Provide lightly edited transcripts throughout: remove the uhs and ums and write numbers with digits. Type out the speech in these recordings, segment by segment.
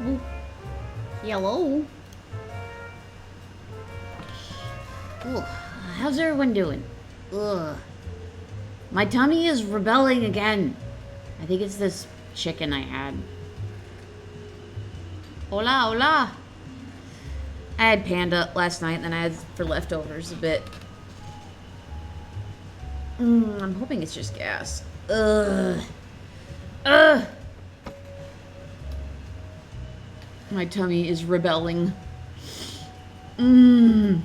Ooh. Hello. Ooh. How's everyone doing? Ugh. My tummy is rebelling again. I think it's this chicken I had. Hola, hola. I had panda last night, and then I had for leftovers a bit. I'm hoping it's just gas. Ugh. Ugh. My tummy is rebelling. No,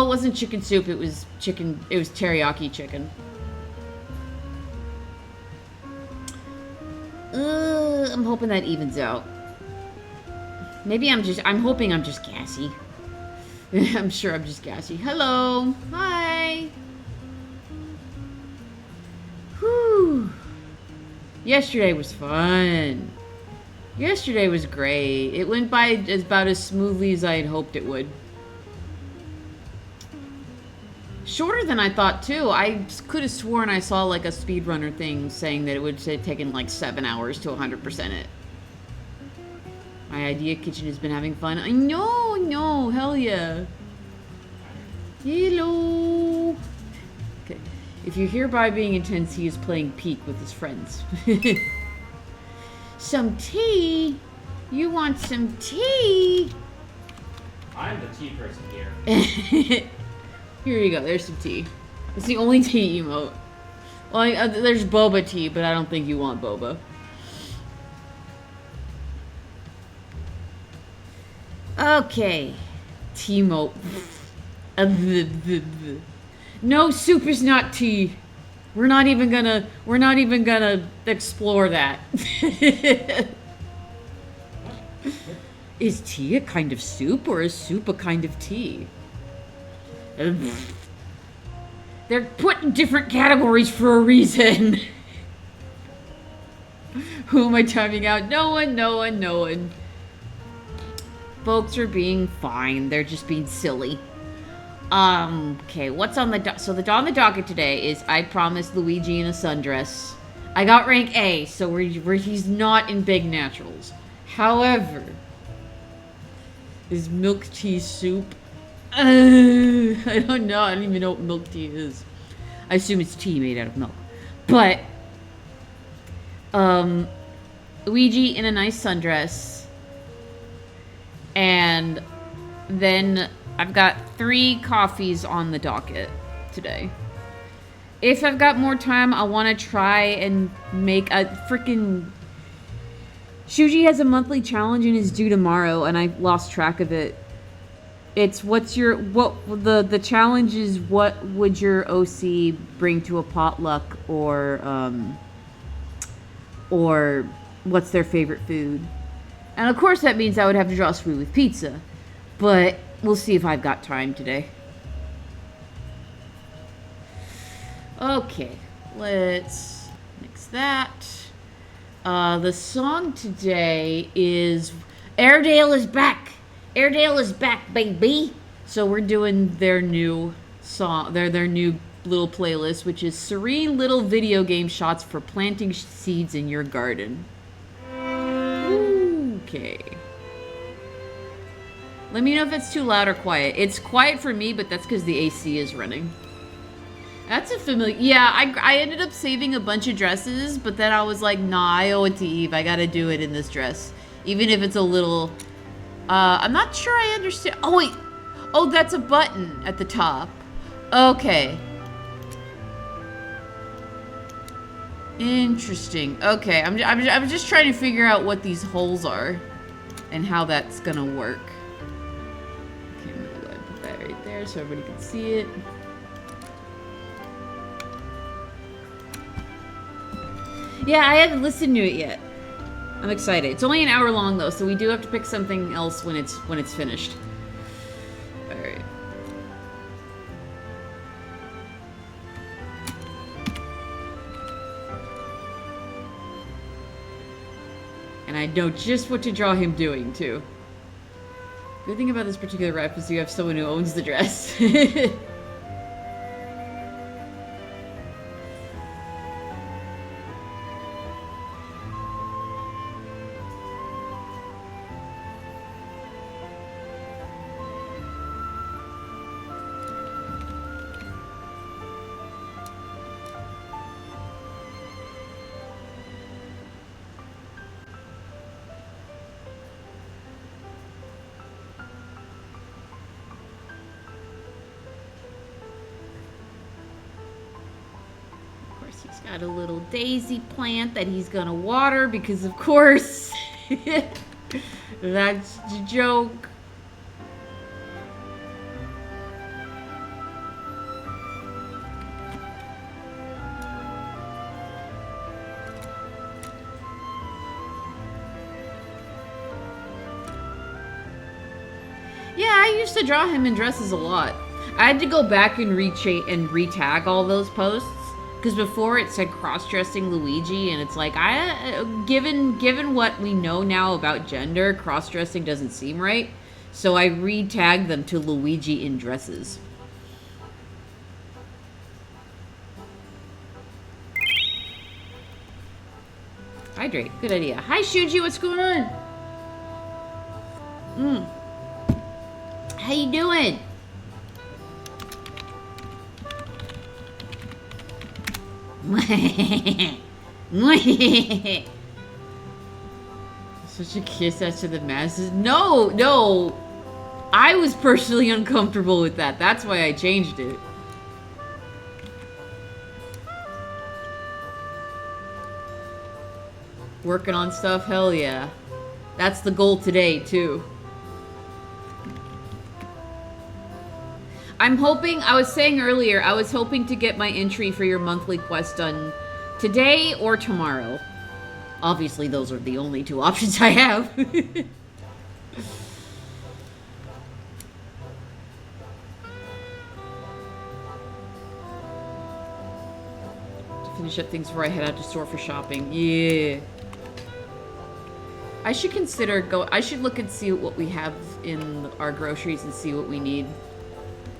it wasn't chicken soup. It was chicken. It was teriyaki chicken. I'm hoping that evens out. Maybe I'm hoping I'm just gassy. I'm sure I'm just gassy. Hello. Hi. Whew. Yesterday was fun. Yesterday was great. It went by about as smoothly as I had hoped it would. Shorter than I thought, too. I could have sworn I saw like a speedrunner thing saying that it would have taken like 7 hours to 100% it. My idea kitchen has been having fun. I know, hell yeah. Hello. Okay. If you hear by being intense, he is playing Peek with his friends. Some tea? You want some tea? I'm the tea person here. Here you go, there's some tea. It's the only tea emote. Well, there's boba tea, but I don't think you want boba. Okay. Tea emote. No, soup is not tea. We're not even gonna explore that. Is tea a kind of soup or is soup a kind of tea? They're put in different categories for a reason. Who am I timing out? No one. Folks are being fine. They're just being silly. Okay, what's on the so on the docket today is I promised Luigi in a sundress. I got rank A, so he's not in big naturals. However, is milk tea soup? I don't know. I don't even know what milk tea is. I assume it's tea made out of milk. But Luigi in a nice sundress, and then I've got 3 coffees on the docket today. If I've got more time, I want to try and make a freaking... Shuji has a monthly challenge and is due tomorrow, and I lost track of it. It's the challenge is what would your OC bring to a potluck, or what's their favorite food. And of course that means I would have to draw food with pizza. But we'll see if I've got time today. Okay, let's mix that. The song today is Airedale is Back. Airedale is back, baby. So we're doing their new song, their new little playlist, which is serene little video game shots for planting seeds in your garden. Okay. Let me know if it's too loud or quiet. It's quiet for me, but that's because the AC is running. That's a familiar... Yeah, I ended up saving a bunch of dresses, but then I was like, nah, I owe it to Eve. I gotta do it in this dress. Even if it's a little... I'm not sure I understand... Oh, wait. Oh, that's a button at the top. Okay. Interesting. Okay, I'm just trying to figure out what these holes are and how that's gonna work. Okay, I'm gonna go ahead and put that right there so everybody can see it. Yeah, I haven't listened to it yet. I'm excited. It's only an hour long though, so we do have to pick something else when it's finished. All right. And I know just what to draw him doing too. Good thing about this particular rep is you have someone who owns the dress. He's got a little daisy plant that he's gonna water because, of course, that's the joke. Yeah, I used to draw him in dresses a lot. I had to go back and re-tag all those posts because before it said cross-dressing Luigi, and it's like given what we know now about gender, cross-dressing doesn't seem right. So I re-tagged them to Luigi in dresses. Hydrate, good idea. Hi Shuji, what's going on? How you doing? Such a kiss out to the masses. No. I was personally uncomfortable with that. That's why I changed it. Working on stuff? Hell yeah. That's the goal today, too. I'm hoping, I was saying earlier, I was hoping to get my entry for your monthly quest done today or tomorrow. Obviously, those are the only two options I have. To finish up things before I head out to store for shopping. Yeah. I should consider I should look and see what we have in our groceries and see what we need.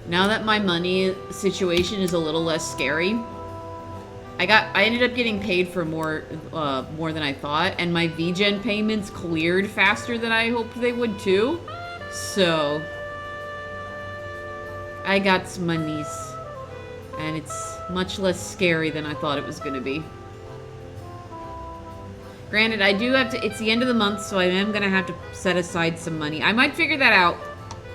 Now that my money situation is a little less scary, I ended up getting paid for more than I thought, and my VGen payments cleared faster than I hoped they would too. So I got some monies, and it's much less scary than I thought it was going to be. Granted, I do have to, it's the end of the month, so I am going to have to set aside some money. I might figure that out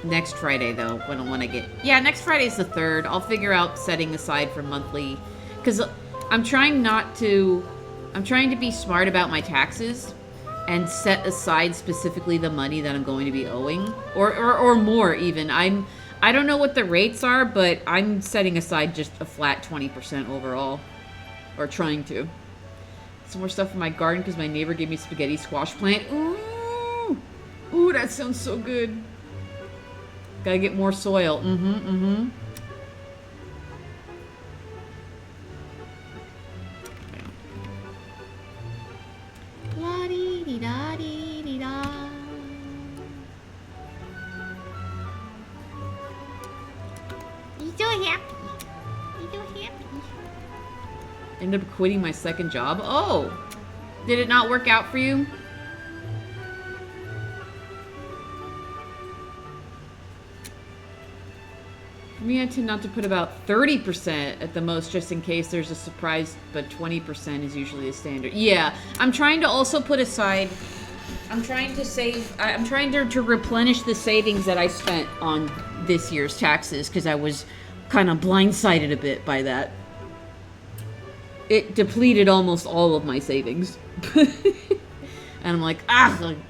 next Friday, though, when I get... Yeah, next Friday's the 3rd. I'll figure out setting aside for monthly... Because I'm trying to be smart about my taxes and set aside specifically the money that I'm going to be owing. Or more, even. I don't know what the rates are, but I'm setting aside just a flat 20% overall. Or trying to. Some more stuff in my garden because my neighbor gave me spaghetti squash plant. Ooh! Ooh, that sounds so good. Gotta get more soil. La-dee-dee-da-dee-dee-da. You so happy. You so happy. Ended up quitting my second job. Oh! Did it not work out for you? For me, I tend not to put about 30% at the most, just in case there's a surprise, but 20% is usually the standard. Yeah, I'm trying to also put aside... I'm trying to save... I'm trying to replenish the savings that I spent on this year's taxes, because I was kind of blindsided a bit by that. It depleted almost all of my savings. And I'm like, I'm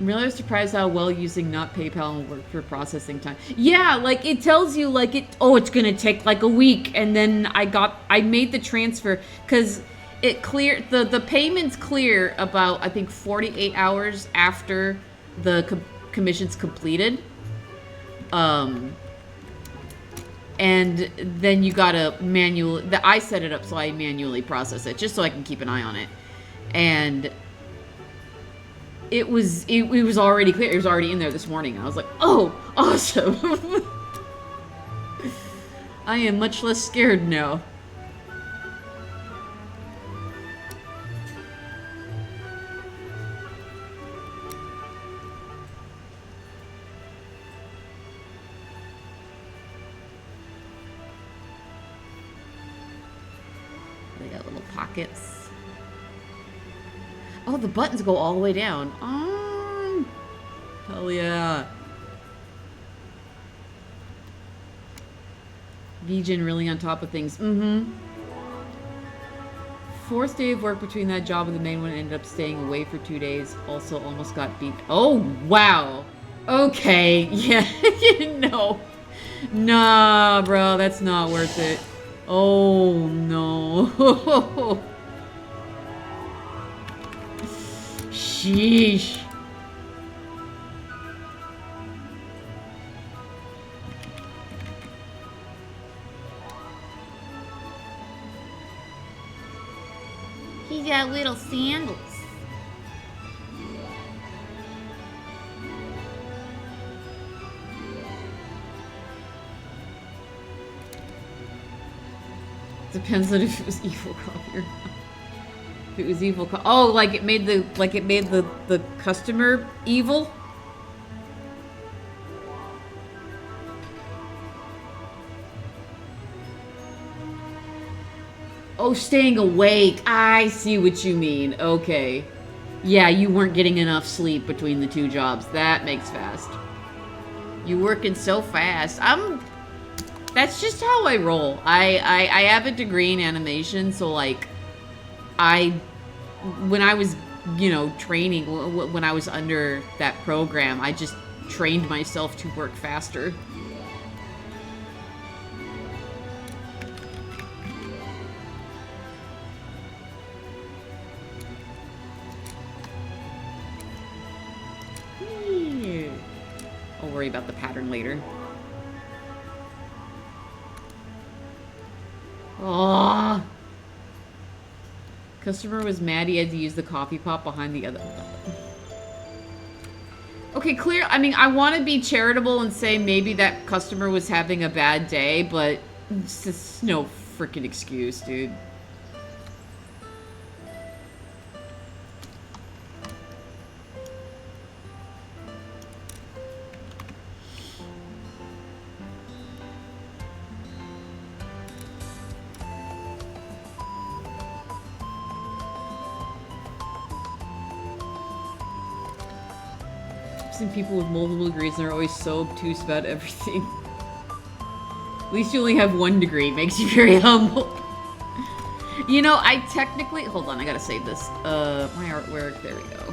really surprised how well using not PayPal will work for processing time. Yeah, like it tells you like it's gonna take like a week, and then I made the transfer because it cleared the payments clear about I think 48 hours after the commission's completed. And then you gotta I set it up so I manually process it, just so I can keep an eye on it. And it was already clear. It was already in there this morning. And I was like, oh, awesome. I am much less scared now. They got little pockets. Oh, the buttons go all the way down. Oh, hell yeah. VGen really on top of things. Mm-hmm. Fourth day of work between that job and the main one, ended up staying away for 2 days. Also almost got beat. Oh, wow. Okay. Yeah. No. Nah, bro. That's not worth it. Oh, no. Sheesh. He got little sandals. Depends on if it was evil coffee or not. If it was evil oh, like it made the customer evil? Oh, staying awake. I see what you mean. Okay. Yeah, you weren't getting enough sleep between the two jobs. That makes fast. You working so fast. That's just how I roll. I have a degree in animation, so like, when I was, you know, training, when I was under that program, I just trained myself to work faster. I'll worry about the pattern later. Oh, customer was mad he had to use the coffee pot behind the other. Okay, clear. I mean, I want to be charitable and say maybe that customer was having a bad day, but it's just no freaking excuse, dude. People with multiple degrees and they're always so obtuse about everything. At least you only have 1 degree. Makes you very humble. You know, I technically... Hold on, I gotta save this. My artwork. There we go.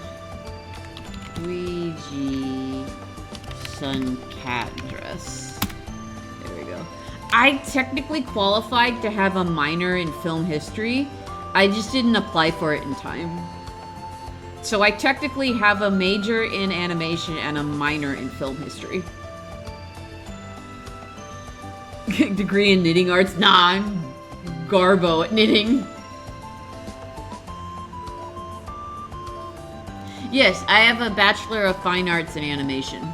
Luigi Sun Cat Dress. There we go. I technically qualified to have a minor in film history. I just didn't apply for it in time. So I technically have a major in animation and a minor in film history. Degree in knitting arts? Nah, I'm garbo at knitting. Yes, I have a Bachelor of Fine Arts in animation.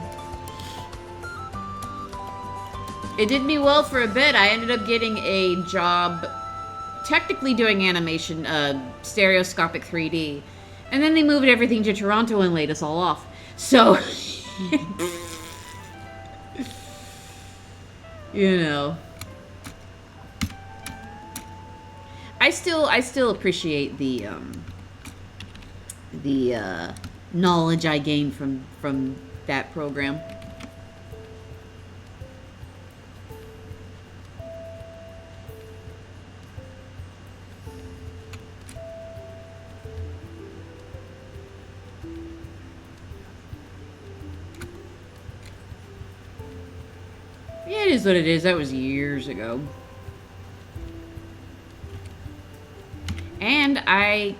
It did me well for a bit. I ended up getting a job technically doing animation, stereoscopic 3D. And then they moved everything to Toronto and laid us all off. So, you know, I still appreciate the knowledge I gained from that program. Yeah, it is what it is. That was years ago. And it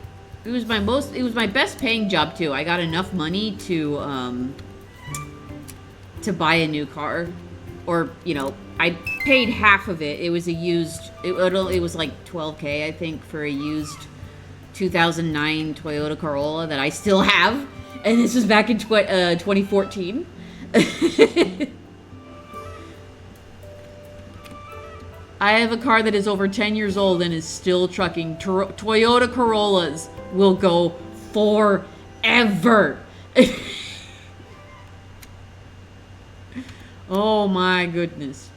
was my best paying job too. I got enough money to buy a new car. Or, you know, I paid half of it. It was a used, it was like $12K, I think, for a used 2009 Toyota Corolla that I still have. And this was back in 2014. I have a car that is over 10 years old and is still trucking. Toyota Corollas will go forever. Oh my goodness.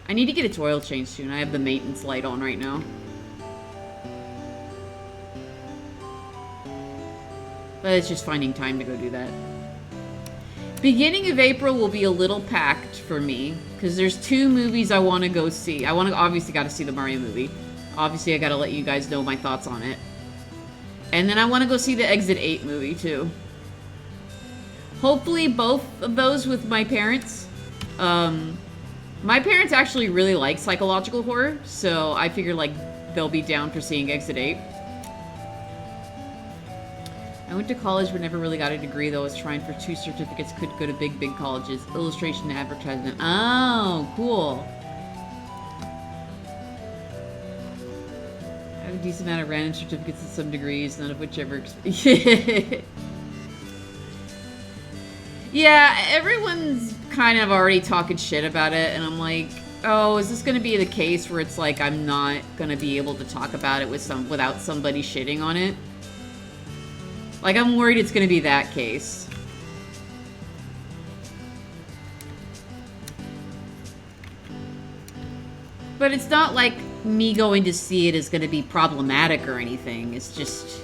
I need to get its oil changed soon. I have the maintenance light on right now. But it's just finding time to go do that. Beginning of April will be a little packed for me because there's 2 movies I want to go see. I want to obviously got to see the Mario movie. Obviously, I got to let you guys know my thoughts on it. And then I want to go see the Exit 8 movie too. Hopefully both of those with my parents. My parents actually really like psychological horror, so I figure like they'll be down for seeing Exit 8. I went to college but never really got a degree, though I was trying for 2 certificates, could go to big colleges. Illustration and advertisement. Oh, cool. I have a decent amount of random certificates and some degrees, none of which ever... Yeah, everyone's kind of already talking shit about it, and I'm like, oh, is this going to be the case where it's like I'm not going to be able to talk about it without somebody shitting on it? Like, I'm worried it's going to be that case. But it's not like me going to see it is going to be problematic or anything. It's just...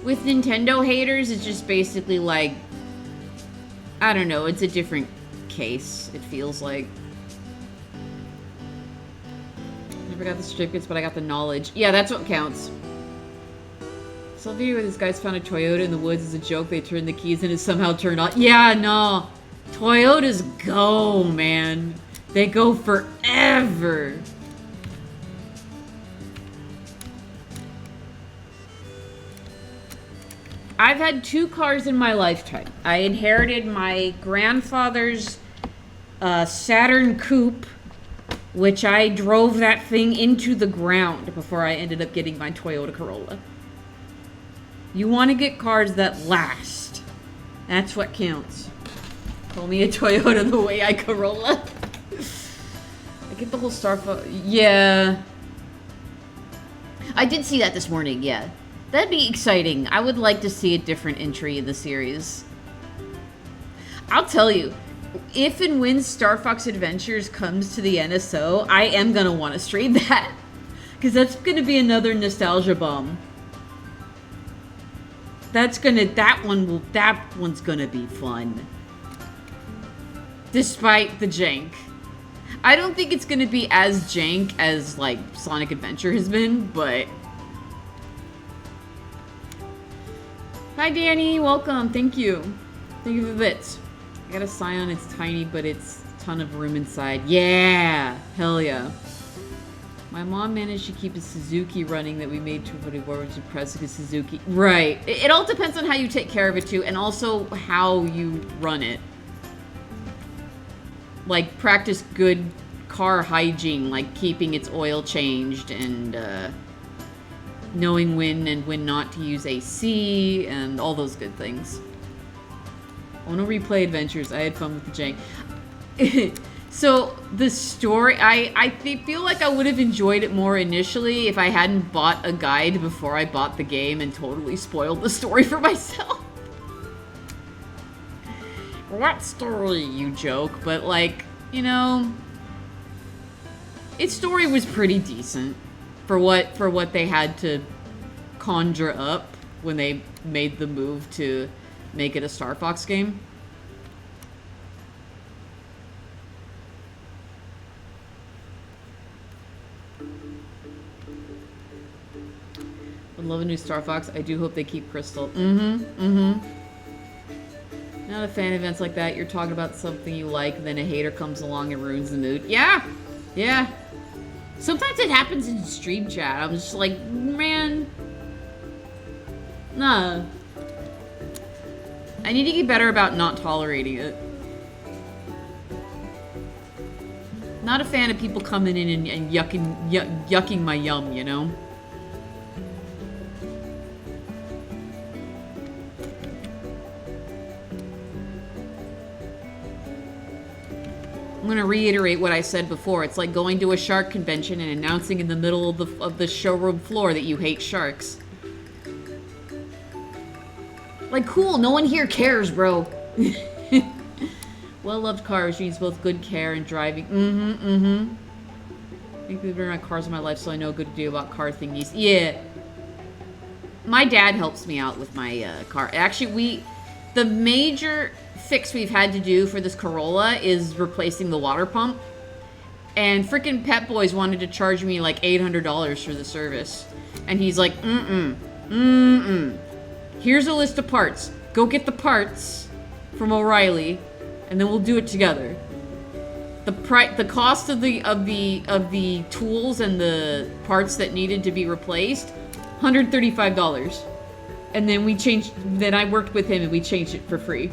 With Nintendo haters, it's just basically like... I don't know, it's a different case, it feels like. Never got the certificates, but I got the knowledge. Yeah, that's what counts. Saw a video where this guy's found a Toyota in the woods as a joke. They turned the keys and it somehow turned on. Yeah, no. Toyotas go, man. They go forever. I've had 2 cars in my lifetime. I inherited my grandfather's Saturn coupe, which I drove that thing into the ground before I ended up getting my Toyota Corolla. You want to get cars that last. That's what counts. Call me a Toyota the way I Corolla. I get the whole Star Fox. Yeah. I did see that this morning, yeah. That'd be exciting. I would like to see a different entry in the series. I'll tell you, if and when Star Fox Adventures comes to the NSO, I am gonna want to stream that. Because that's gonna be another nostalgia bomb. That one's gonna be fun. Despite the jank. I don't think it's gonna be as jank as, like, Sonic Adventure has been, but... Hi, Danny. Welcome. Thank you. Thank you for the bits. I got a Scion. It's tiny, but it's a ton of room inside. Yeah! Hell yeah. My mom managed to keep a Suzuki running that we made to what was impressed with Suzuki. Right. It all depends on how you take care of it, too, and also how you run it. Like, practice good car hygiene, like keeping its oil changed and, knowing when and when not to use AC, and all those good things. I want to replay Adventures. I had fun with the jank. So, the story... I feel like I would have enjoyed it more initially if I hadn't bought a guide before I bought the game and totally spoiled the story for myself. What story, you joke? But, like, you know... Its story was pretty decent. For what they had to conjure up when they made the move to make it a Star Fox game. Would love a new Star Fox. I do hope they keep Crystal. Not a fan of events like that. You're talking about something you like, then a hater comes along and ruins the mood. Yeah! Yeah. Sometimes it happens in stream chat. I'm just like, man. Nah. I need to get better about not tolerating it. Not a fan of people coming in and yucking my yum, you know? I'm going to reiterate what I said before. It's like going to a shark convention and announcing in the middle of the showroom floor that you hate sharks. Like, cool, no one here cares, bro. Well-loved car, which means both good care and driving. I think we've been around cars in my life, so I know a good deal about car thingies. Yeah. my dad helps me out with my car. Actually, the major fix we've had to do for this Corolla is replacing the water pump. And freaking Pet Boys wanted to charge me like $800 for the service. And he's like, here's a list of parts. Go get the parts from O'Reilly, and then we'll do it together. The cost of the tools and the parts that needed to be replaced, $135. And then I worked with him and we changed it for free.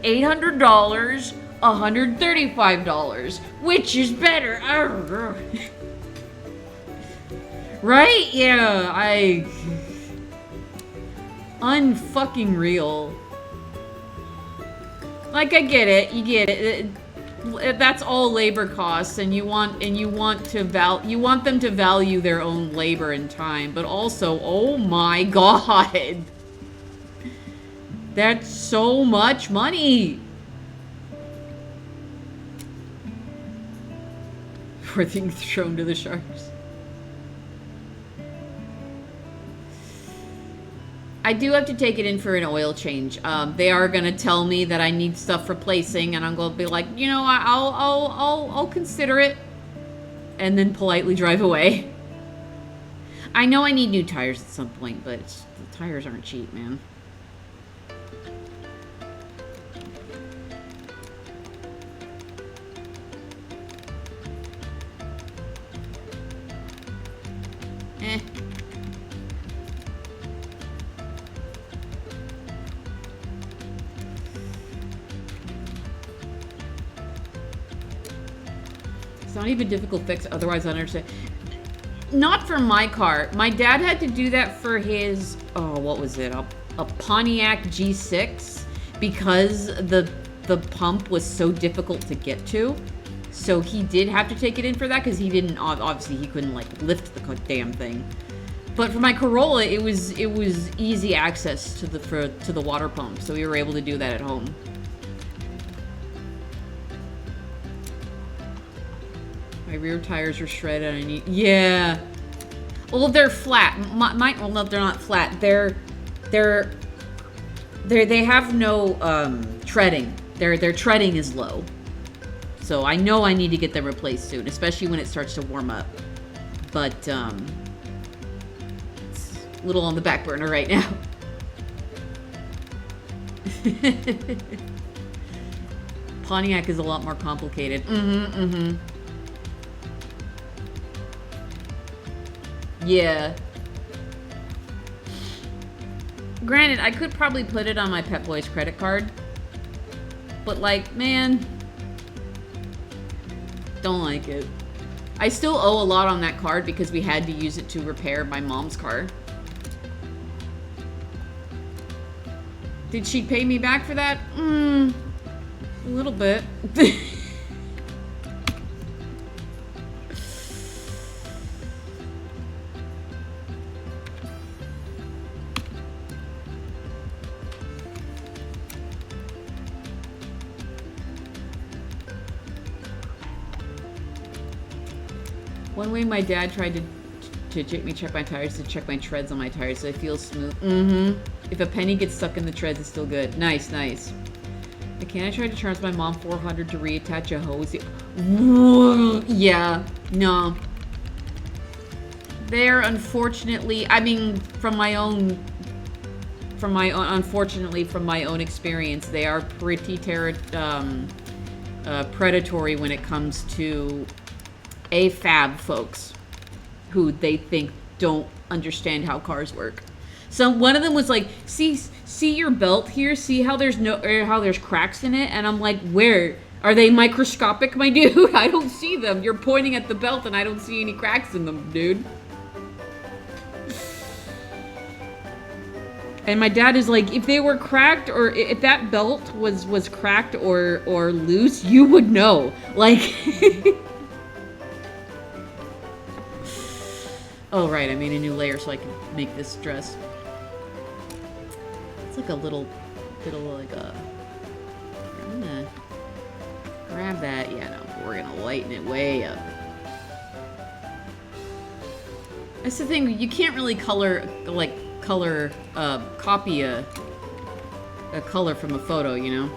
$800, $135. Which is better? Right? Yeah, unfucking real. Like, I get it. You get it. That's all labor costs, and you want them to value their own labor and time. But also, oh my god, that's so much money. We're being thrown to the sharks. I do have to take it in for an oil change. They are gonna tell me that I need stuff replacing, and I'm gonna be like, you know, I'll consider it, and then politely drive away. I know I need new tires at some point, but the tires aren't cheap, man. Eh. It's not even a difficult fix, otherwise I understand. Not for my car. My dad had to do that for his, oh, what was it? A Pontiac G6, because the pump was so difficult to get to. So he did have to take it in for that, because he didn't, obviously he couldn't like lift the damn thing. But for my Corolla, it was easy access to the water pump, so we were able to do that at home. My rear tires are shredded. I need, yeah. Well, they're flat. Well, no, they're not flat. They have no treading. Their treading is low. So I know I need to get them replaced soon, especially when it starts to warm up. But it's a little on the back burner right now. Pontiac is a lot more complicated. Yeah. Granted, I could probably put it on my Pet Boys credit card. But like, man, don't like it. I still owe a lot on that card because we had to use it to repair my mom's car. Did she pay me back for that? A little bit. One way my dad tried to make me check my tires, to check my treads on my tires so they feel smooth. If a penny gets stuck in the treads, it's still good. Nice, nice. Can I try to charge my mom $400 to reattach a hose? Yeah, no. They're unfortunately, I mean, unfortunately from my own experience, they are pretty predatory when it comes to AFAB folks who they think don't understand how cars work. So one of them was like, see your belt here? See how there's cracks in it? And I'm like, where? Are they microscopic, my dude? I don't see them. You're pointing at the belt and I don't see any cracks in them, dude. And my dad is like, if they were cracked, or if that belt was cracked or loose, you would know. Like, oh right, I made a new layer so I can make this dress. It's like a little like a. I'm gonna grab that. Yeah, no, we're gonna lighten it way up. That's the thing. You can't really copy a color from a photo, you know?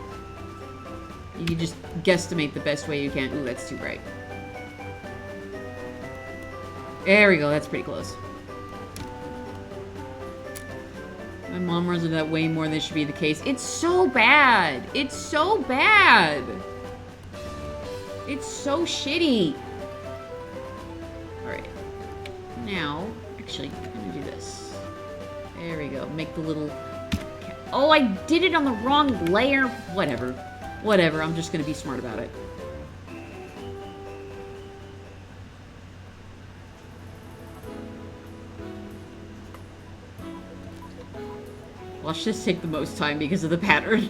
You just guesstimate the best way you can. Ooh, that's too bright. There we go. That's pretty close. My mom runs into that way more than should be the case. It's so bad. It's so bad. It's so shitty. Alright. Now, actually, I'm gonna do this. There we go. Make the little... Oh, I did it on the wrong layer. Whatever. Whatever. I'm just gonna be smart about it. Watch this take the most time because of the pattern.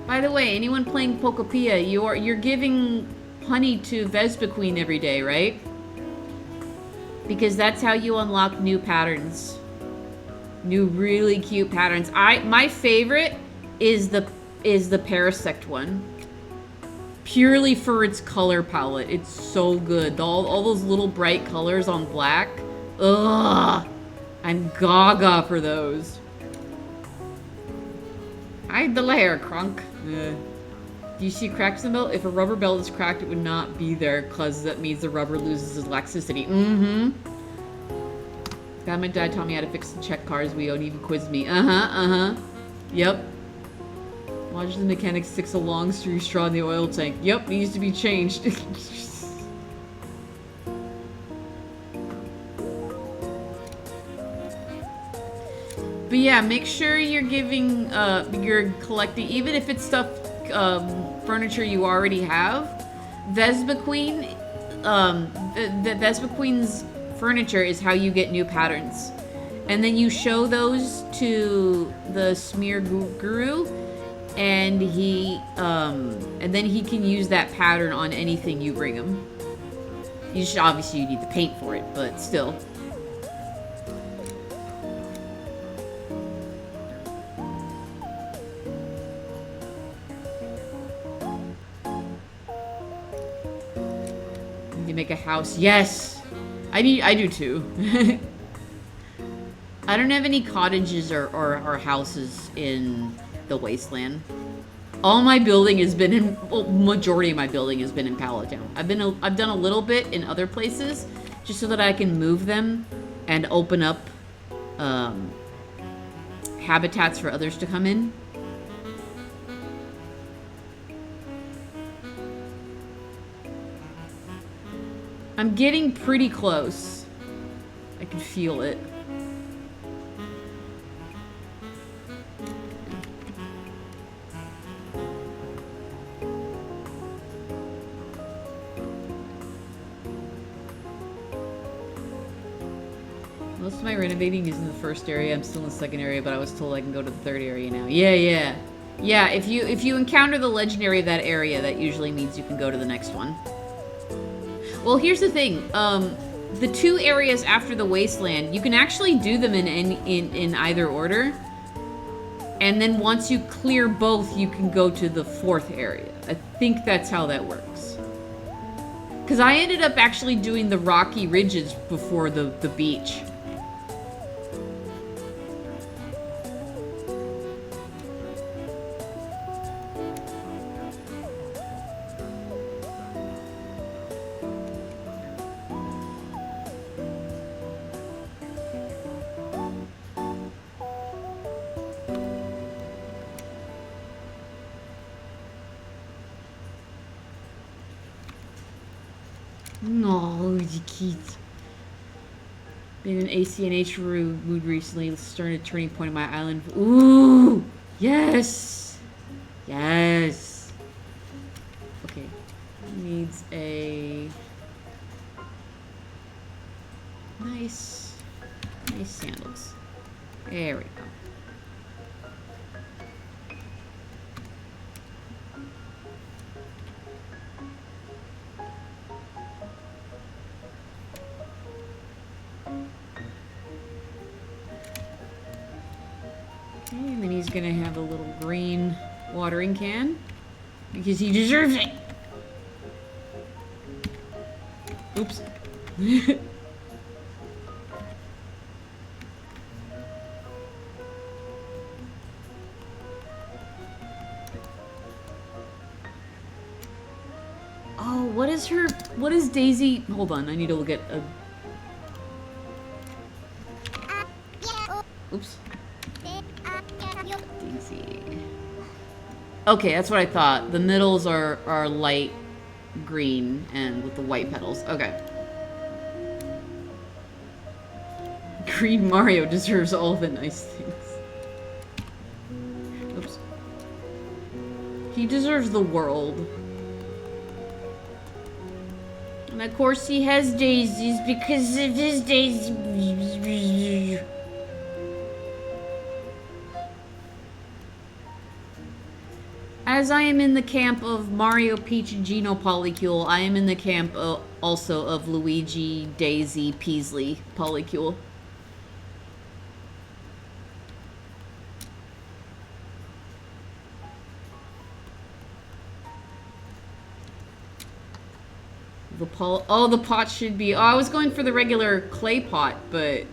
By the way, anyone playing Pokopia, you're giving honey to Vespa every day, right? Because that's how you unlock new patterns. New really cute patterns. My favorite is the Parasect one. Purely for its color palette. It's so good. All those little bright colors on black. Ugh. I'm gaga for those. Hide the layer, Crunk. Do you see cracks in the belt? If a rubber belt is cracked, it would not be there, cause that means the rubber loses its elasticity. Mm-hmm. God, my dad taught me how to fix the check cars. We don't even quiz me. Yep. Watch the mechanic sticks a long straw in the oil tank. Yep, needs to be changed. But yeah, make sure you're giving, you're collecting, even if it's stuff, furniture you already have. Vespa Queen, the Vespa Queen's furniture is how you get new patterns. And then you show those to the smear guru, and and then he can use that pattern on anything you bring him. You should, obviously you need the paint for it, but still. You make a house. Yes! I do too. I don't have any cottages or houses in the wasteland. All my building has been in, well, majority of my building has been in Palatown. I've done a little bit in other places, just so that I can move them and open up habitats for others to come in. I'm getting pretty close. I can feel it. Most of my renovating is in the first area. I'm still in the second area, but I was told I can go to the third area now. Yeah. Yeah, if you encounter the legendary of that area, that usually means you can go to the next one. Well, here's the thing. The two areas after the wasteland, you can actually do them in either order. And then once you clear both, you can go to the fourth area. I think that's how that works. Because I ended up actually doing the rocky ridges before the beach. No, you kids. Been in ACNH mood recently. Starting a turning point in my island. Ooh! Yes! Yes! Okay. Needs a nice sandals. There we go. And then he's gonna have a little green watering can because he deserves it. Oops. Oh, what is Daisy? Hold on, I need to look at a... Oops. Daisy. Okay, that's what I thought. The middles are light green and with the white petals. Okay. Green Mario deserves all the nice things. Oops. He deserves the world. And of course he has daisies because of his daisies. As I am in the camp of Mario, Peach, and Geno Polycule, I am in the camp also of Luigi, Daisy, Peasley Polycule. The pot should be... Oh, I was going for the regular clay pot, but...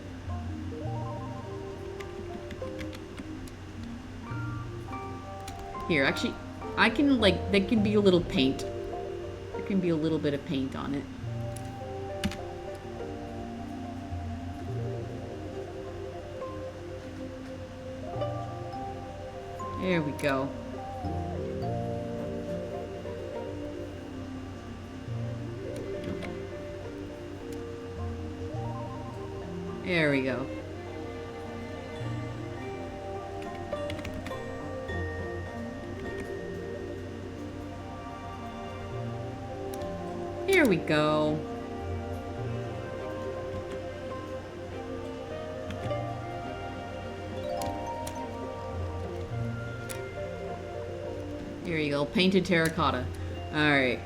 Here, actually, I can, like, there can be a little paint. There can be a little bit of paint on it. There we go. There we go. Here we go. Here you go, painted terracotta. Alright.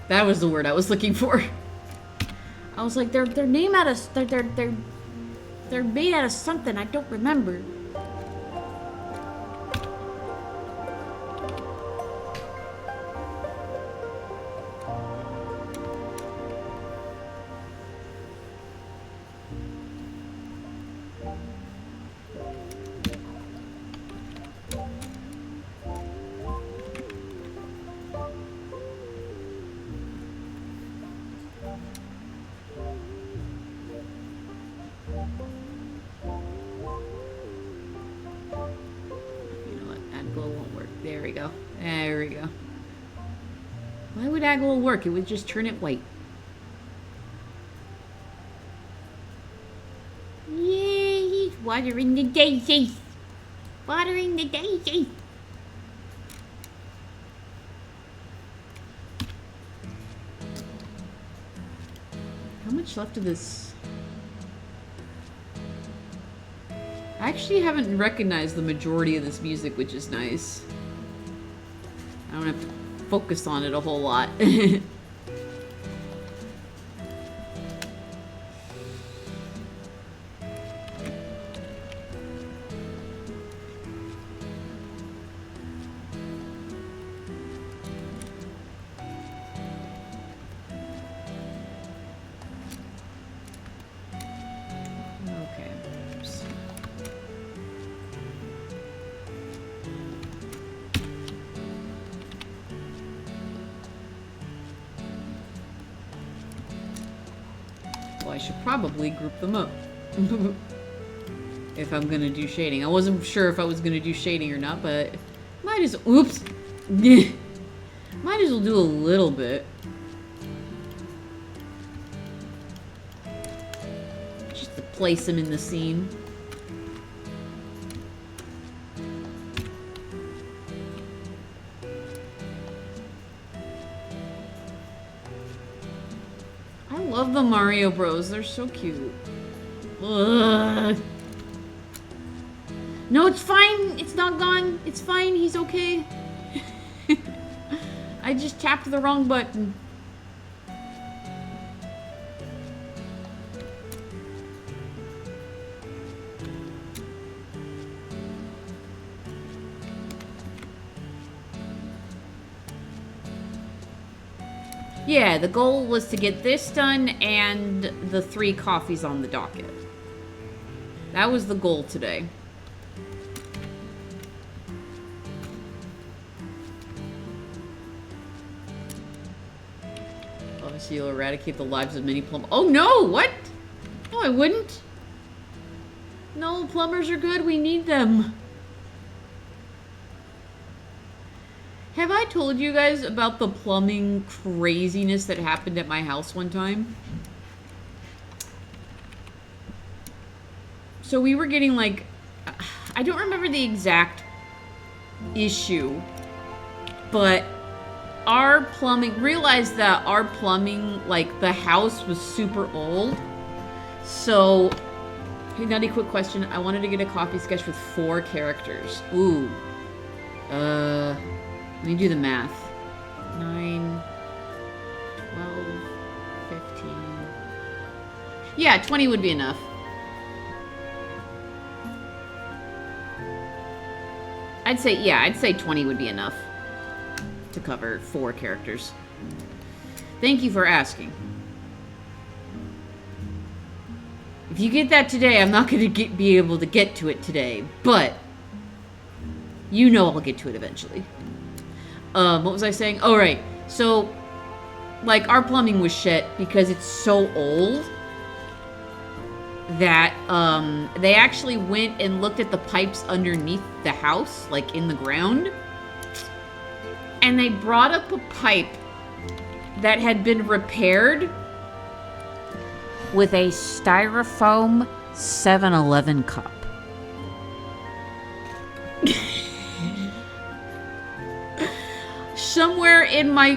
That was the word I was looking for. I was like, they're made out of they're made out of something I don't remember. Will work. It would just turn it white. Yay! Watering the daisies. Watering the daisies. How much left of this? I actually haven't recognized the majority of this music, which is nice. I don't have to focus on it a whole lot. Probably group them up if I'm gonna do shading. I wasn't sure if I was gonna do shading or not, but might as oops might as well do a little bit just to place them in the scene. I love the Mario Bros. They're so cute. Ugh. No, it's fine. It's not gone. It's fine. He's okay. I just tapped the wrong button. Yeah, the goal was to get this done and the 3 coffees on the docket. That was the goal today. Obviously, you'll eradicate the lives of many plumbers. Oh no! What? No, I wouldn't. No, plumbers are good. We need them. Have I told you guys about the plumbing craziness that happened at my house one time? So we were getting like, I don't remember the exact issue, but our plumbing, realized that our plumbing, like the house was super old. So, hey, Nutty, quick question. I wanted to get a coffee sketch with 4 characters. Ooh. Let me do the math. 9, 12, 15. Yeah, 20 would be enough. I'd say 20 would be enough to cover 4 characters. Thank you for asking. If you get that today, I'm not going to be able to get to it today, but you know I'll get to it eventually. What was I saying? Oh, right. So, like, our plumbing was shit because it's so old that, they actually went and looked at the pipes underneath the house, like, in the ground. And they brought up a pipe that had been repaired with a styrofoam 7-Eleven cup. Somewhere in my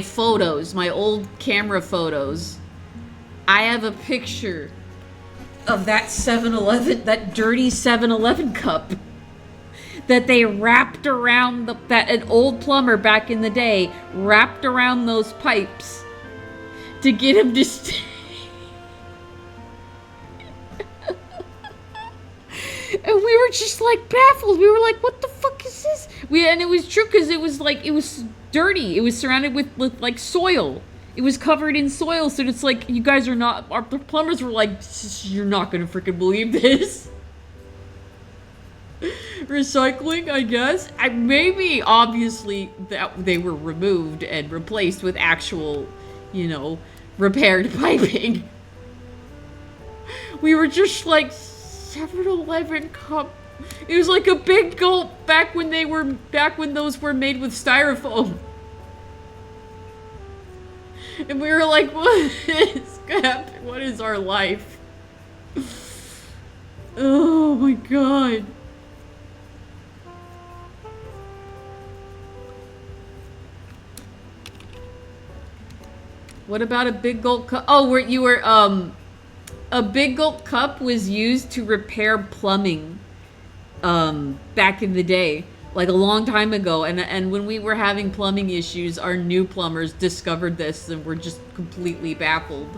photos, my old camera photos, I have a picture of that 7-Eleven, that dirty 7-Eleven cup that they wrapped around that an old plumber back in the day wrapped around those pipes to get him to stay. And we were just like baffled. We were like, what the fuck is this? And it was true because it was like, it was dirty. It was surrounded with like soil. It was covered in soil. So it's like, you guys are not, our plumbers were like, you're not going to freaking believe this. Recycling, I guess. Maybe, obviously, that they were removed and replaced with actual, you know, repaired piping. We were just like, 7-Eleven cup. It was like a big gulp back when those were made with styrofoam. And we were like, what is happening? What is our life? Oh my god. What about a big gulp cup? Oh, a big gulp cup was used to repair plumbing back in the day, like a long time ago. And when we were having plumbing issues, our new plumbers discovered this and were just completely baffled.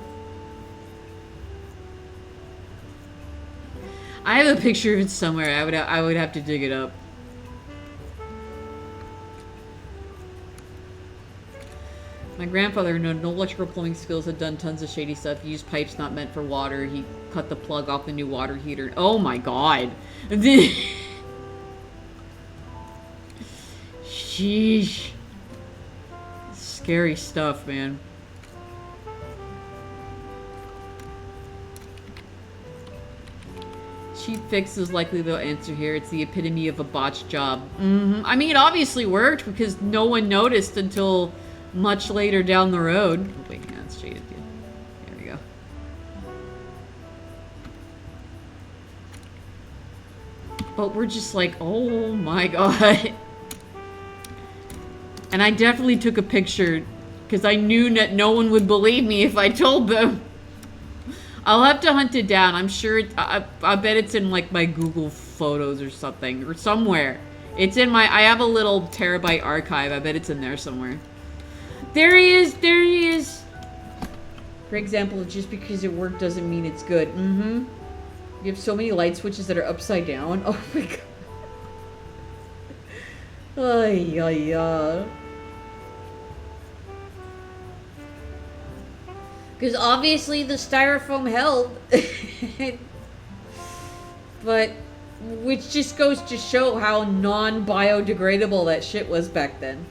I have a picture of it somewhere. I would have to dig it up. My grandfather, who had no electrical plumbing skills, had done tons of shady stuff. He used pipes not meant for water. He cut the plug off the new water heater. Oh my god. Sheesh. Scary stuff, man. Cheap fix is likely the answer here. It's the epitome of a botched job. I mean, it obviously worked because no one noticed until much later down the road. Oh, wait, yeah, it's shaded. Yeah. There we go. But we're just like, oh my god. And I definitely took a picture because I knew that no one would believe me if I told them. I'll have to hunt it down. I'm sure I bet it's in like my Google Photos or something or somewhere. It's in my, I have a little terabyte archive. I bet it's in there somewhere. There he is! There he is! For example, just because it worked doesn't mean it's good. You have so many light switches that are upside down. Oh my god. Ay, ay, ay. Because obviously the styrofoam held. But, which just goes to show how non-biodegradable that shit was back then.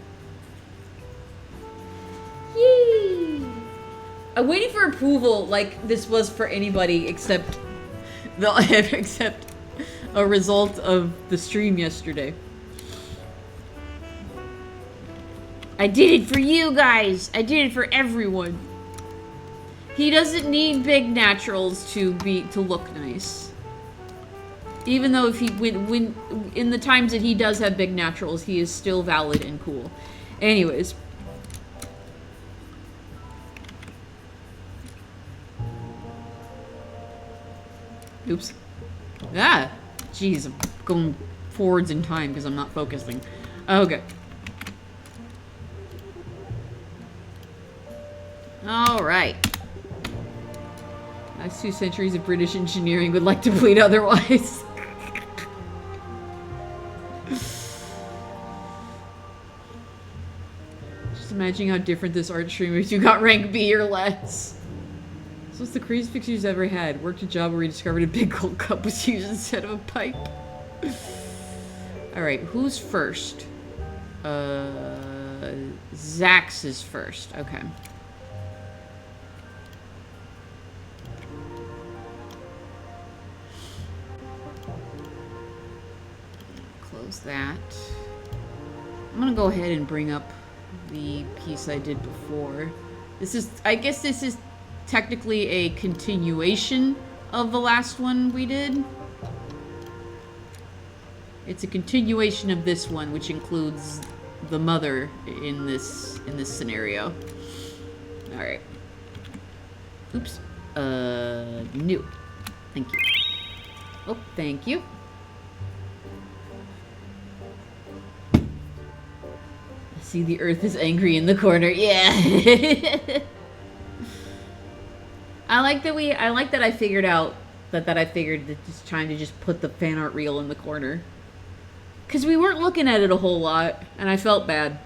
Yee! I'm waiting for approval like this was for anybody except except a result of the stream yesterday. I did it for you guys! I did it for everyone. He doesn't need big naturals to look nice. Even though if he when in the times that he does have big naturals, he is still valid and cool. Anyways. Oops. Ah! Jeez, I'm going forwards in time because I'm not focusing. Okay. Alright. Last 2 centuries of British engineering would like to plead otherwise. Just imagine how different this art stream if you got rank B or less. So what's the craziest fix you've ever had? Worked a job where you discovered a big gold cup was used instead of a pipe. Alright, who's first? Zax is first. Okay. Close that. I'm gonna go ahead and bring up the piece I did before. This is, I guess this is technically a continuation of the last one we did. It's a continuation of this one, which includes the mother in this scenario. All right. Oops. New. Thank you. Oh, thank you. See, the earth is angry in the corner. Yeah. I like that I figured out that I figured that just trying to just put the fan art reel in the corner. Cause we weren't looking at it a whole lot, and I felt bad.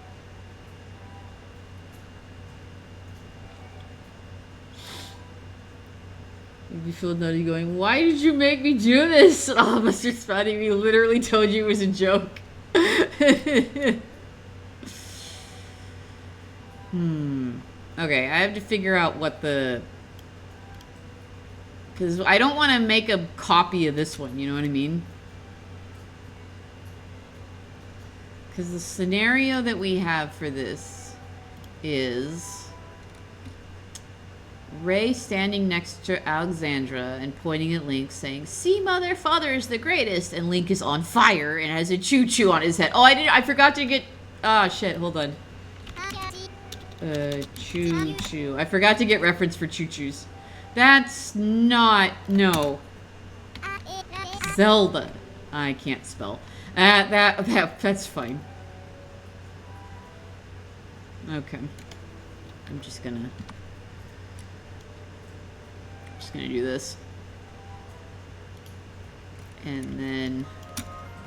You'd be feeling nutty going, why did you make me do this? Oh, Mr. Spotty, we literally told you it was a joke. Okay, I have to figure out what the... Because I don't want to make a copy of this one, you know what I mean? Because the scenario that we have for this is... Ray standing next to Alexandra and pointing at Link saying, see, mother, father is the greatest, and Link is on fire and has a choo-choo on his head. Oh, I forgot to get... Ah, shit, hold on. Choo-choo. I forgot to get reference for choo-choos. That's not... No. Zelda. I can't spell. That's fine. Okay. I'm just gonna do this. And then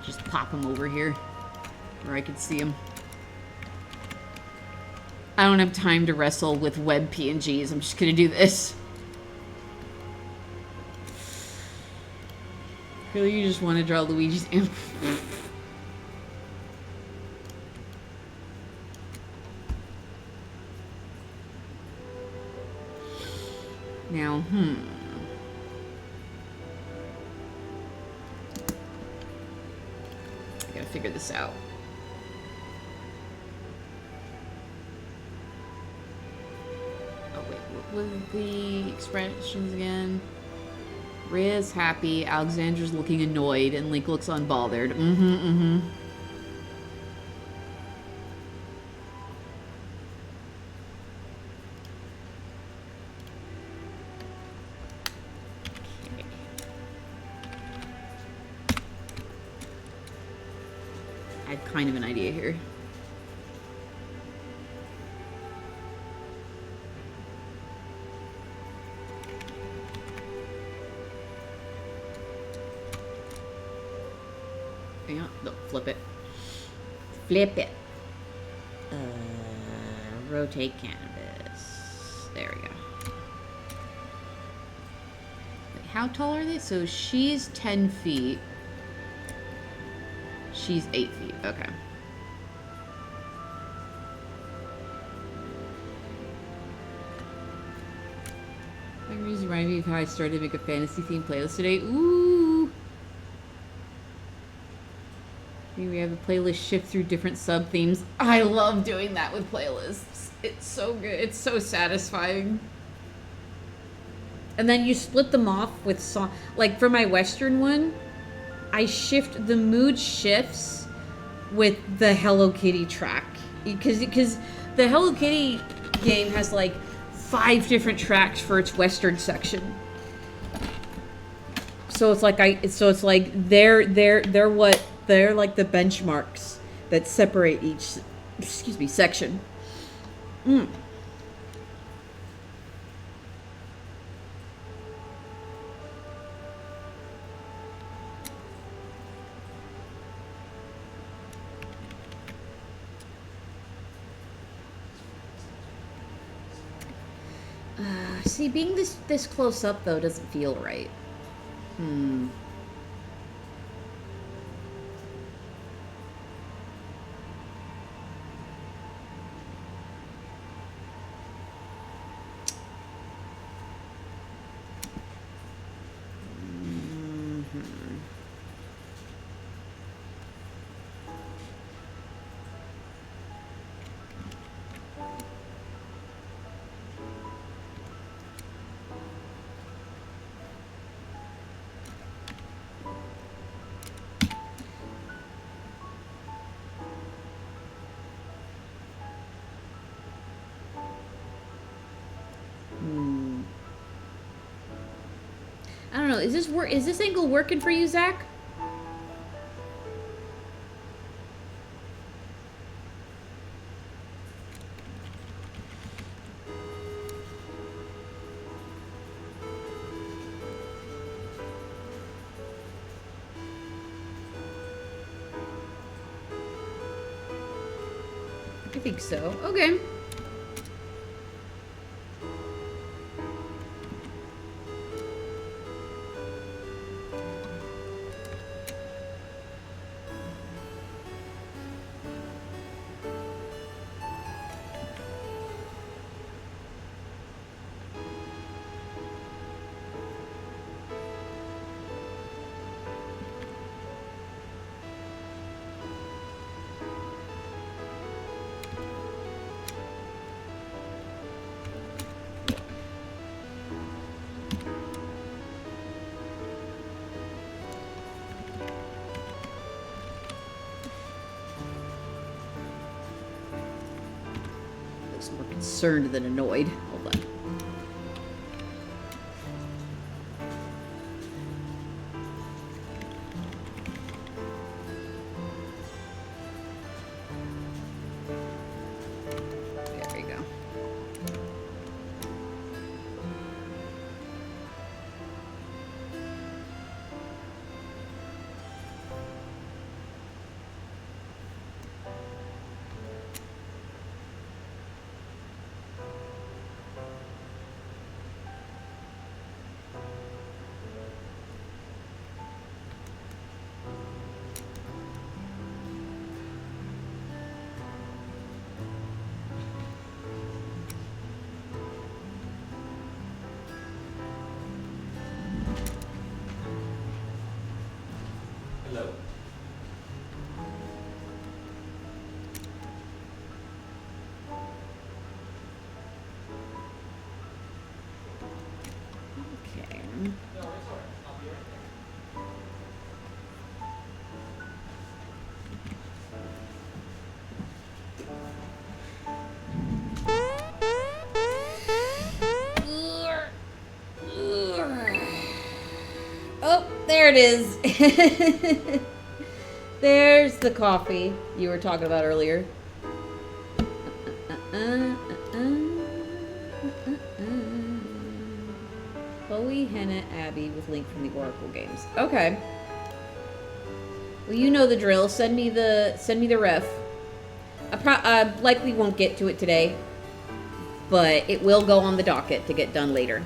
just pop him over here where I can see him. I don't have time to wrestle with web PNGs. I'm just gonna do this. Really, you just want to draw Luigi's imp. Now, I gotta figure this out. Oh wait, what was the expressions again? Rhea's happy, Alexandra's looking annoyed, and Link looks unbothered. Okay. I had kind of an idea here. Yeah, no, flip it. Flip it. Rotate canvas. There we go. Wait, how tall are they? So she's 10 feet. She's 8 feet. Okay. Memories remind me of how I started to make a fantasy themed playlist today. Ooh. Maybe we have a playlist shift through different sub themes. I love doing that with playlists. It's so good. It's so satisfying. And then you split them off with song. Like for my Western one, I shift the mood shifts with the Hello Kitty track because the Hello Kitty game has like 5 different tracks for its Western section. So it's like they're like the benchmarks that separate each section. See, being this close up though doesn't feel right. I don't know. Is this angle working for you, Zach? I think so. Okay. More concerned than annoyed. Hold on. There we go. Hello. Okay. No, it's alright. I'll be right there. Oh, there it is. There's the coffee you were talking about earlier. Chloe, Hannah, Abby with link from the Oracle games. Okay. Well, you know the drill. Send me the ref. Likely won't get to it today, but it will go on the docket to get done later.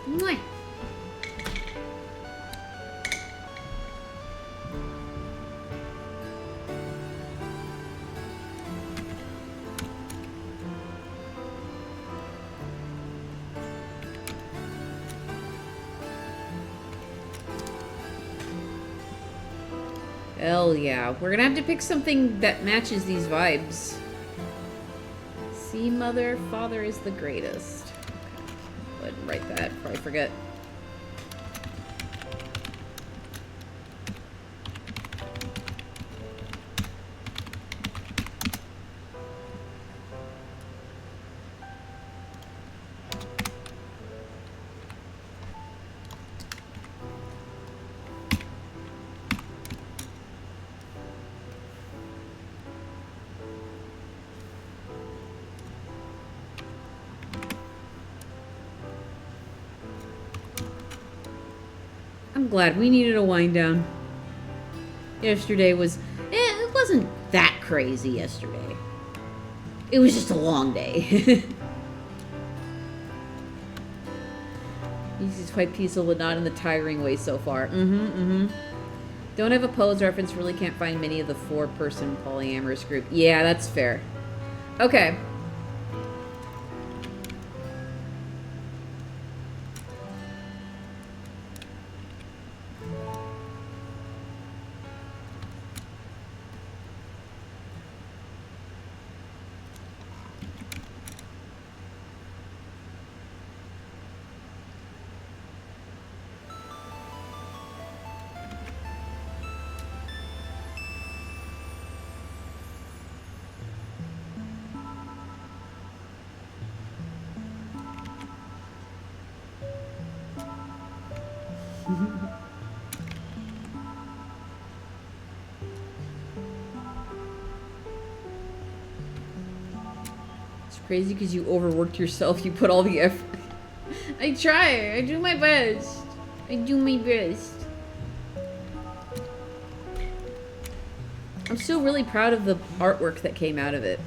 Mwah. Hell yeah. We're gonna have to pick something that matches these vibes. See, mother, father is the greatest. Okay. Go ahead and write that before I forget. I'm glad we needed a wind down. Yesterday was... it wasn't that crazy yesterday. It was just a long day. He's quite peaceful, but not in the tiring way so far. Don't have a pose reference, really can't find many of the 4-person polyamorous group. Yeah, that's fair. Okay. It's crazy because you overworked yourself. You put all the effort. I try. I do my best. I do my best. I'm still really proud of the artwork that came out of it.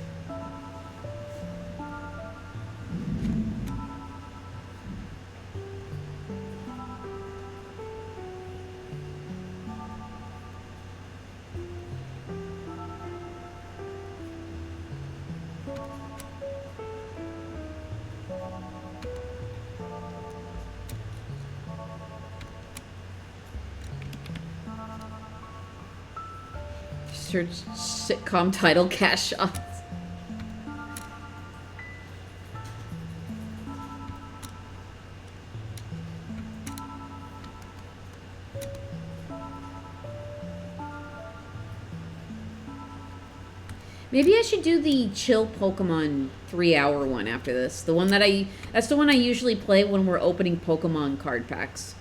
Search sitcom title cash shots. Maybe I should do the chill Pokemon 3-hour one after this. The one that that's the one I usually play when we're opening Pokemon card packs.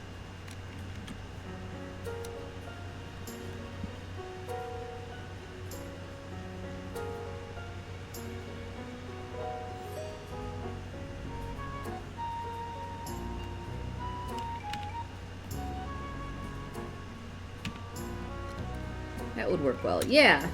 That would work well. Yeah.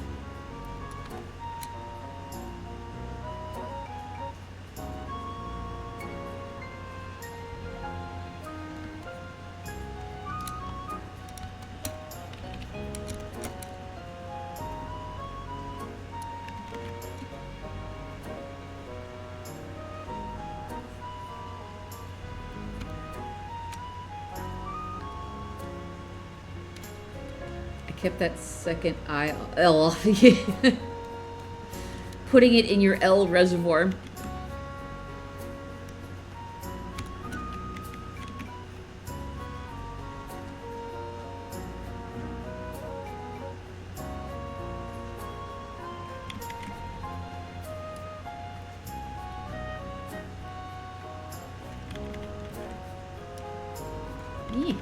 Kept that second L off you. Putting it in your L reservoir. Yeah.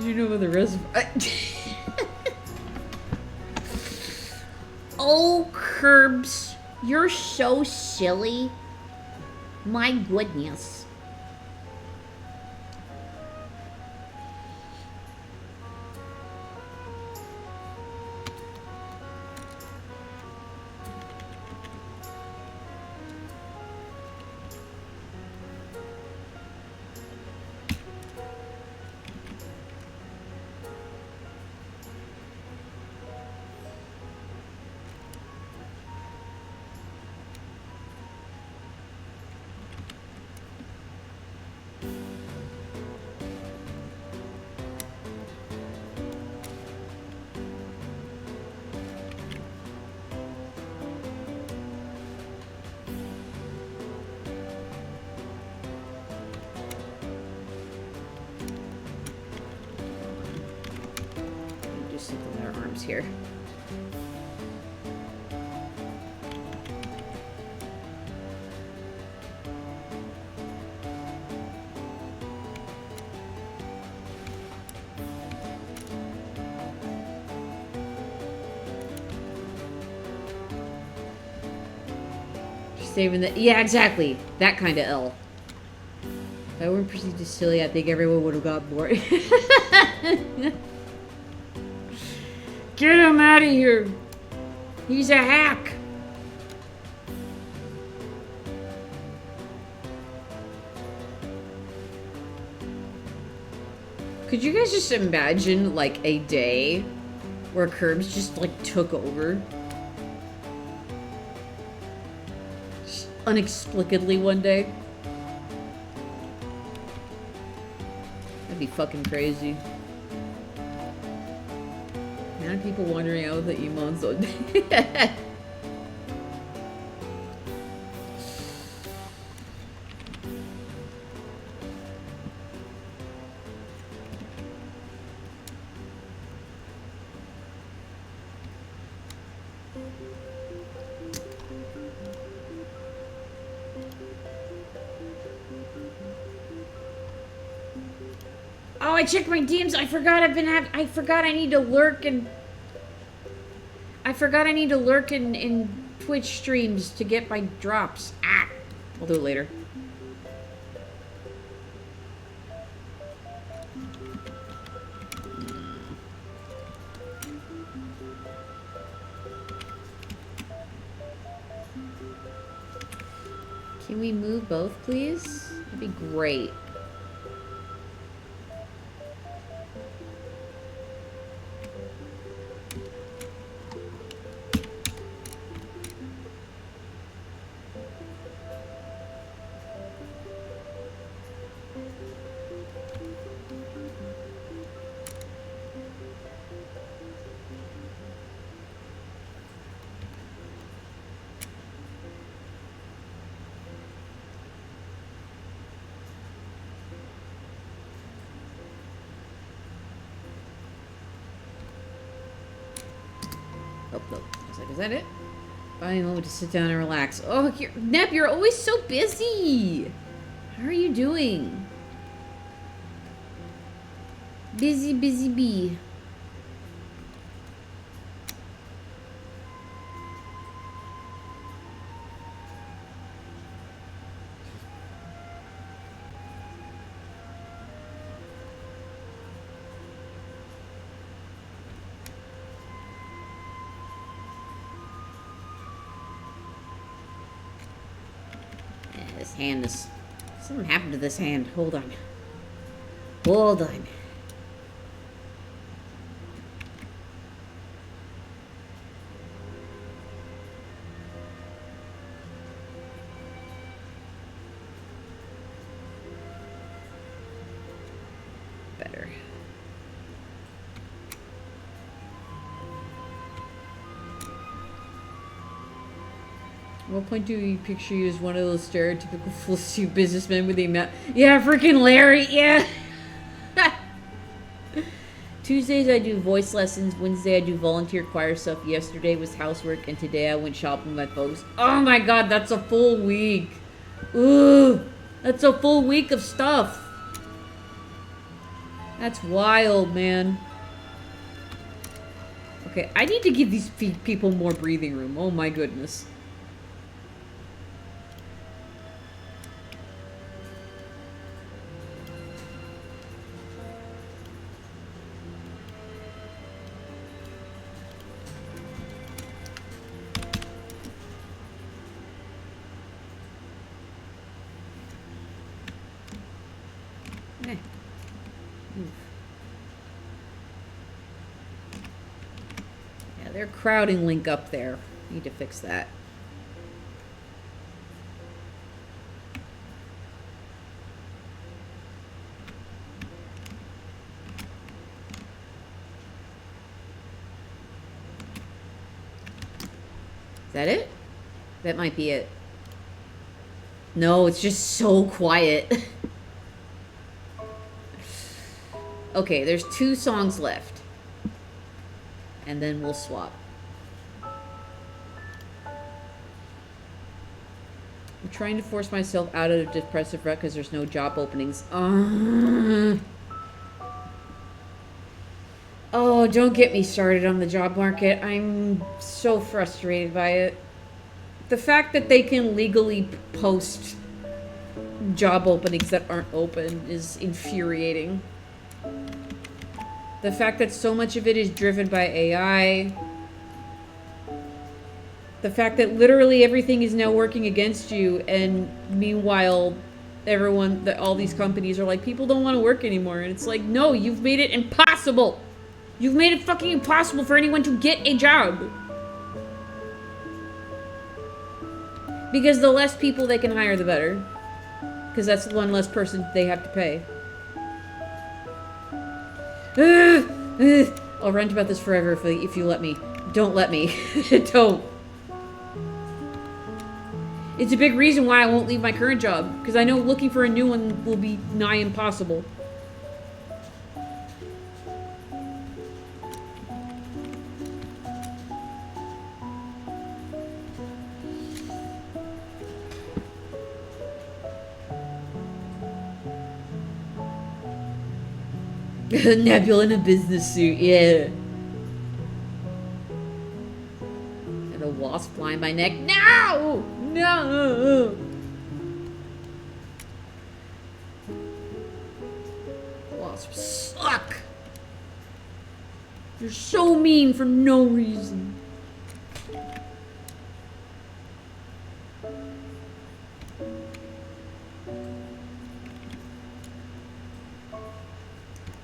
Did you know the rest? Oh, Curbs, you're so silly. My goodness. Here. Saving the yeah, exactly. That kind of L. If I weren't perceived as silly, I think everyone would have got bored. Get him out of here! He's a hack! Could you guys just imagine, like, a day where Curbs just, like, took over? Just inexplicably one day? That'd be fucking crazy. Now people wandering out with the emotes all day. Oh, I checked my DMs. I forgot I forgot I need to lurk and... I forgot I need to lurk in Twitch streams to get my drops. Ah! I'll do it later. Can we move both, please? That'd be great. Oh, no. I was like, is that it? Finally, a moment to sit down and relax. Oh, Nep, you're always so busy. How are you doing? Busy, busy bee. This hand is... Something happened to this hand. Hold on. Hold on. Better. At what point do we picture you as one of those stereotypical full-suit businessmen with the amount... Yeah, freaking Larry, yeah! Tuesdays I do voice lessons, Wednesday I do volunteer choir stuff, yesterday was housework, and today I went shopping with my folks. Oh my god, that's a full week! Ooh! That's a full week of stuff! That's wild, man. Okay, I need to give these people more breathing room. Oh my goodness. Eh. Yeah, they're crowding Link up there. Need to fix that. Is that it? That might be it. No, it's just so quiet. Okay, there's 2 songs left. And then we'll swap. I'm trying to force myself out of a depressive rut because there's no job openings. Oh, don't get me started on the job market. I'm so frustrated by it. The fact that they can legally post job openings that aren't open is infuriating. The fact that so much of it is driven by AI. The fact that literally everything is now working against you, and meanwhile, all these companies are like, people don't want to work anymore. And it's like, no, you've made it impossible. You've made it fucking impossible for anyone to get a job. Because the less people they can hire, the better. Because that's one less person they have to pay. I'll rant about this forever if you let me. Don't let me. Don't. It's a big reason why I won't leave my current job. Because I know looking for a new one will be nigh impossible. Nebula in a business suit, yeah. And a wasp flying my neck. No! No! Wasps suck! You're so mean for no reason.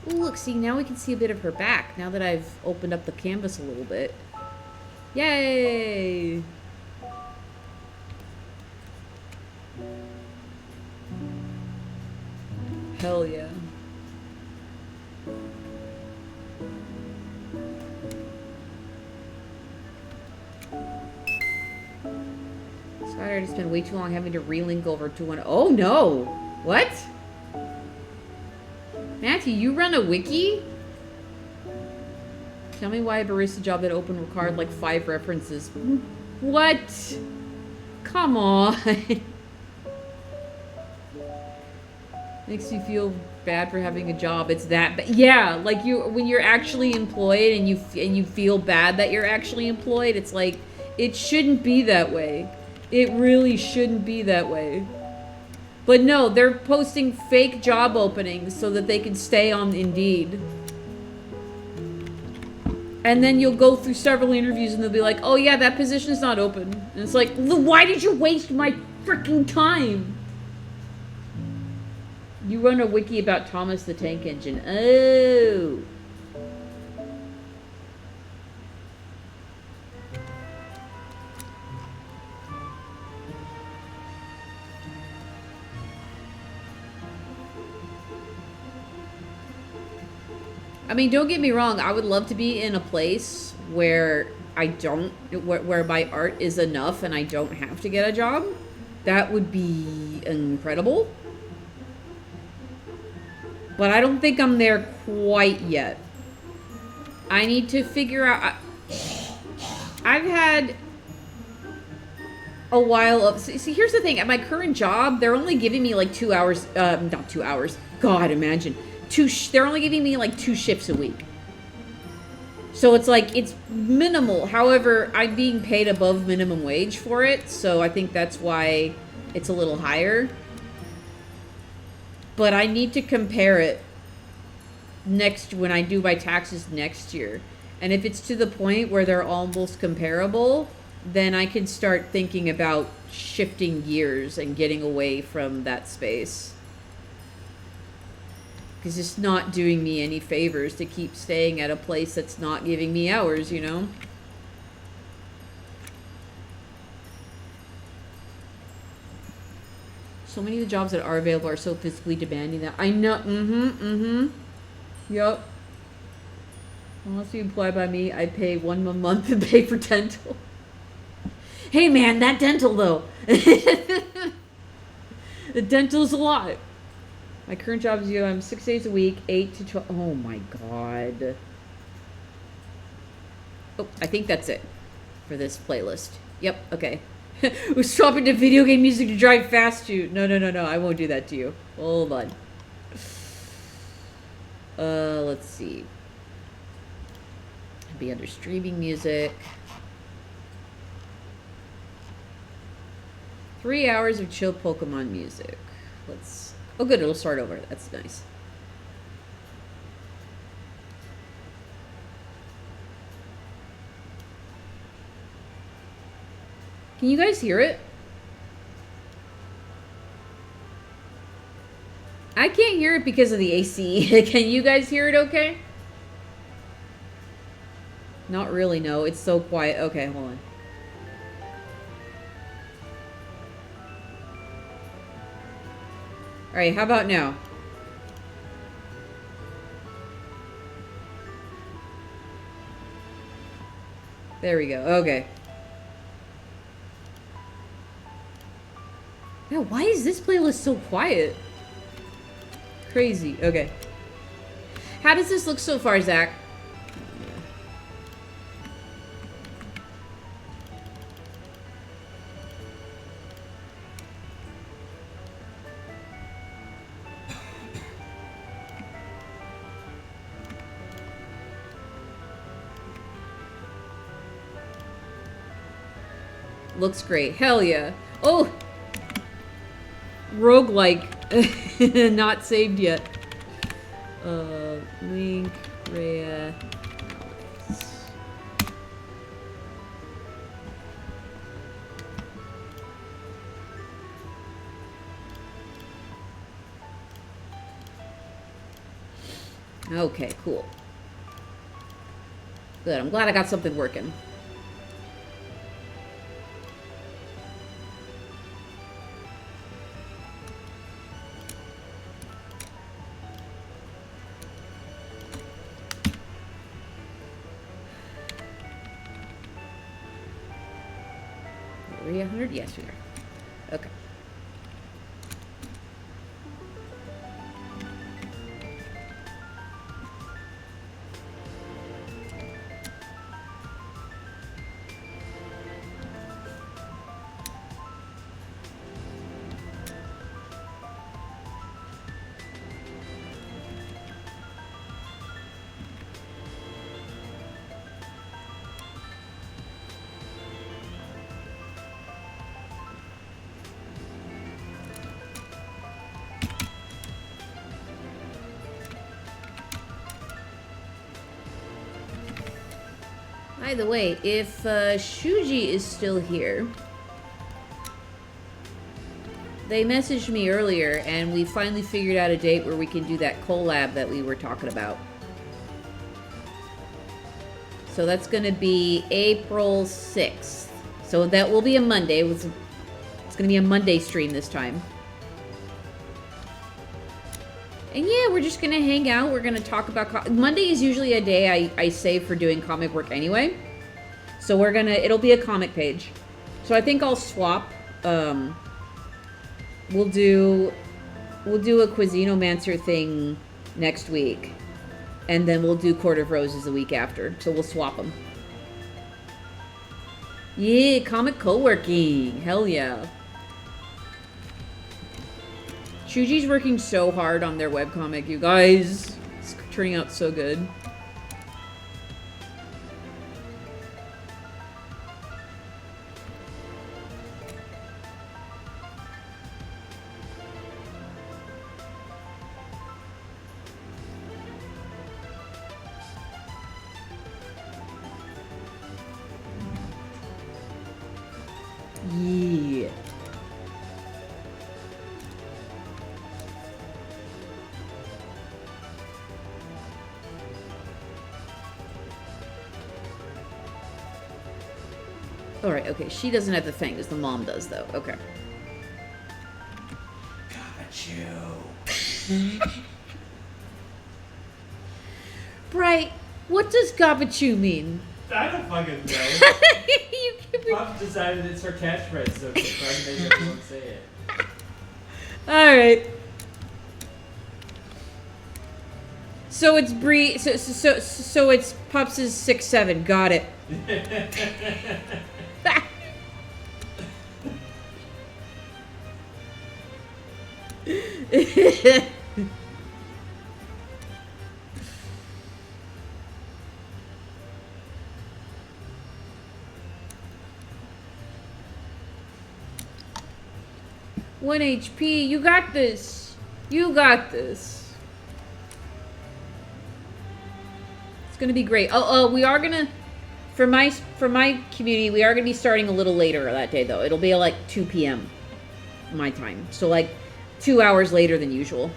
Ooh, look, see, now we can see a bit of her back, now that I've opened up the canvas a little bit. Yay! Hell yeah. So I already spent way too long having to relink over to one. Oh no! What? Matthew, you run a wiki? Tell me why a barista job that opened required like 5 references. What? Come on. Makes you feel bad for having a job. It's that bad. Yeah, like when you're actually employed and you feel bad that you're actually employed, it's like it shouldn't be that way. It really shouldn't be that way. But no, they're posting fake job openings so that they can stay on Indeed. And then you'll go through several interviews and they'll be like, oh yeah, that position is not open. And it's like, why did you waste my freaking time? You run a wiki about Thomas the Tank Engine. Oh. I mean, don't get me wrong. I would love to be in a place where where my art is enough and I don't have to get a job. That would be incredible. But I don't think I'm there quite yet. I need to figure out... I've had a while of... See, here's the thing. At my current job, they're only giving me like 2 hours... not 2 hours. God, imagine. they're only giving me like 2 shifts a week. So it's like, it's minimal. However, I'm being paid above minimum wage for it, so I think that's why it's a little higher. But I need to compare it when I do my taxes next year. And if it's to the point where they're almost comparable, then I can start thinking about shifting gears and getting away from that space. Because it's not doing me any favors to keep staying at a place that's not giving me hours, you know? So many of the jobs that are available are so physically demanding that I know. Yep. Unless you employ by me, I pay 1 month and pay for dental. Hey man, that dental though. The dental's a lot. My current job is I'm 6 days a week, 8 to 12. Oh my god. Oh, I think that's it for this playlist. Yep, okay. We're swapping to video game music to drive fast to. No, I won't do that to you. Hold on. Let's see. Be under streaming music. 3 hours of chill Pokemon music. Let's. Oh, good. It'll start over. That's nice. Can you guys hear it? I can't hear it because of the AC. Can you guys hear it okay? Not really, no. It's so quiet. Okay, hold on. Alright, how about now? There we go. Okay. Now, why is this playlist so quiet? Crazy. Okay. How does this look so far, Zach? Looks great. Hell yeah. Oh! Roguelike. Not saved yet. Link, Rhea, Alex. Okay, cool. Good. I'm glad I got something working. Are we 100? Yes, we are. Okay. By the way, if Shuji is still here, they messaged me earlier and we finally figured out a date where we can do that collab that we were talking about. So that's going to be April 6th. So that will be a Monday. It's going to be a Monday stream this time. And yeah, we're just going to hang out. We're going to talk about... Monday is usually a day I save for doing comic work anyway. So we're going to... It'll be a comic page. So I think I'll swap. We'll do a Cuisinomancer thing next week. And then we'll do Court of Roses the week after. So we'll swap them. Yeah, comic co-working. Hell yeah. Shuji's working so hard on their webcomic, you guys. It's turning out so good. Yeah. Alright, okay. She doesn't have the fangs. The mom does, though. Okay. Got you. Bright, what does Gabachu mean? I don't fucking know. You can be... I've decided it's her catchphrase, so I'm trying to make everyone say it. Alright. So it's Bree. So it's Pups is 6'7". Got it. One HP. You got this. You got this. It's gonna be great. Oh, we are gonna. For my community, we are gonna be starting a little later that day, though. It'll be like 2 p.m. my time. So like 2 hours later than usual.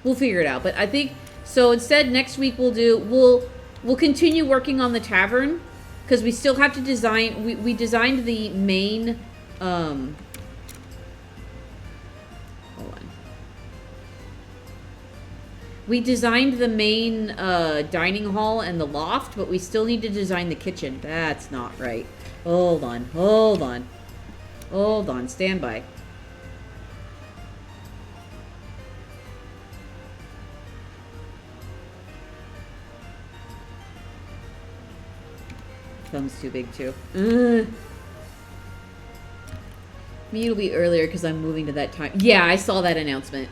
We'll figure it out. But I think so. Instead, next week we'll continue working on the tavern because we still have to design. We designed the main. Hold on. We designed the main dining hall and the loft, but we still need to design the kitchen. That's not right. Hold on. Hold on. Hold on. Stand by. Thumb's too big, too. Me, it'll be earlier because I'm moving to that time. Yeah, I saw that announcement.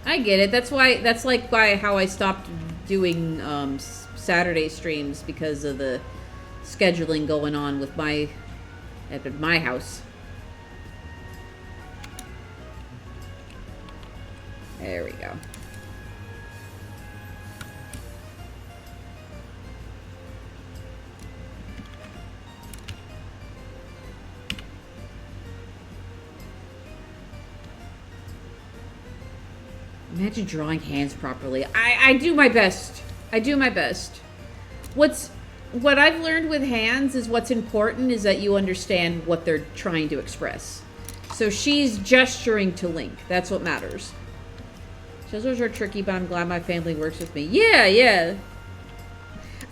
I get it. That's like how I stopped doing Saturday streams because of the scheduling going on with at my house. There we go. Imagine drawing hands properly. I do my best. I do my best. What I've learned with hands is what's important is that you understand what they're trying to express. So she's gesturing to Link. That's what matters. Scissors are tricky, but I'm glad my family works with me. Yeah, yeah.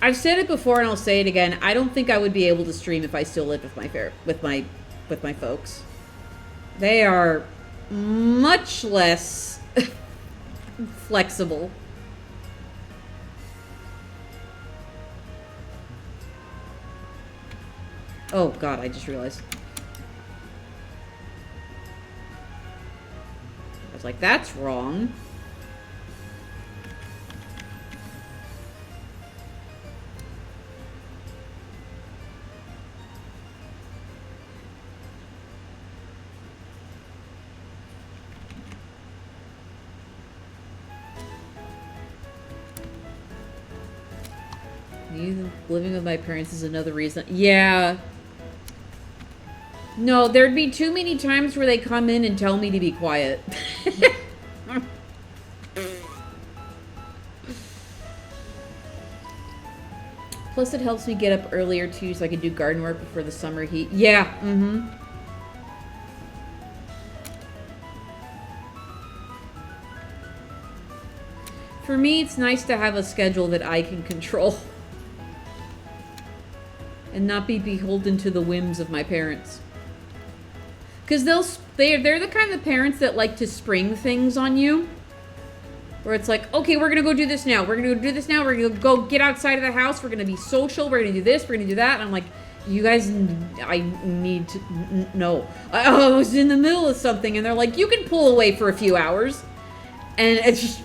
I've said it before and I'll say it again. I don't think I would be able to stream if I still lived with my folks. They are much less flexible. Oh god, I just realized. I was like, that's wrong. Living with my parents is another reason. Yeah. No, there'd be too many times where they come in and tell me to be quiet. Plus, it helps me get up earlier, too, so I can do garden work before the summer heat. Yeah, mm-hmm. For me, it's nice to have a schedule that I can control. And not be beholden to the whims of my parents. Because they're the kind of parents that like to spring things on you. Where it's like, okay, we're gonna go do this now. We're gonna go do this now. We're gonna go get outside of the house. We're gonna be social. We're gonna do this. We're gonna do that. And I'm like, you guys, I need to, no. I was in the middle of something, and they're like, you can pull away for a few hours. And it's just...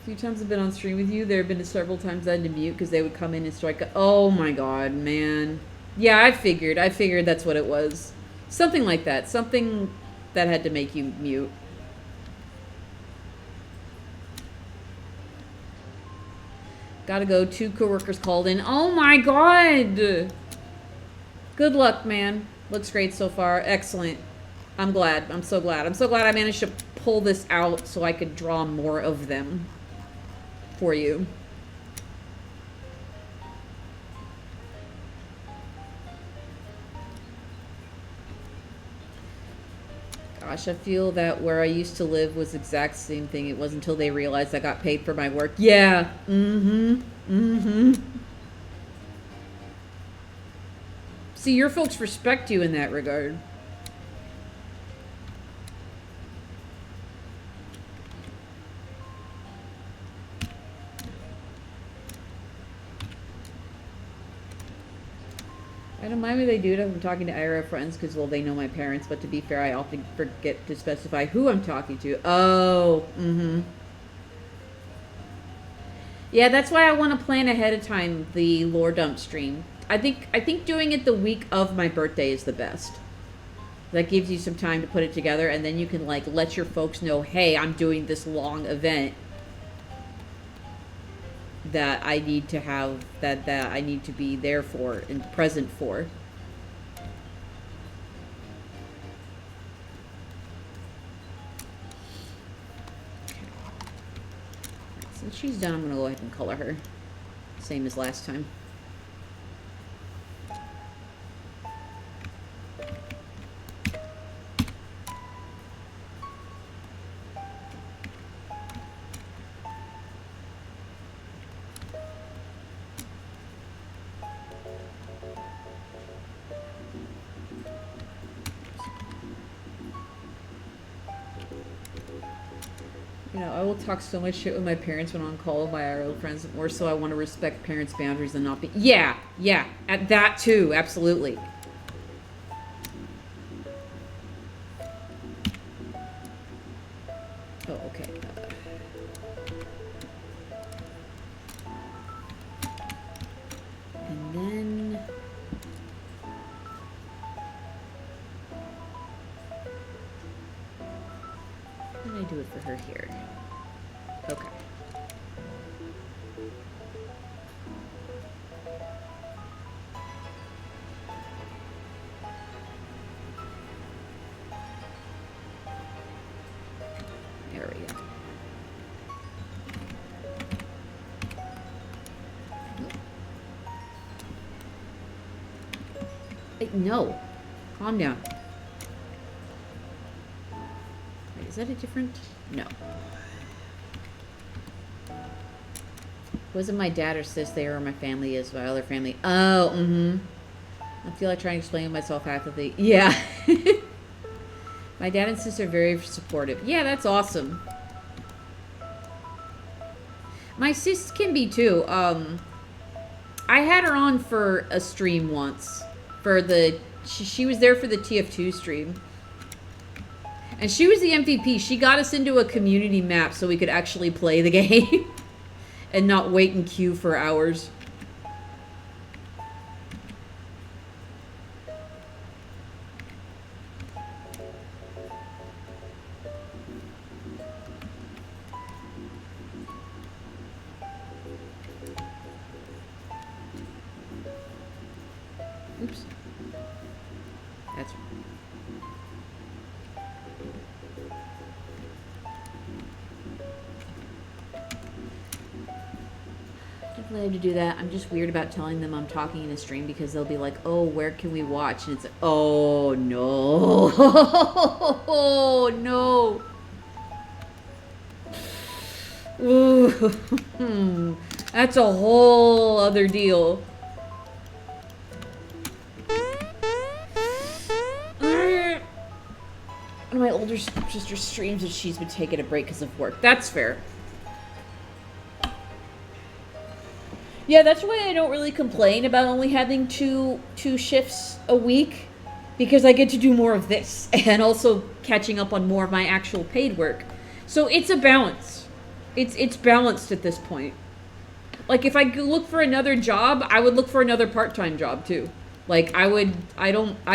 few times I've been on stream with you, there have been several times I had to mute because they would come in and strike. Oh my god, man. Yeah, I figured that's what it was. Something like that. Something that had to make you mute. Gotta go. 2 coworkers called in. Oh my god! Good luck, man. Looks great so far. Excellent. I'm glad. I'm so glad. I'm so glad I managed to pull this out so I could draw more of them for you. Gosh, I feel that where I used to live was the exact same thing. It wasn't until they realized I got paid for my work. Yeah. See, your folks respect you in that regard. I don't mind when they do it if I'm talking to IRA friends because, well, they know my parents, but to be fair, I often forget to specify who I'm talking to. Oh, Yeah, that's why I want to plan ahead of time the lore dump stream. I think doing it the week of my birthday is the best. That gives you some time to put it together, and then you can, like, let your folks know, hey, I'm doing this long event that I need to have, that I need to be there for and present for. Okay. Right, since she's done, I'm going to go ahead and color her. Same as last time. You know, I will talk so much shit with my parents when on call with my IRL friends. More so, I want to respect parents' boundaries and not be... Yeah, at that too, absolutely. Oh, okay. And then... How did I do it for her here? Okay. There we go. Hey, no. Calm down. Wait, is that a different? No. Wasn't my dad or sis, they were my family as well, other family. Oh, I feel like trying to explain myself half of the... Yeah. My dad and sis are very supportive. Yeah, that's awesome. My sis can be too. I had her on for a stream once. For the... She was there for the TF2 stream. And she was the MVP. She got us into a community map so we could actually play the game. And not wait in queue for hours. Oops. That's... Definitely have to do that. I'm just weird about telling them I'm talking in a stream because they'll be like, oh, where can we watch? And it's like, oh, no. Oh, no. Ooh, that's a whole other deal. One of my older sister streams that she's been taking a break because of work. That's fair. Yeah, that's why I don't really complain about only having two shifts a week, because I get to do more of this and also catching up on more of my actual paid work. So it's a balance. It's balanced at this point. Like if I look for another job, I would look for another part-time job too. Like I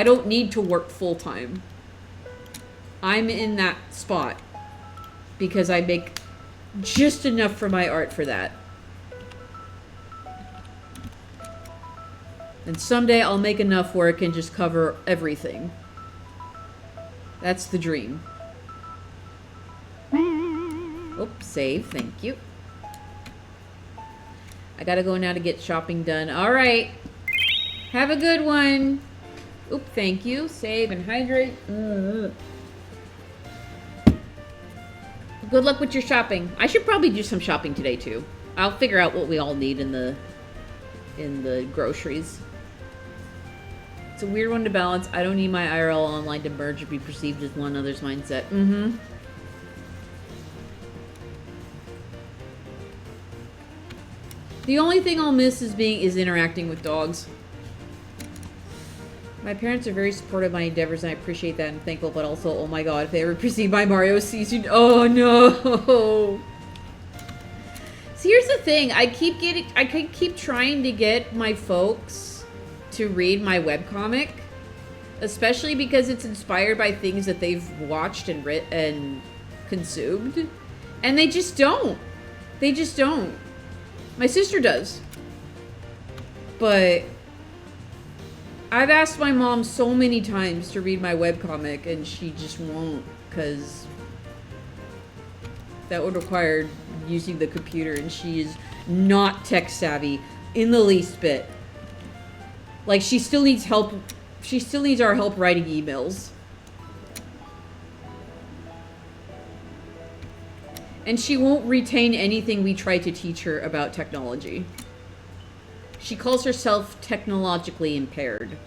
don't need to work full-time. I'm in that spot because I make just enough for my art for that. And someday I'll make enough where it can just cover everything. That's the dream. Oops, save, thank you. I gotta go now to get shopping done. Alright. Have a good one. Oop, thank you. Save and hydrate. Good luck with your shopping. I should probably do some shopping today too. I'll figure out what we all need in the groceries. It's a weird one to balance. I don't need my IRL online to merge or be perceived as one other's mindset. Mm-hmm. The only thing I'll miss is interacting with dogs. My parents are very supportive of my endeavors, and I appreciate that and thankful, but also, oh my god, if they ever perceive my Mario season, oh no! See, here's the thing, I keep trying to get my folks to read my webcomic, especially because it's inspired by things that they've watched and read and consumed, and they just don't. They just don't. My sister does. But I've asked my mom so many times to read my webcomic, and she just won't, because that would require using the computer, and she is not tech savvy in the least bit. Like, she still needs help. She still needs our help writing emails. And she won't retain anything we try to teach her about technology. She calls herself technologically impaired.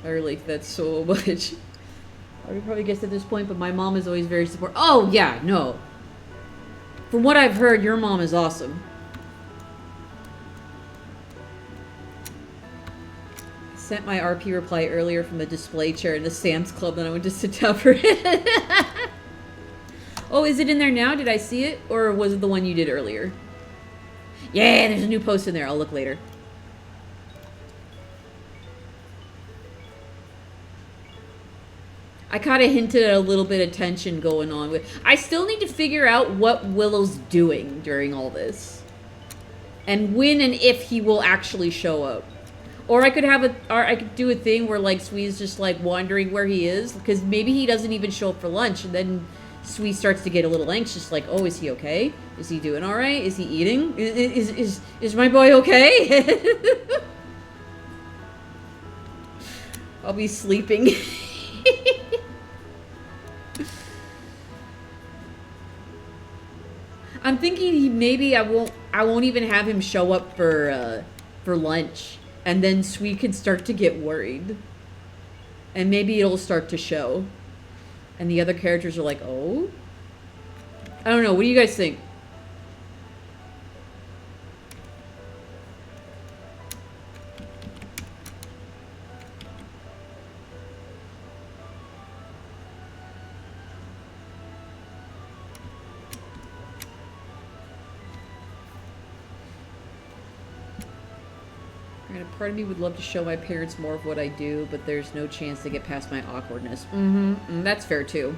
I relate to that so much. I would probably guess at this point, but my mom is always very supportive. Oh, yeah, no. From what I've heard, your mom is awesome. Sent my RP reply earlier from the display chair in the Sam's Club, then I went to sit down for it. Oh, is it in there now? Did I see it? Or was it the one you did earlier? Yeah, there's a new post in there. I'll look later. I kind of hinted at a little bit of tension going on with... I still need to figure out what Willow's doing during all this. And when and if he will actually show up. Or I could do a thing where, like, Swee's just, like, wondering where he is. Because maybe he doesn't even show up for lunch. And then Swee starts to get a little anxious. Like, oh, is he okay? Is he doing all right? Is he eating? Is my boy okay? I'll be sleeping. I'm thinking maybe I won't even have him show up for lunch. And then Sweet can start to get worried. And maybe it'll start to show. And the other characters are like, oh? I don't know. What do you guys think? Part of me would love to show my parents more of what I do, but there's no chance to get past my awkwardness. That's fair too.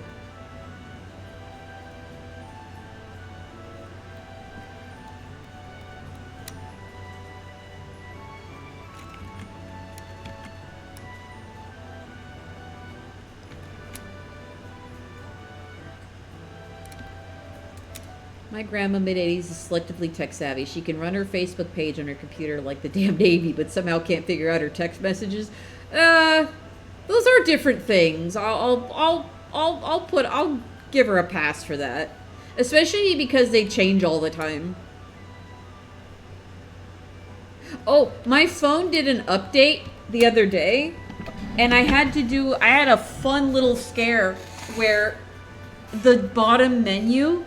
My grandma, mid-80s, is selectively tech-savvy. She can run her Facebook page on her computer like the damn Navy, but somehow can't figure out her text messages. Those are different things. I'll give her a pass for that. Especially because they change all the time. Oh, my phone did an update the other day, and I had a fun little scare where the bottom menu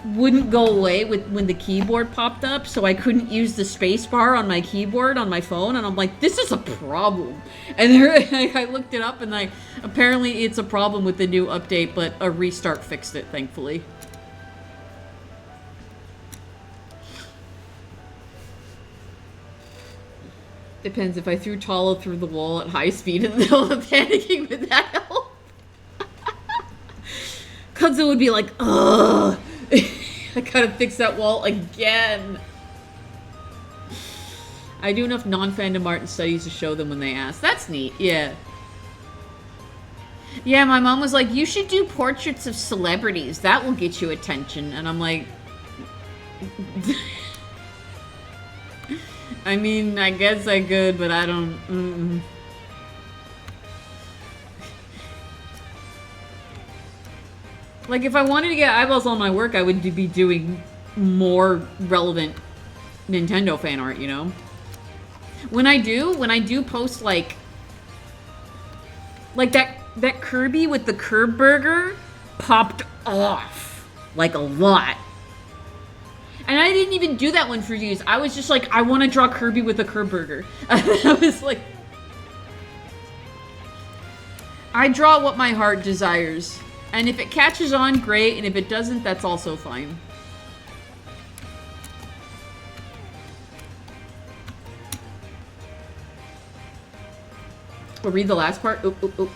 wouldn't go away when the keyboard popped up, so I couldn't use the space bar on my keyboard on my phone, and I'm like, this is a problem. And I looked it up, and apparently it's a problem with the new update, but a restart fixed it, thankfully. Depends. If I threw Tala through the wall at high speed in the middle of panicking, would that help? Kudzu would be like, ugh. I gotta fix that wall again. I do enough non-fandom art and studies to show them when they ask. That's neat, yeah. Yeah, my mom was like, you should do portraits of celebrities. That will get you attention. And I'm like... I mean, I guess I could, but I don't... Like, if I wanted to get eyeballs on my work, I would be doing more relevant Nintendo fan art, you know? When I do post, like that Kirby with the Curb Burger popped off. Like, a lot. And I didn't even do that one for views. I was just like, I want to draw Kirby with a Curb Burger. I was like... I draw what my heart desires. And if it catches on, great. And if it doesn't, that's also fine. I'll read the last part. Oop, oop, oop.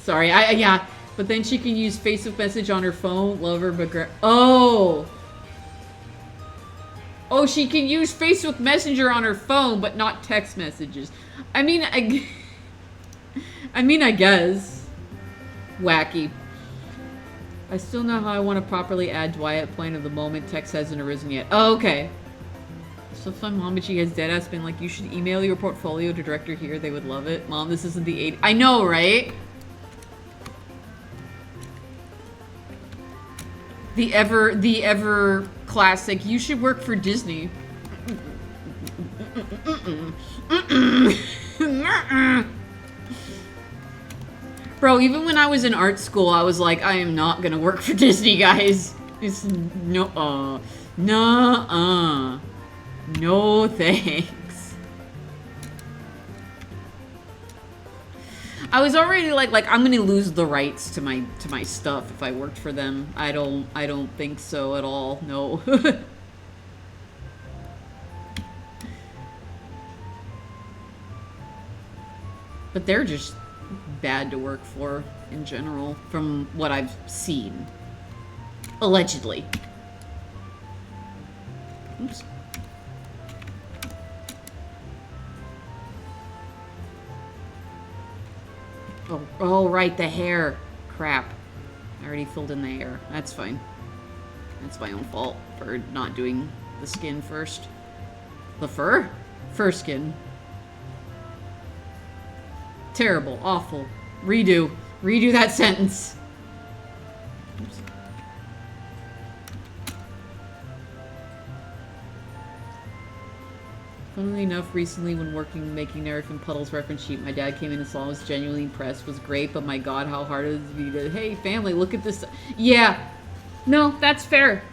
Sorry, yeah. But then she can use Facebook message on her phone. Love her, but... Oh! Oh, she can use Facebook Messenger on her phone, but not text messages. I mean, I guess. Wacky. I still know how I want to properly add Dwight at point of the moment. Text hasn't arisen yet. Oh, okay. So if my mom, but she has deadass been like, you should email your portfolio to director here. They would love it. Mom, this isn't the 80s. I know, right? The ever classic. You should work for Disney. Bro, even when I was in art school, I was like, I am not gonna work for Disney, guys. It's no, no thanks. I was already like I'm gonna lose the rights to my stuff if I worked for them. I don't think so at all. No. But they're just bad to work for in general, from what I've seen. Allegedly. Oops. Oh, right, the hair. Crap. I already filled in the hair. That's fine. That's my own fault for not doing the skin first. The fur? Fur skin. Terrible. Awful. Redo. Redo that sentence. Oops. Funnily enough, recently when making Nerf and Puddle's reference sheet, my dad came in and saw I was genuinely impressed. Was great, but my god, how hard it is to be to, hey, family, look at this. Yeah. No, that's fair.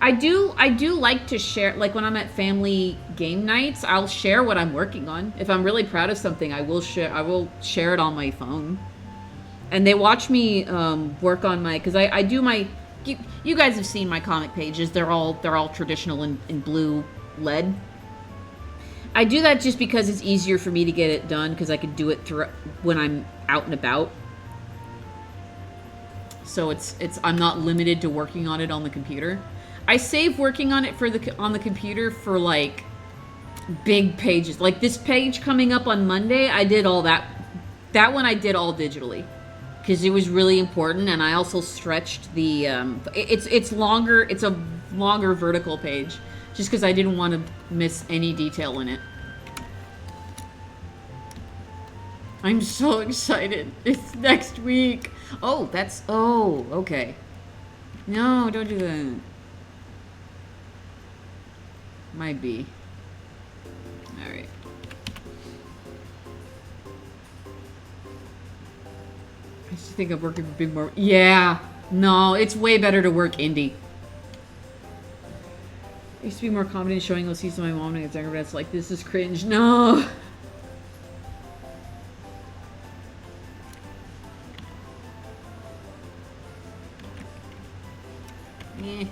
I do like to share, like when I'm at family game nights, I'll share what I'm working on. If I'm really proud of something, I will share it on my phone. And they watch me work on my, because I do my, you guys have seen my comic pages. They're all traditional in blue lead. I do that just because it's easier for me to get it done, because I can do it when I'm out and about. So I'm not limited to working on it on the computer. I save working on it on the computer for like big pages. Like this page coming up on Monday, I did all that. That one I did all digitally because it was really important, and I also stretched the. It's longer. It's a longer vertical page, just because I didn't want to miss any detail in it. I'm so excited. It's next week. Oh, that's... Oh, okay. No, don't do that. Might be. Alright. I used to think of working for Big More. Yeah. No, it's way better to work indie. I used to be more confident showing those scenes to my mom and it's younger, but it's like, this is cringe. No. Eh.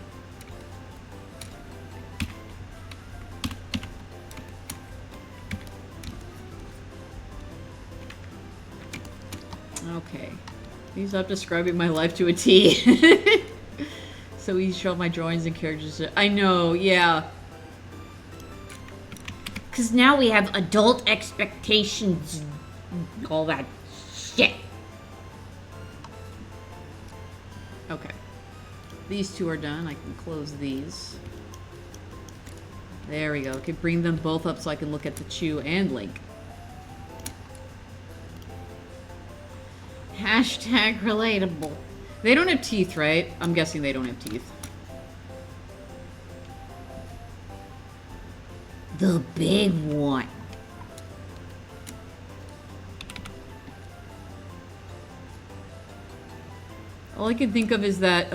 Okay. Please stop describing my life to a T. So easy to show my drawings and characters. I know, yeah. Because now we have adult expectations and all that shit. Okay. These two are done. I can close these. There we go. Okay, bring them both up so I can look at the Chew and Link. Hashtag relatable. They don't have teeth, right? I'm guessing they don't have teeth. The big one. All I can think of is that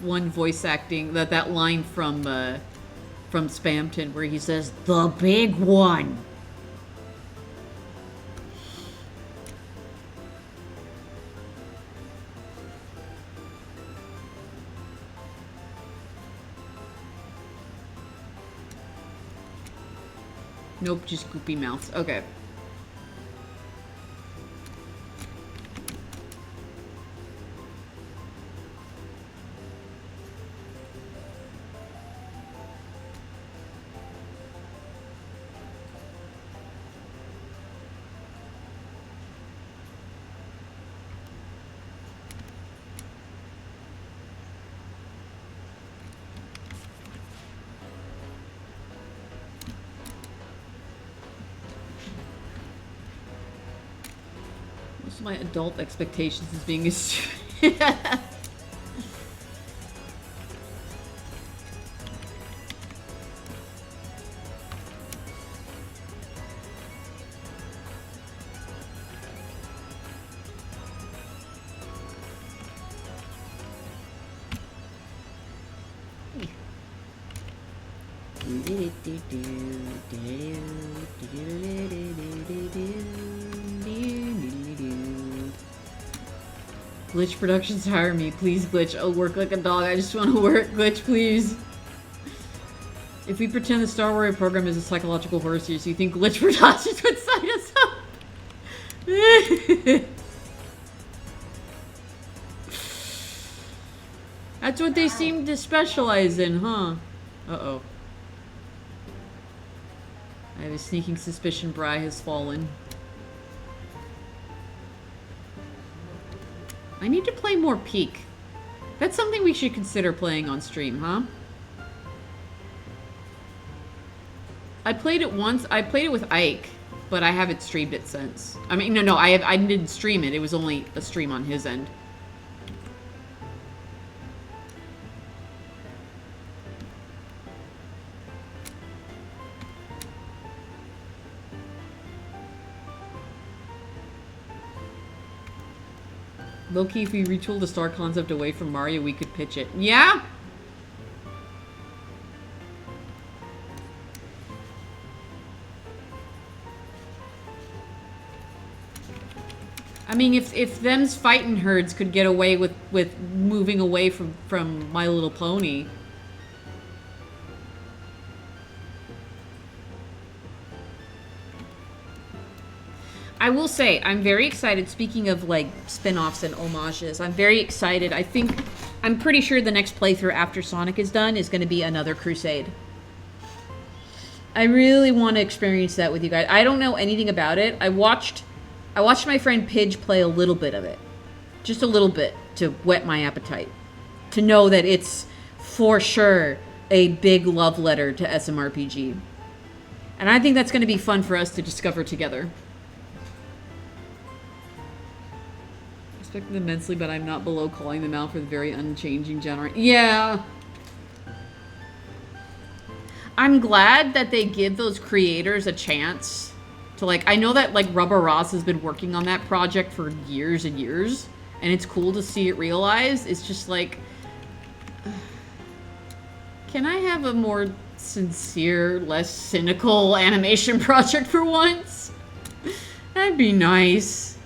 one voice acting, that line from Spamton where he says, "The big one." Nope, just goopy mouths. Okay. My adult expectations as being a student. Glitch Productions, hire me. Please, Glitch. I'll work like a dog. I just want to work. Glitch, please. If we pretend the Star Warrior program is a psychological horror series, do you think Glitch Productions would sign us up? That's what they seem to specialize in, huh? Uh-oh. I have a sneaking suspicion Bri has fallen. I need to play more Peak. That's something we should consider playing on stream, huh? I played it once. I played it with Ike, but I haven't streamed it since. I mean, no, I didn't stream it. It was only a stream on his end. Low-key, if we retool the star concept away from Mario, we could pitch it. Yeah? I mean, if them's fighting herds could get away with moving away from My Little Pony... I will say, I'm very excited, speaking of, like, spin-offs and homages, I'm very excited. I'm pretty sure the next playthrough after Sonic is done is going to be another Crusade. I really want to experience that with you guys. I don't know anything about it. I watched my friend Pidge play a little bit of it. Just a little bit, to whet my appetite. To know that it's, for sure, a big love letter to SMRPG. And I think that's going to be fun for us to discover together. I respect them immensely, but I'm not below calling them out for the very unchanging genre. Yeah. I'm glad that they give those creators a chance to, like, I know that, like, Rubber Ross has been working on that project for years and years, and it's cool to see it realized. It's just like, can I have a more sincere, less cynical animation project for once? That'd be nice.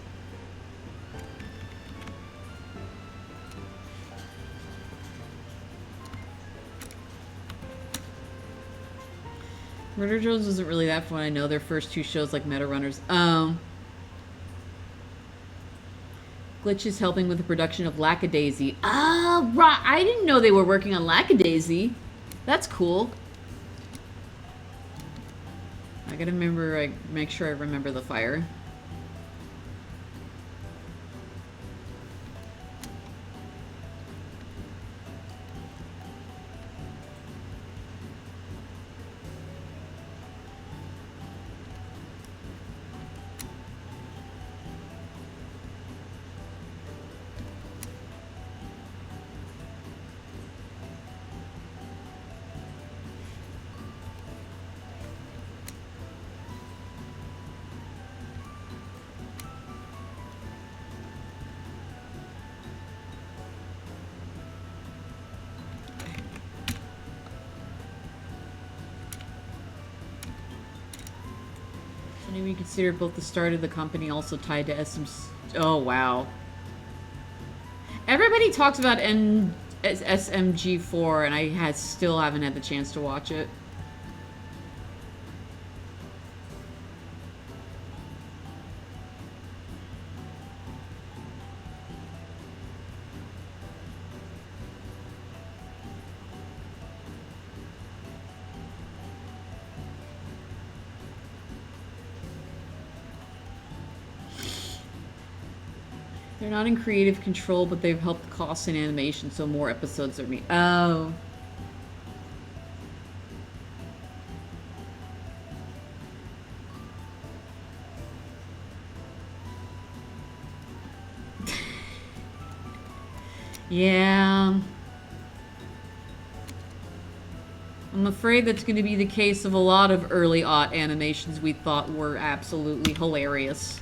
Murder Jones wasn't really that fun. I know their first two shows like Meta Runners. Glitch is helping with the production of Lackadaisy. Ah, right. I didn't know they were working on Lackadaisy. That's cool. I gotta remember, make sure I remember the fire. We consider both the start of the company also tied to SM. Oh wow! Everybody talks about SMG4, and I still haven't had the chance to watch it. They're not in creative control, but they've helped costs in animation, so more episodes are made. Oh. Yeah. I'm afraid that's going to be the case of a lot of early aught animations we thought were absolutely hilarious.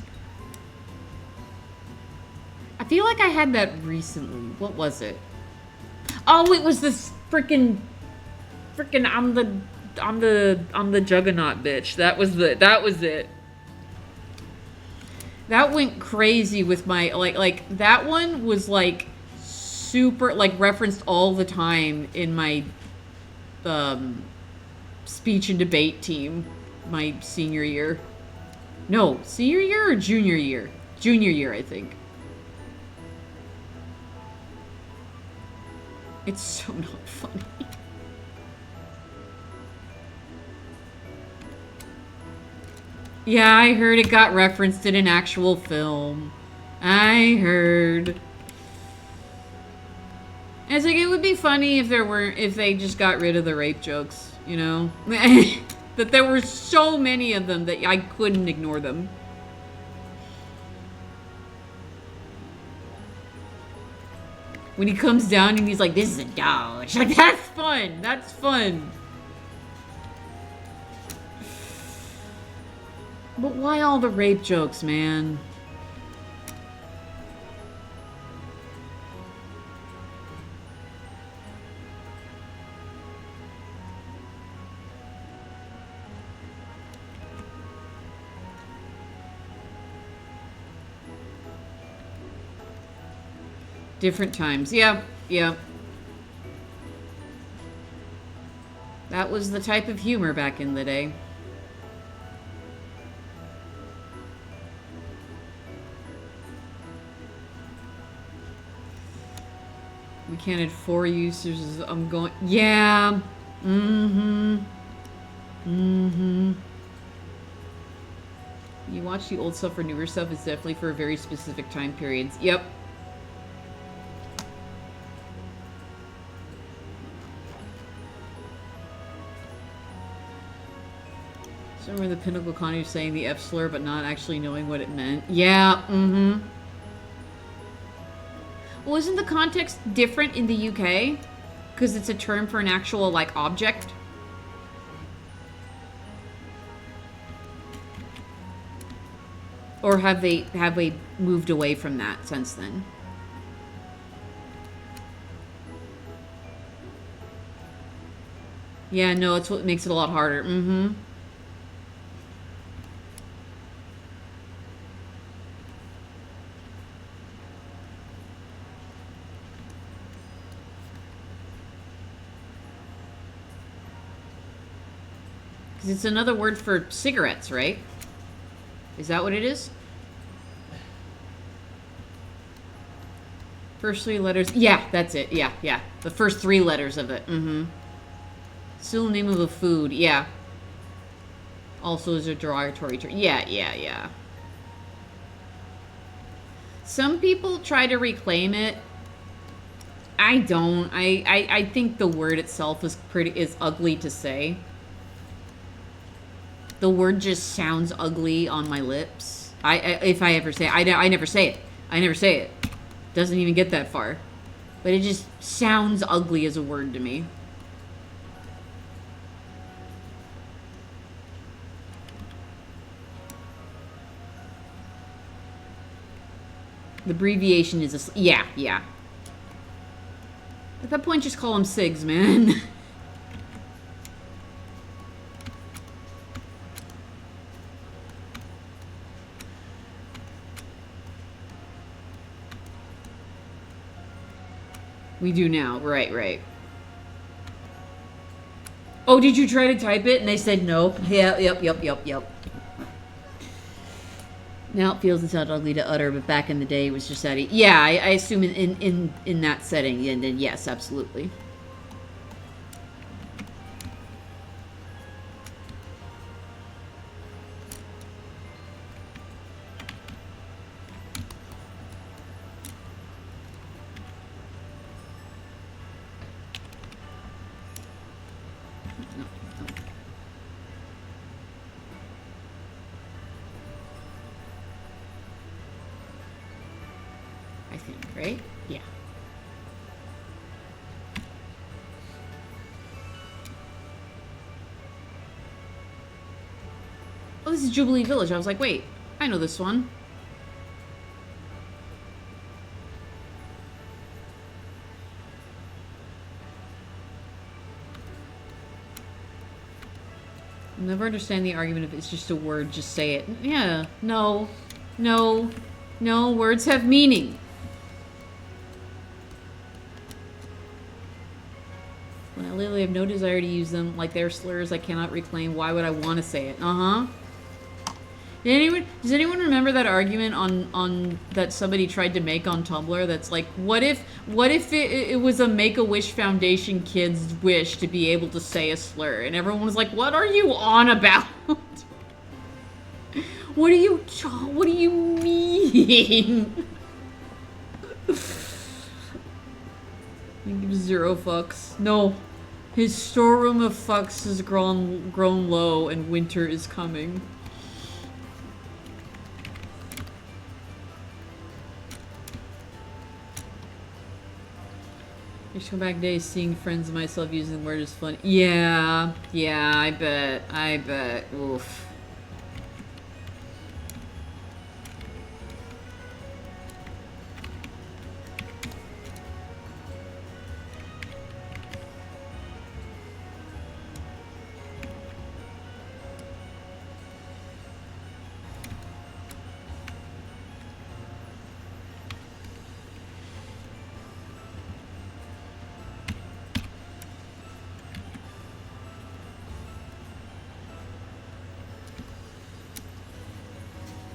I feel like I had that recently. What was it? Oh, it was this freaking I'm the juggernaut bitch. That was it. That went crazy with my like that one was like super like referenced all the time in my speech and debate team my senior year. No, senior year or junior year? Junior year, I think. It's so not funny. Yeah, I heard it got referenced in an actual film. I heard. And it's like, it would be funny if they just got rid of the rape jokes, you know? That there were so many of them that I couldn't ignore them. When he comes down and he's like, this is a dodge. Like, that's fun. That's fun. But why all the rape jokes, man? Different times. Yeah, yeah. That was the type of humor back in the day. We counted 4 users. I'm going. Yeah. Mm-hmm. Mm-hmm. You watch the old stuff or newer stuff, it's definitely for very specific time periods. Yep. So remember the Pinnacle Connie saying the F slur but not actually knowing what it meant? Yeah, mm-hmm. Well, isn't the context different in the UK? Because it's a term for an actual, like, object? Or have they moved away from that since then? Yeah, no, it's what makes it a lot harder. Mm-hmm. Because it's another word for cigarettes, right? Is that what it is? First 3 letters. Yeah, that's it. Yeah, yeah. The first 3 letters of it. Mm-hmm. Still the name of a food. Yeah. Also is a derogatory term. Yeah, yeah, yeah. Some people try to reclaim it. I don't. I think the word itself is ugly to say. The word just sounds ugly on my lips. If I ever say it. I never say it. I never say it. Doesn't even get that far. But it just sounds ugly as a word to me. The abbreviation is a... Yeah, yeah. At that point, just call them SIGs, man. We do now. Right, right. Oh, did you try to type it? And they said no. Yeah, yep. Now it feels and sounds ugly to utter, but back in the day it was just that. Yeah, I assume in that setting, and then yes, absolutely. I think, right? Yeah. Oh, this is Jubilee Village. I was like, wait, I know this one. I'll never understand the argument if it's just a word, just say it. Yeah, no, words have meaning. When I literally have no desire to use them, like they're slurs I cannot reclaim, why would I want to say it? Uh-huh. Does anyone remember that argument on that somebody tried to make on Tumblr that's like, what if it was a Make-A-Wish Foundation kid's wish to be able to say a slur? And everyone was like, what are you on about? What do you mean? I give 0 fucks. No. His storeroom of fucks has grown low and winter is coming. I just come back days seeing friends of myself using the word is fun. Yeah, I bet. Oof.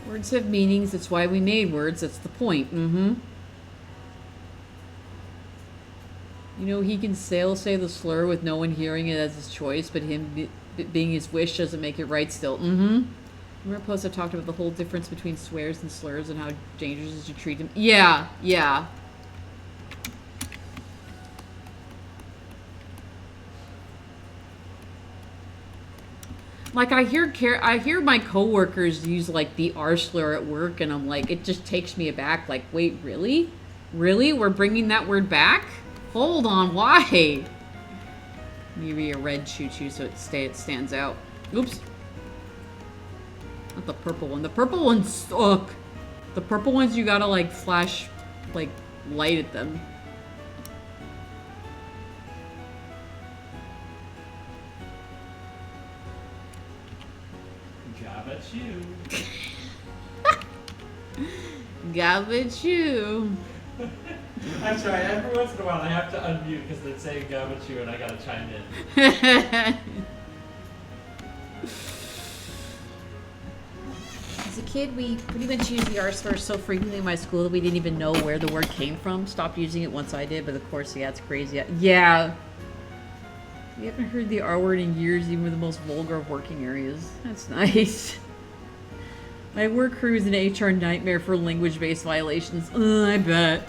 Words have meanings, that's why we made words, that's the point. Mm-hmm. You know, he can say the slur with no one hearing it as his choice, but him being his wish doesn't make it right still. Mm-hmm. Remember a post I talked about the whole difference between swears and slurs and how dangerous it is to treat them? Yeah. Like, I hear my coworkers use, like, the R slur at work, and I'm like, it just takes me aback. Like, wait, really? Really? We're bringing that word back? Hold on, why? Maybe a red choo-choo so it stands out. Oops. Not the purple one. The purple ones suck. The purple ones, you gotta, like, flash, like, light at them. Gabachu. Gabachu. I'm sorry, every once in a while I have to unmute because they're saying Gabachu and I gotta chime in. As a kid, we pretty much used the R slur so frequently in my school that we didn't even know where the word came from. Stopped using it once I did, but of course, yeah, it's crazy. Yeah. We haven't heard the R word in years, even with the most vulgar of working areas. That's nice. My work crew is an HR nightmare for language-based violations. I bet.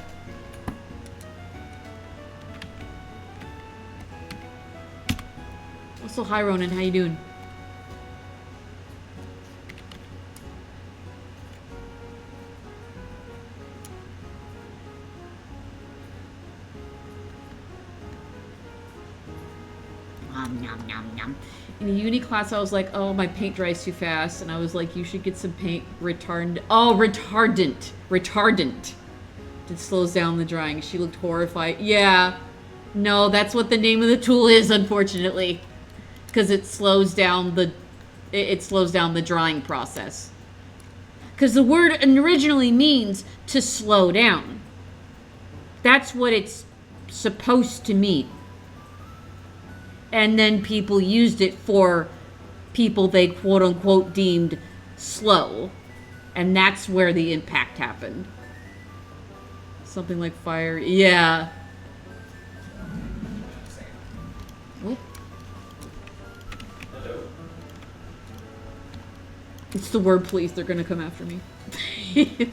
Also, hi Ronan, how you doing? Nom, nom, nom. In a uni class, I was like, oh, my paint dries too fast. And I was like, you should get some paint retardant. Oh, retardant. Retardant. It slows down the drying. She looked horrified. Yeah. No, that's what the name of the tool is, unfortunately. Because it slows down the... It slows down the drying process. Because the word originally means to slow down. That's what it's supposed to mean. And then people used it for people they quote-unquote deemed slow. And that's where the impact happened. Something like fire. Yeah. What? Hello. It's the word police. They're gonna come after me. It's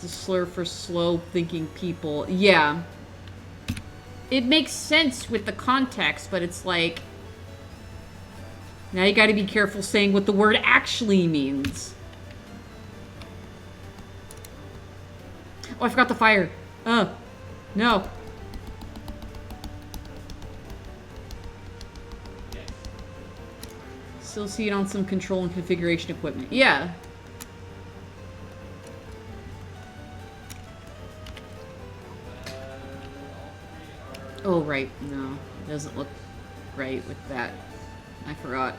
a slur for slow-thinking people. Yeah. It makes sense with the context, but it's like... Now you gotta be careful saying what the word actually means. Oh, I forgot the fire. Oh. No. Still see it on some control and configuration equipment. Yeah. Oh, right. No. It doesn't look right with that. I forgot.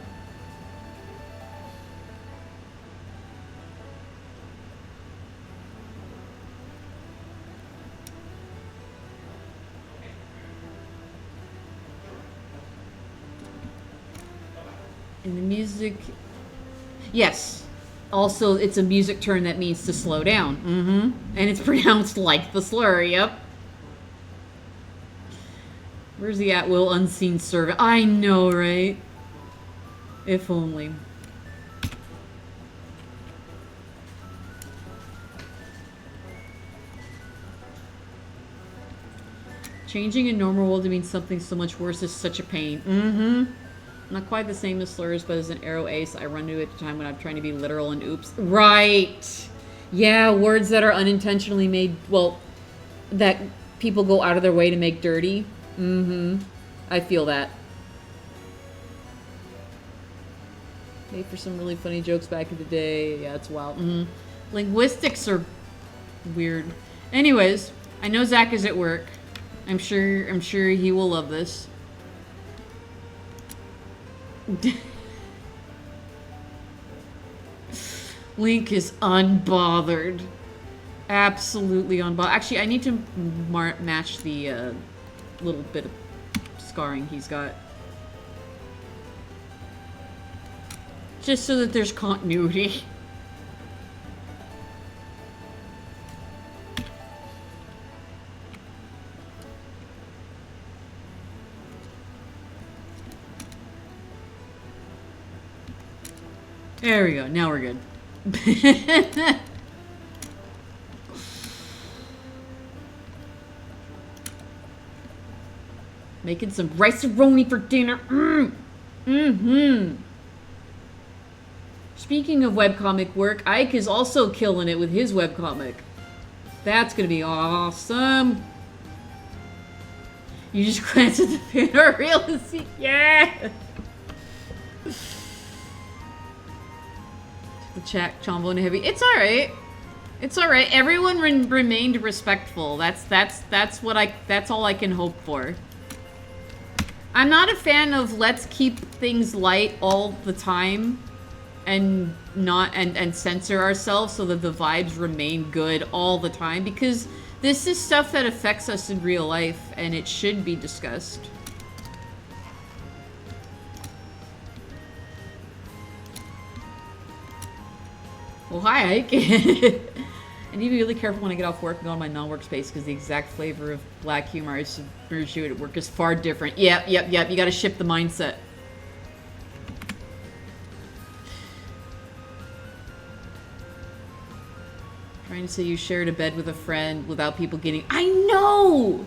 And the music... Yes. Also, it's a music term that means to slow down. Mm-hmm. And it's pronounced like the slur, yep. Where's the at-will unseen servant? I know, right? If only. Changing in normal world to mean something so much worse is such a pain. Mm-hmm. Not quite the same as slurs, but as an arrow ace, I run into it at a time when I'm trying to be literal and oops. Right! Yeah, words that are unintentionally made, well, that people go out of their way to make dirty. Mm-hmm. I feel that. Made for some really funny jokes back in the day. Yeah, it's wild. Mm-hmm. Linguistics are weird. Anyways, I know Zach is at work. I'm sure he will love this. Link is unbothered. Absolutely unbothered. Actually, I need to match the little bit of scarring he's got. Just so that there's continuity. There we go. Now we're good. Making some rice-a-roni for dinner. Mm-hmm. Speaking of webcomic work, Ike is also killing it with his webcomic. That's gonna be awesome. You just glance at the banner realistic. Yeah! The chat, Chombo and Heavy. It's alright. It's alright. Everyone remained respectful. That's all I can hope for. I'm not a fan of let's keep things light all the time and not and censor ourselves so that the vibes remain good all the time, because this is stuff that affects us in real life and it should be discussed. Well, hi, Ike. I need to be really careful when I get off work and go on my non-work space because the exact flavor of black humor I submerge at work is far different. Yep. You gotta shift the mindset. Trying to say you shared a bed with a friend without people getting... I know!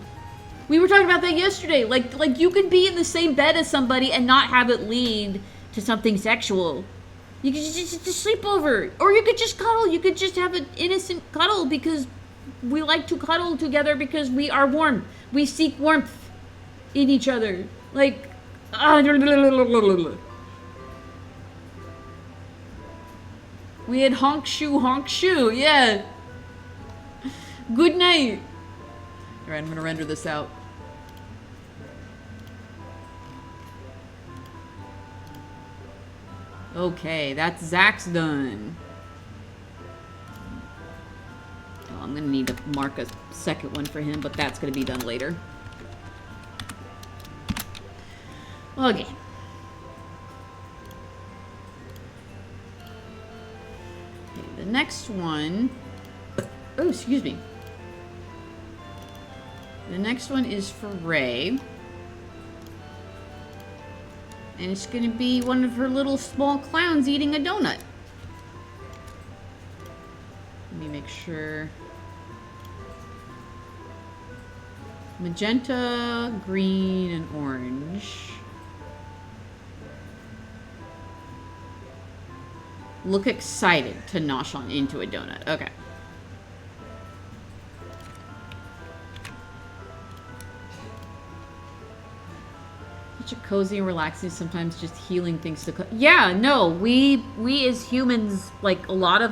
We were talking about that yesterday. Like you could be in the same bed as somebody and not have it lead to something sexual. You could just sleep over. Or you could just cuddle. You could just have an innocent cuddle because we like to cuddle together because we are warm. We seek warmth in each other. Like... We had honk shoe, yeah. Good night. Alright, I'm gonna render this out. Okay, that's Zach's done. Oh, I'm gonna need to mark a second one for him, but that's gonna be done later. Okay. The next one... Oh, excuse me. The next one is for Ray. And it's going to be one of her little small clowns eating a donut. Let me make sure. Magenta, green, and orange. Look excited to nosh on into a donut. Okay. Such a cozy and relaxing, sometimes just healing things to... Yeah, no, we as humans, like a lot of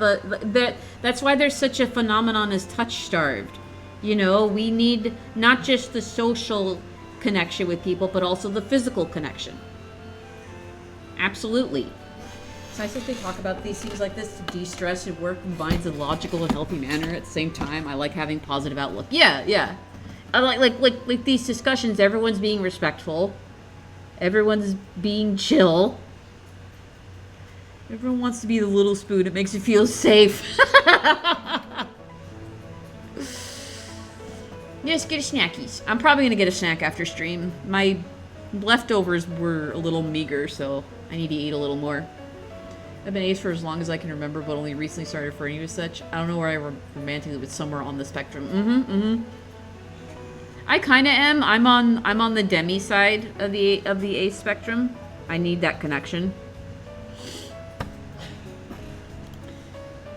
that's why there's such a phenomenon as touch-starved. You know, we need not just the social connection with people, but also the physical connection. Absolutely. It's nice that they talk about these things like this to de-stress and work combines in a logical and healthy manner at the same time. I like having positive outlook. Yeah. I like these discussions, everyone's being respectful. Everyone's being chill. Everyone wants to be the little spoon. It makes you feel safe. Just get a snackies. I'm probably gonna get a snack after stream. My leftovers were a little meager, so I need to eat a little more. I've been ace for as long as I can remember, but only recently started referring to you as such. I don't know where I romantically, but somewhere on the spectrum. I kind of am. I'm on the demi side of the ace spectrum. I need that connection.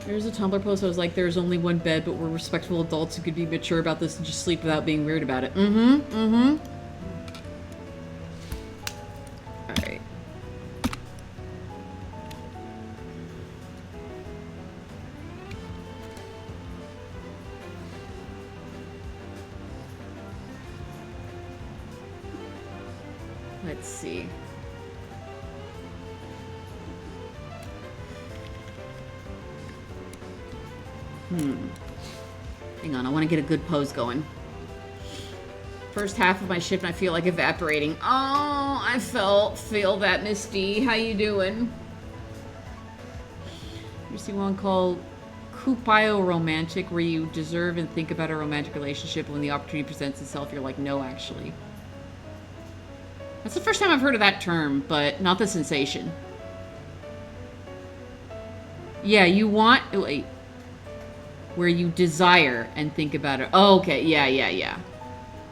There's a Tumblr post that was like, there's only one bed, but we're respectful adults who could be mature about this and just sleep without being weird about it. Alright. Let's see. Hang on, I want to get a good pose going. First half of my shift, I feel like evaporating. Oh, I feel that, Misty. How you doing? You see one called Kupio Romantic, where you deserve and think about a romantic relationship. When the opportunity presents itself, you're like, no, actually. That's the first time I've heard of that term, but not the sensation. Yeah, you want... Wait. Where you desire and think about it. Oh, okay. Yeah.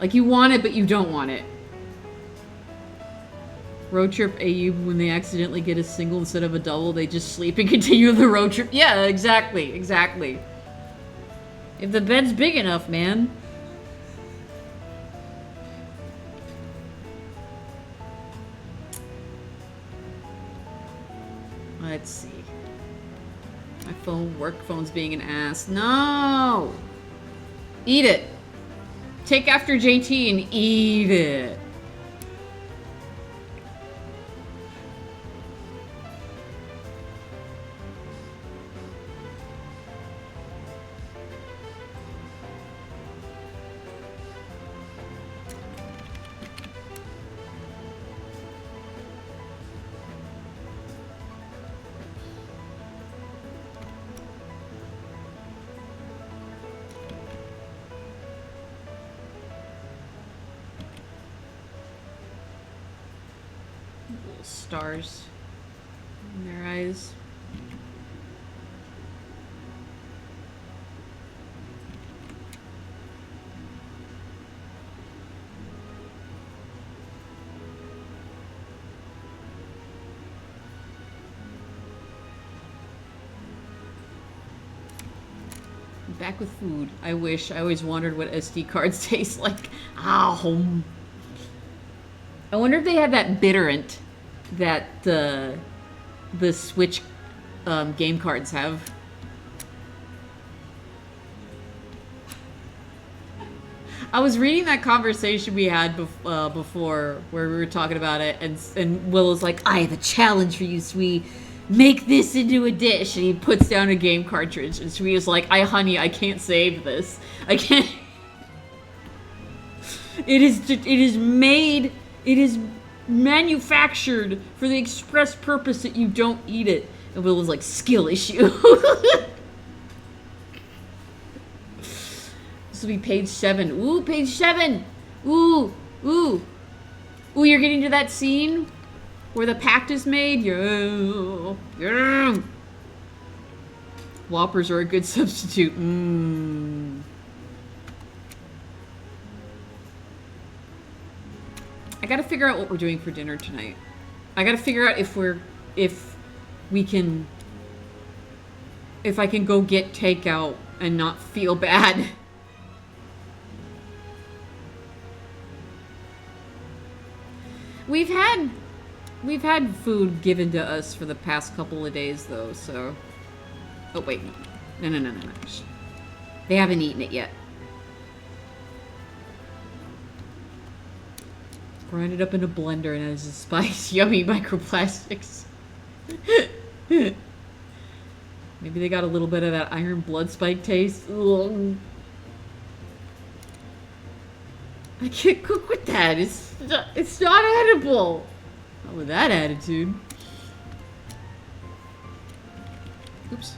Like, you want it, but you don't want it. Road trip Ayub, when they accidentally get a single instead of a double, they just sleep and continue the road trip. Yeah, exactly, exactly. If the bed's big enough, man. Let's see. My work phone's being an ass. No! Eat it. Take after JT and eat it. Stars in their eyes. Back with food. I wish. I always wondered what SD cards taste like. Ow. I wonder if they had that bitterant that the Switch game cards have. I was reading that conversation we had before where we were talking about it, and Will was like, "I have a challenge for you, Sweet. Make this into a dish," and he puts down a game cartridge, and Sweet was like, honey, I can't save this. I can't." It is made. It is manufactured for the express purpose that you don't eat it. And Will was like, skill issue. This will be page 7. Ooh, page 7. Ooh, ooh. Ooh, you're getting to that scene where the pact is made? Yeah. Yeah. Whoppers are a good substitute. Mmm. I gotta figure out what we're doing for dinner tonight. I gotta figure out if I can go get takeout and not feel bad. We've had food given to us for the past couple of days though, so. Oh wait, no. They haven't eaten it yet. Grind it up in a blender and as a spice. Yummy microplastics. Maybe they got a little bit of that iron blood spike taste. Ugh. I can't cook with that. It's not edible. Not with that attitude. Oops.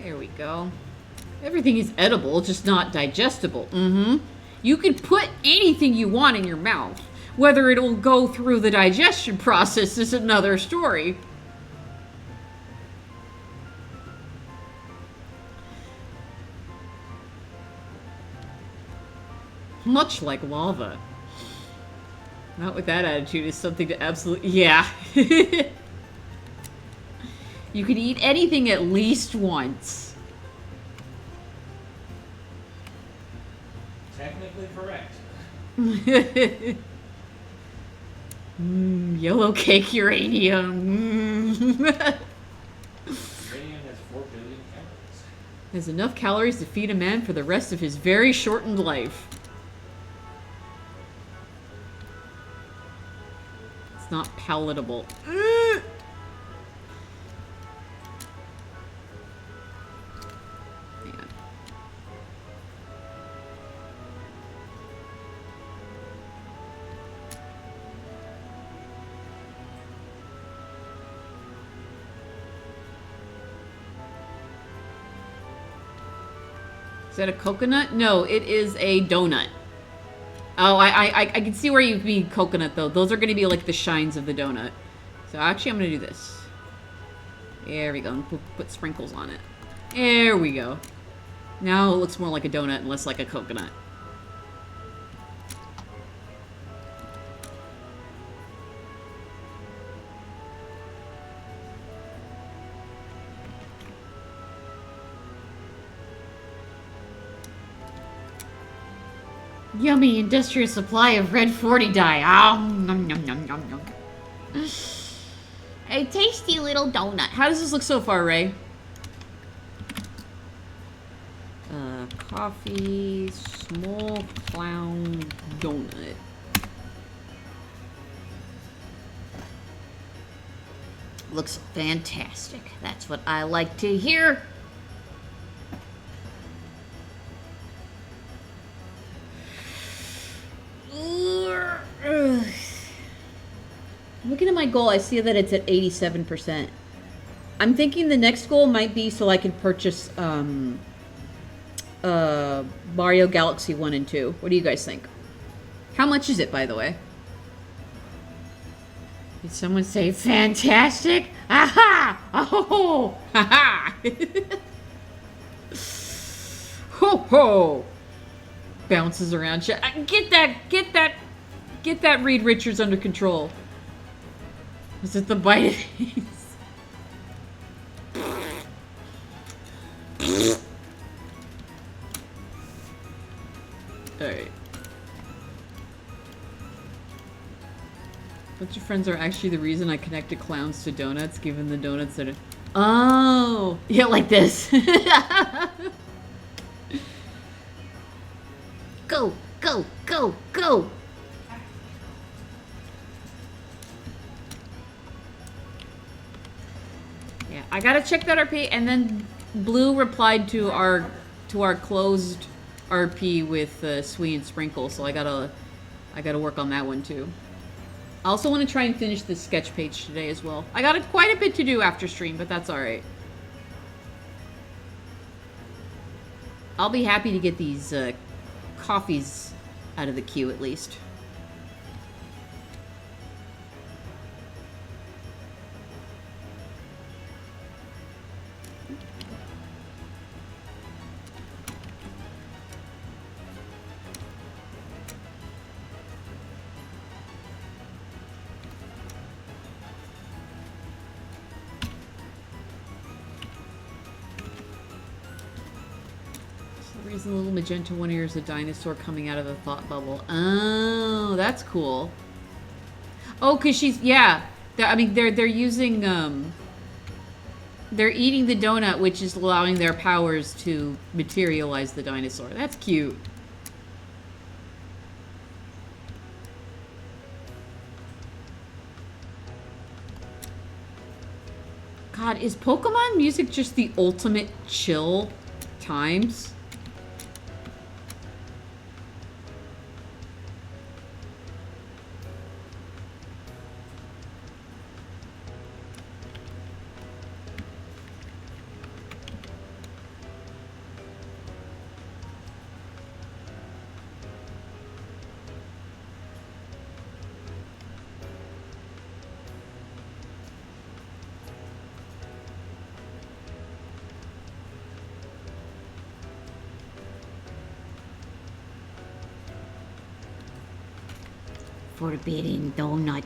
There we go. Everything is edible, just not digestible. You can put anything you want in your mouth. Whether it'll go through the digestion process is another story. Much like lava. Not with that attitude is something to absolutely... Yeah. You can eat anything at least once. Technically correct. Yellow cake uranium. Uranium has 4 billion calories. Has enough calories to feed a man for the rest of his very shortened life. It's not palatable. Is that a coconut? No, it is a donut. Oh, I can see where you mean coconut, though. Those are going to be like the shines of the donut. So actually, I'm going to do this. There we go. And put sprinkles on it. There we go. Now it looks more like a donut and less like a coconut. Yummy industrial supply of red 40 dye. Nom, nom, nom, nom, nom. A tasty little donut. How does this look so far, Ray? Coffee, small clown donut. Looks fantastic. That's what I like to hear. Looking at my goal, I see that it's at 87%. I'm thinking the next goal might be so I can purchase Mario Galaxy 1 and 2. What do you guys think? How much is it, by the way? Did someone say fantastic? Aha! Oh! Ha Ho ho! Bounces around. Get that Reed Richards under control. Was it the bite? Alright. Bunch of friends are actually the reason I connected clowns to donuts, given the donuts that are... Oh! Yeah, like this. Go! Go! Go! Go! Yeah, I gotta check that RP, and then Blue replied to our closed RP with Sweet and Sprinkle, so I gotta work on that one too. I also want to try and finish the sketch page today as well. I got quite a bit to do after stream, but that's alright. I'll be happy to get these coffees out of the queue at least. The little magenta one here is a dinosaur coming out of the thought bubble. Oh, that's cool. Oh, cause she's I mean, they're using they're eating the donut, which is allowing their powers to materialize the dinosaur. That's cute. God, is Pokemon music just the ultimate chill times? Forbidden donut.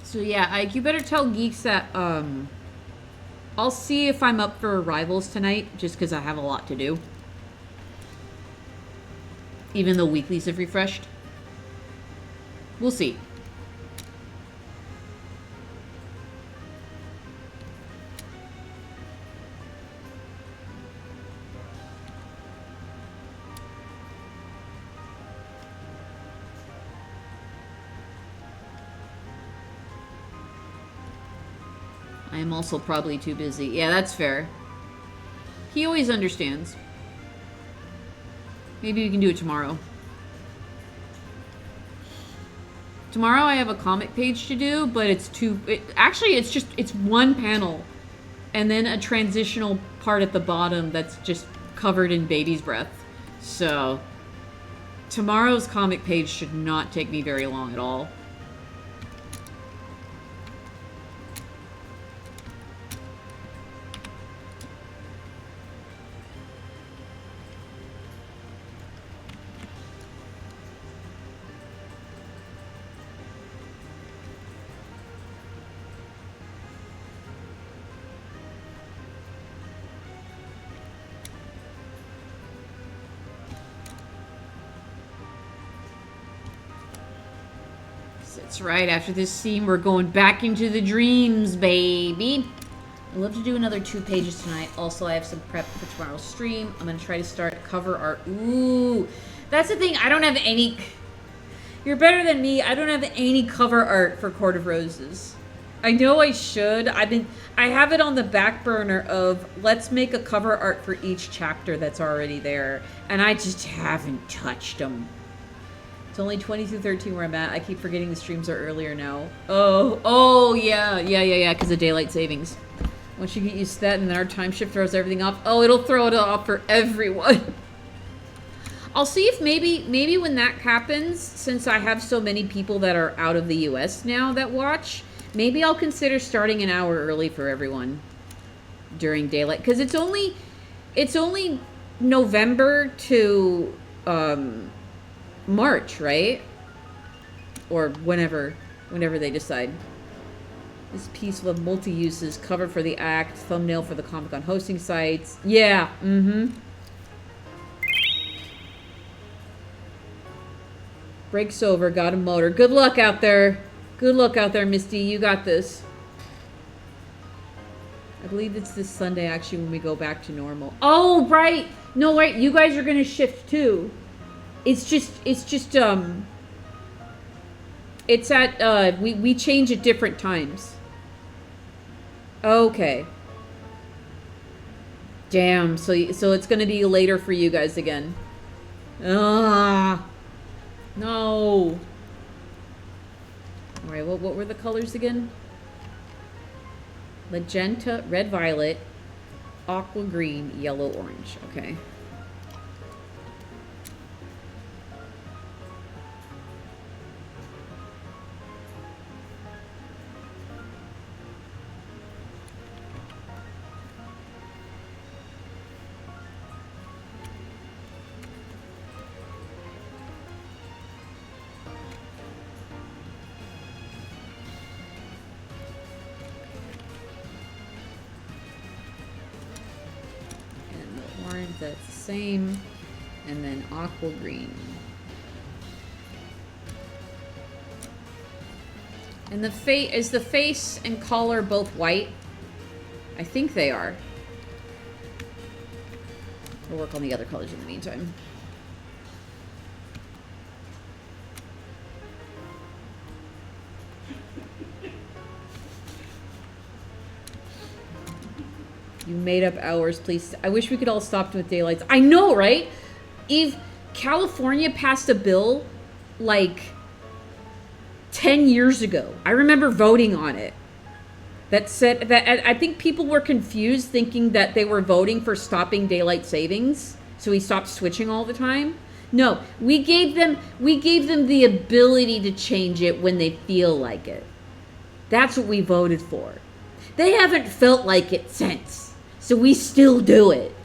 So yeah, Ike, you better tell Geeks that I'll see if I'm up for Rivals tonight, just because I have a lot to do. Even though weeklies have refreshed. We'll see. I am also probably too busy. Yeah, that's fair. He always understands. Maybe we can do it tomorrow. Tomorrow I have a comic page to do, but it's actually, it's one panel. And then a transitional part at the bottom that's just covered in baby's breath. So, tomorrow's comic page should not take me very long at all. That's right, after this scene, we're going back into the dreams, baby. I'd love to do another 2 pages tonight. Also, I have some prep for tomorrow's stream. I'm going to try to start cover art. Ooh, that's the thing. I don't have any... You're better than me. I don't have any cover art for Court of Roses. I know I should. I have it on the back burner of let's make a cover art for each chapter that's already there. And I just haven't touched them. It's only 20 through 13 where I'm at. I keep forgetting the streams are earlier now. Oh, yeah, because of daylight savings. Once you get used to that and then our time shift throws everything off, oh, it'll throw it off for everyone. I'll see if maybe when that happens, since I have so many people that are out of the US now that watch, maybe I'll consider starting an hour early for everyone during daylight. Because it's only November to... March, right? Or whenever they decide. This piece will have multi-uses, cover for the act, thumbnail for the Comic-Con hosting sites. Yeah, Breaks over, got a motor. Good luck out there. Good luck out there, Misty. You got this. I believe it's this Sunday, actually, when we go back to normal. Oh, right! No, right, you guys are gonna shift, too. It's at, we change at different times. Okay. Damn, so it's gonna be later for you guys again. Ah, no. Alright, what were the colors again? Magenta, red, violet, aqua green, yellow, orange. Okay. That's the same, and then aqua green. And the face and collar both white? I think they are. We'll work on the other colors in the meantime. You made up hours, please. I wish we could all stop with daylights. I know, right? Eve, California passed a bill like 10 years ago. I remember voting on it. That said that I think people were confused thinking that they were voting for stopping daylight savings, so we stopped switching all the time. No, we gave them the ability to change it when they feel like it. That's what we voted for. They haven't felt like it since. So we still do it.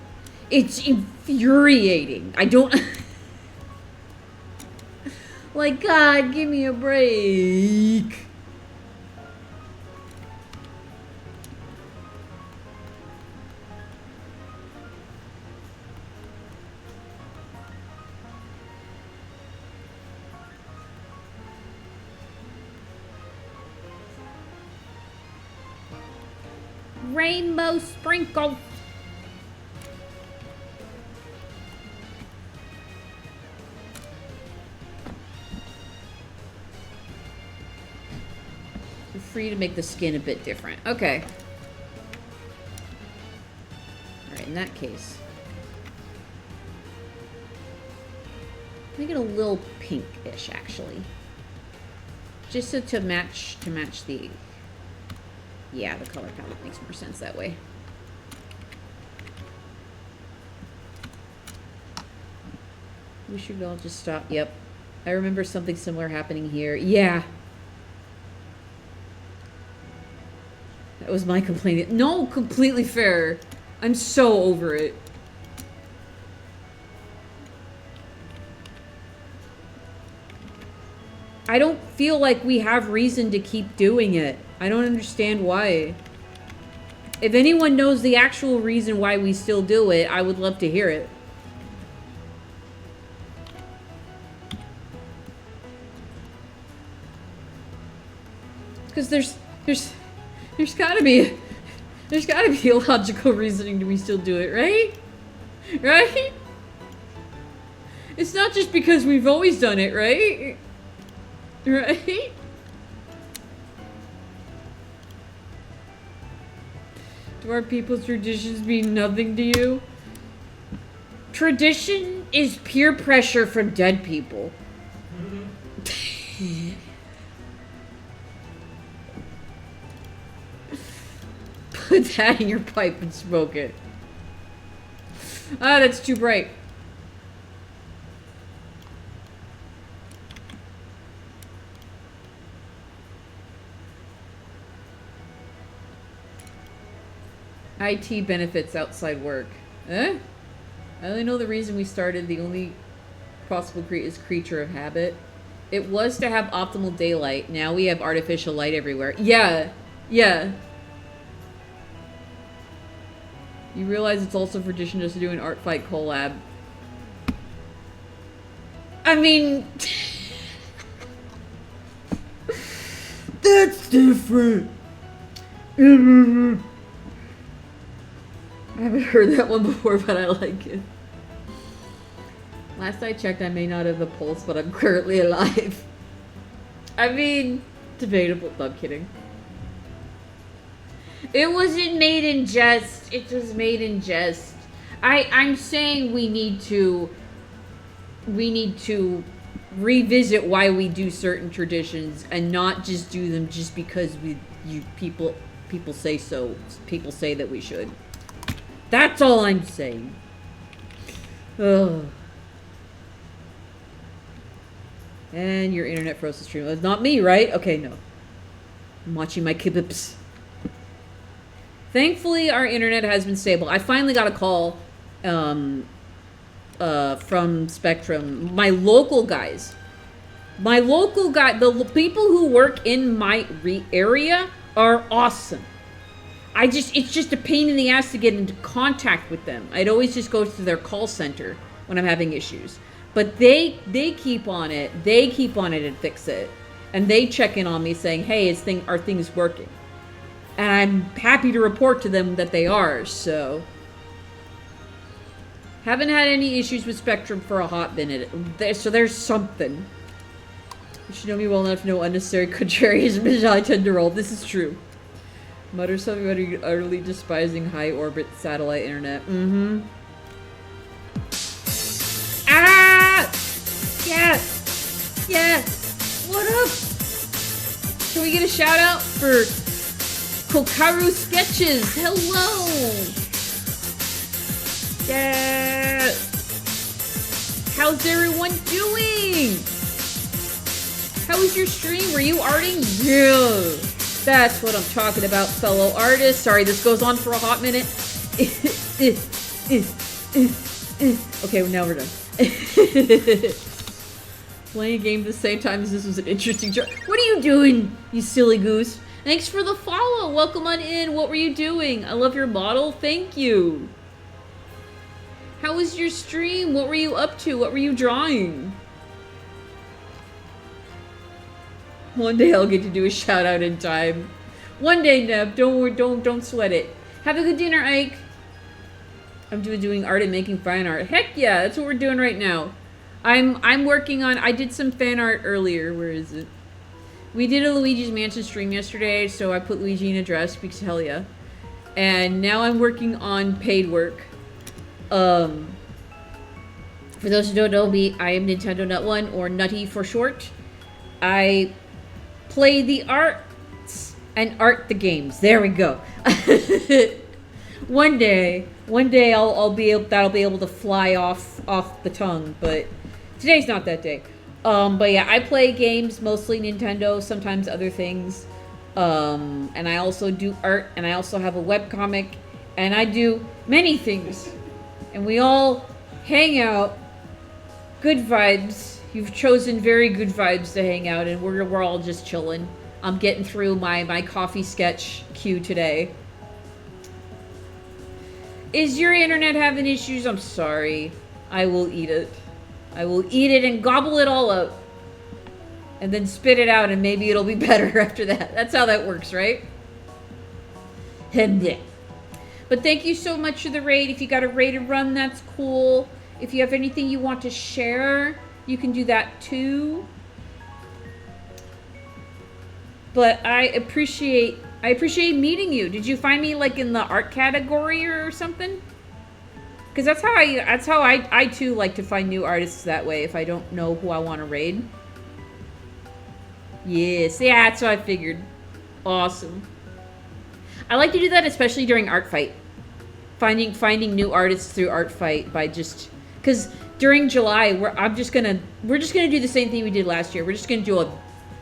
It's infuriating. I don't... like, God, give me a break. Rainbow sprinkle. You're free to make the skin a bit different. Okay. in that case. Make it a little pinkish, actually. Just so to match the... Yeah, the color palette makes more sense that way. We should all just stop. Yep. I remember something similar happening here. Yeah. That was my complaint. No, completely fair. I'm so over it. I don't feel like we have reason to keep doing it. I don't understand why. If anyone knows the actual reason why we still do it, I would love to hear it. Because there's gotta be a logical reasoning to we still do it, right? Right? It's not just because we've always done it, right? Right? Do our people's traditions mean nothing to you? Tradition is peer pressure from dead people. Put that in your pipe and smoke it. Ah, that's too bright. IT benefits outside work. Eh? I only know the reason we started. The only possible is creature of habit. It was to have optimal daylight. Now we have artificial light everywhere. Yeah. Yeah. You realize it's also tradition just to do an art fight collab. I mean... That's different. I haven't heard that one before, but I like it. Last I checked, I may not have a pulse, but I'm currently alive. I mean, debatable. No, I'm kidding. It wasn't made in jest. It was made in jest. I'm saying we need to revisit why we do certain traditions and not just do them just because people say so. People say that we should. That's all I'm saying. Ugh. And your internet froze the stream. It's not me, right? Okay, no. I'm watching my kibbips. Thankfully, our internet has been stable. I finally got a call from Spectrum. My local guys. The people who work in my area are awesome. It's just a pain in the ass to get into contact with them. I'd always just go to their call center when I'm having issues. But they keep on it. They keep on it and fix it. And they check in on me saying, hey, are things working? And I'm happy to report to them that they are, so. Haven't had any issues with Spectrum for a hot minute. So there's something. You should know me well enough to know unnecessary contrarianism is how I tend to roll. This is true. Mutter something about utterly despising high-orbit satellite internet. Mm-hmm. Ah! Yes! Yes! What up? Can we get a shout-out for Kokaru Sketches? Hello! Yes! How's everyone doing? How was your stream? Were you arting? Yeah! That's what I'm talking about, fellow artists. Sorry, this goes on for a hot minute. Okay, well, now we're done. Playing a game at the same time as this was an interesting joke. What are you doing, you silly goose? Thanks for the follow. Welcome on in. What were you doing? I love your model. Thank you. How was your stream? What were you up to? What were you drawing? One day I'll get to do a shout out in time. One day, Neb. Don't worry. Don't sweat it. Have a good dinner, Ike. I'm doing art and making fan art. Heck yeah, that's what we're doing right now. I'm working on. I did some fan art earlier. Where is it? We did a Luigi's Mansion stream yesterday, so I put Luigi in a dress because hell yeah. And now I'm working on paid work. Um, for those who don't know me, I am Nintendo Nut One, or Nutty for short. I play the arts and art the games. There we go. One day that'll be able to fly off the tongue, but today's not that day. But yeah, I play games, mostly Nintendo, sometimes other things. And I also do art, and I also have a webcomic, and I do many things. And we all hang out. Good vibes. You've chosen very good vibes to hang out, and we're all just chilling. I'm getting through my coffee sketch queue today. Is your internet having issues? I'm sorry. I will eat it. I will eat it and gobble it all up. And then spit it out, and maybe it'll be better after that. That's how that works, right? But thank you so much for the raid. If you got a raid to run, that's cool. If you have anything you want to share, you can do that too. But I appreciate meeting you. Did you find me like in the art category or something? Because that's how I too like to find new artists that way if I don't know who I want to raid. Yes, yeah, that's what I figured. Awesome. I like to do that especially during Art Fight. Finding new artists through Art Fight by just because during July we're just gonna do the same thing we did last year. We're just gonna do a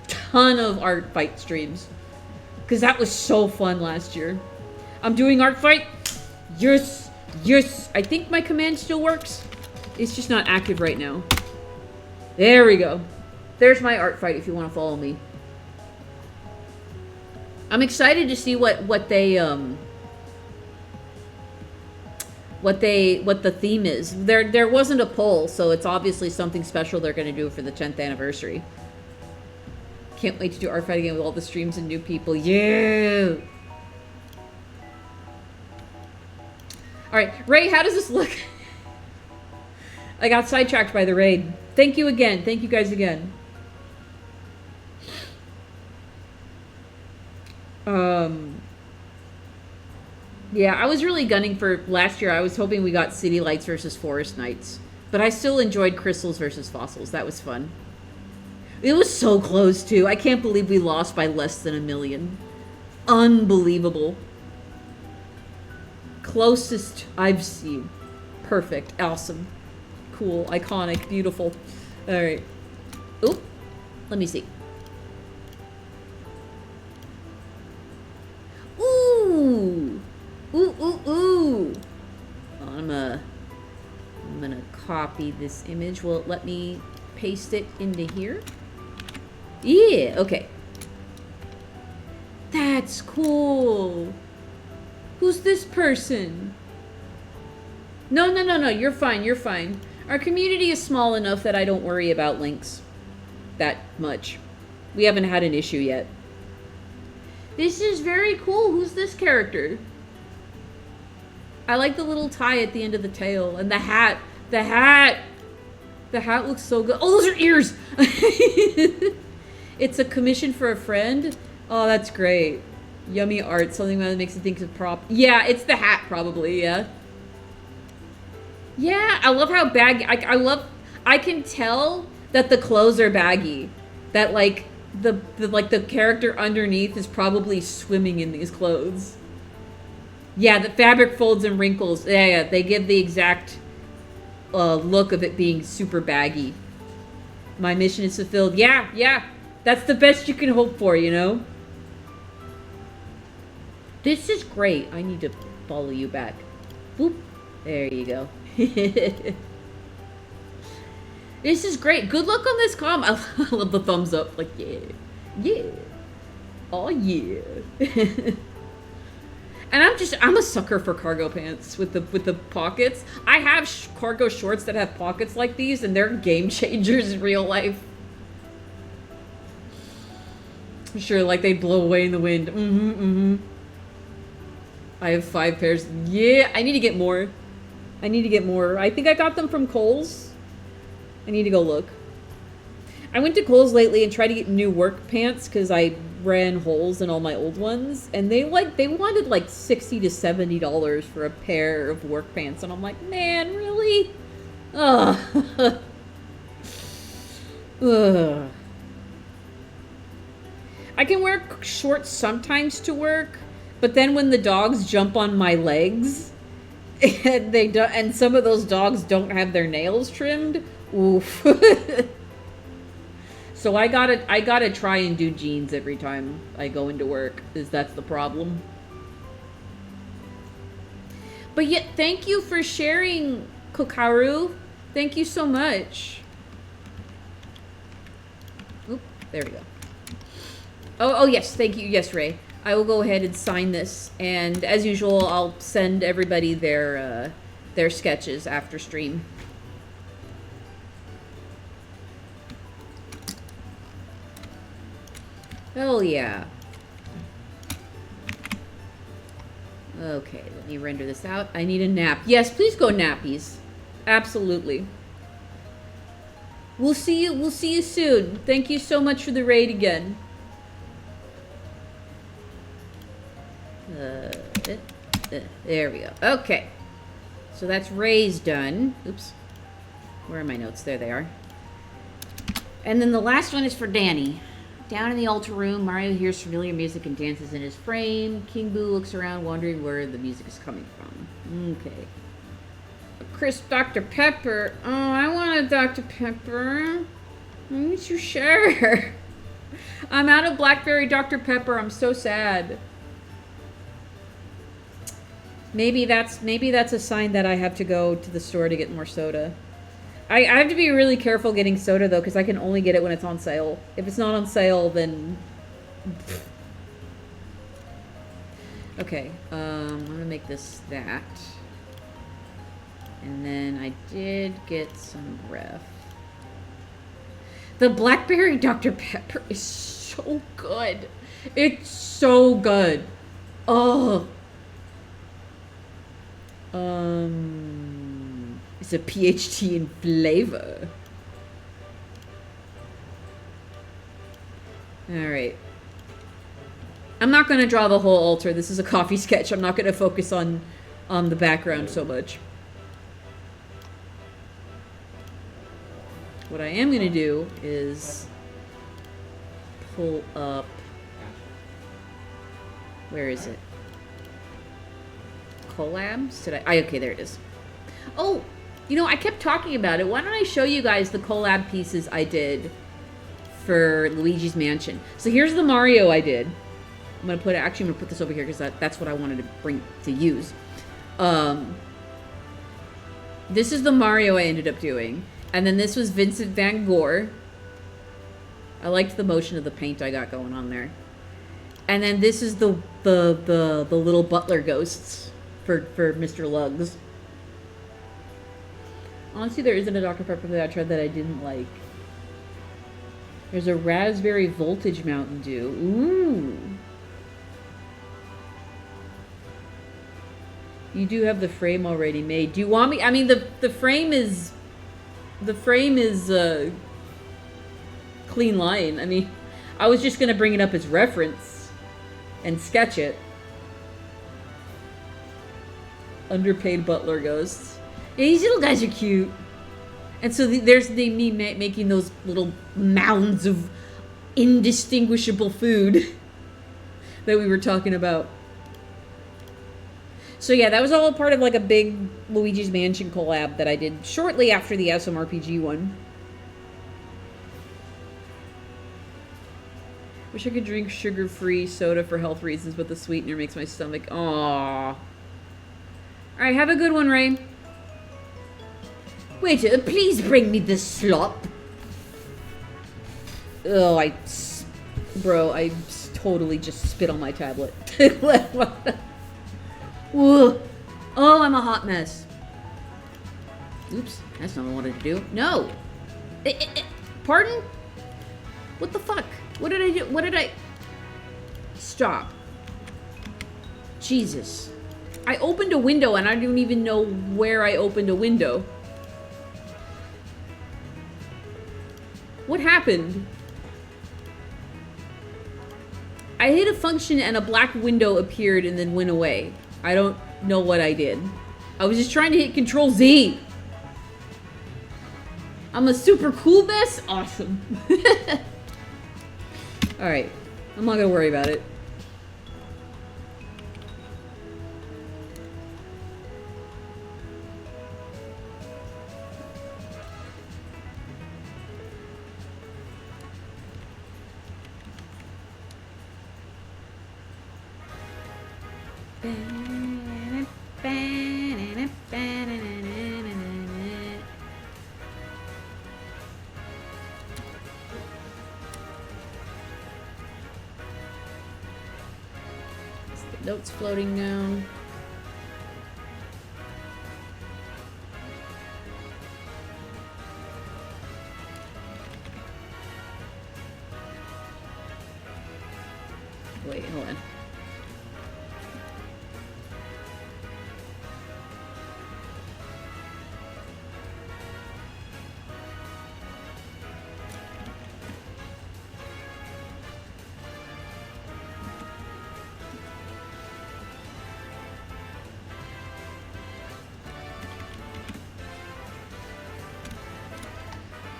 ton of Art Fight streams because that was so fun last year. I'm doing Art Fight. Yes. I think my command still works. It's just not active right now. There we go. There's my Art Fight if you want to follow me. I'm excited to see what the theme is. There wasn't a poll, so it's obviously something special they're going to do for the 10th anniversary. Can't wait to do Art Fight again with all the streams and new people. Yeah. All right, Ray, how does this look? I got sidetracked by the raid. Thank you again. Thank you guys again. Yeah, I was really gunning for last year. I was hoping we got City Lights versus Forest Knights, but I still enjoyed Crystals versus Fossils. That was fun. It was so close too. I can't believe we lost by less than 1 million. Unbelievable. Closest I've seen. Perfect. Awesome. Cool. Iconic. Beautiful. Alright. Oop. Let me see. Ooh. Ooh. I'm gonna copy this image. Will it let me paste it into here? Yeah. Okay. That's cool. Who's this person? No. You're fine. Our community is small enough that I don't worry about links that much. We haven't had an issue yet. This is very cool. Who's this character? I like the little tie at the end of the tail and the hat. The hat looks so good. Oh, those are ears. It's a commission for a friend. Oh, that's great. Yummy art, something that makes you think of prop. Yeah, it's the hat probably, yeah. Yeah, I love how baggy, I can tell that the clothes are baggy. That like, the character underneath is probably swimming in these clothes. Yeah, the fabric folds and wrinkles, yeah, they give the exact look of it being super baggy. My mission is fulfilled. Yeah, that's the best you can hope for, you know? This is great. I need to follow you back. Boop. There you go. This is great. Good luck on this comm. I love the thumbs up. Like, yeah. Oh, yeah. And I'm a sucker for cargo pants with the pockets. I have cargo shorts that have pockets like these, and they're game changers in real life. I'm sure, like, they blow away in the wind. I have 5 pairs. Yeah, I need to get more. I think I got them from Kohl's. I need to go look. I went to Kohl's lately and tried to get new work pants because I ran holes in all my old ones, and they wanted like $60 to $70 for a pair of work pants, and I'm like, man, really? Ugh. Ugh. I can wear shorts sometimes to work, but then when the dogs jump on my legs, and and some of those dogs don't have their nails trimmed, oof. So I gotta try and do jeans every time I go into work, that's the problem. But yet, thank you for sharing, Kokaru. Thank you so much. Oop, there we go. Oh yes, thank you. Yes, Ray. I will go ahead and sign this, and as usual, I'll send everybody their sketches after stream. Hell yeah. Okay, let me render this out. I need a nap. Yes, please go nappies. Absolutely. We'll see you soon. Thank you so much for the raid again. There we go. Okay. So that's Ray's done. Oops. Where are my notes? There they are. And then the last one is for Danny. Down in the altar room, Mario hears familiar music and dances in his frame. King Boo looks around, wondering where the music is coming from. Okay. Crisp Dr. Pepper. Oh, I want a Dr. Pepper. Aren't you sure? I'm out of Blackberry Dr. Pepper. I'm so sad. Maybe that's a sign that I have to go to the store to get more soda. I have to be really careful getting soda, though, because I can only get it when it's on sale. If it's not on sale, then... Okay, I'm going to make this that. And then I did get some ref. The Blackberry Dr. Pepper is so good. It's so good. Oh. It's a PhD in flavor. Alright. I'm not going to draw the whole altar. This is a coffee sketch. I'm not going to focus on the background so much. What I am going to do is pull up... Where is it? Collabs? Okay, there it is. Oh, you know, I kept talking about it. Why don't I show you guys the collab pieces I did for Luigi's Mansion? So here's the Mario I did. I'm gonna put this over here because that's what I wanted to use. This is the Mario I ended up doing, and then this was Vincent Van Gogh. I liked the motion of the paint I got going on there, and then this is the little butler ghosts for Mr. Lugs. Honestly, there isn't a Dr. Pepper that I tried that I didn't like. There's a Raspberry Voltage Mountain Dew. Ooh. You do have the frame already made. Do you want me? I mean, the frame is a clean line. I mean, I was just gonna bring it up as reference and sketch it. Underpaid butler ghosts. Yeah, these little guys are cute. And so there's me making those little mounds of indistinguishable food that we were talking about. So yeah, that was all part of like a big Luigi's Mansion collab that I did shortly after the SMRPG one. Wish I could drink sugar-free soda for health reasons, but the sweetener makes my stomach... Aww. Alright, have a good one, Ray. Waiter, please bring me the slop. Oh, Bro, I totally just spit on my tablet. Whoa. Oh, I'm a hot mess. Oops, that's not what I wanted to do. No! Pardon? What the fuck? What did I do? What did I... Stop. Jesus. I opened a window and I don't even know where I opened a window. What happened? I hit a function and a black window appeared and then went away. I don't know what I did. I was just trying to hit Control Z. I'm a super cool mess? Awesome. Alright. I'm not gonna worry about it. Notes floating down. Wait, hold on.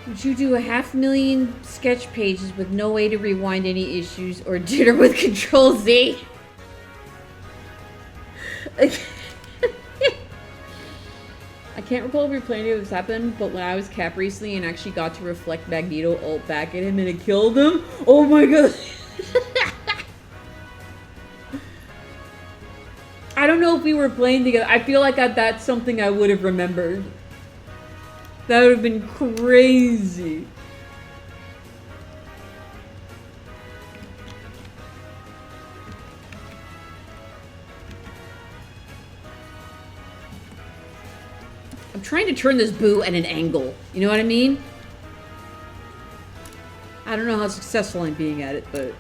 Would you do a 500,000 sketch pages with no way to rewind any issues or dinner with Control Z? I can't recall if we were playing if this happened, but when I was Cap recently and actually got to reflect Magneto ult back at him and it killed him, oh my god. I don't know if we were playing together. I feel like that's something I would have remembered. That would have been crazy. I'm trying to turn this boo at an angle. You know what I mean? I don't know how successful I'm being at it, but...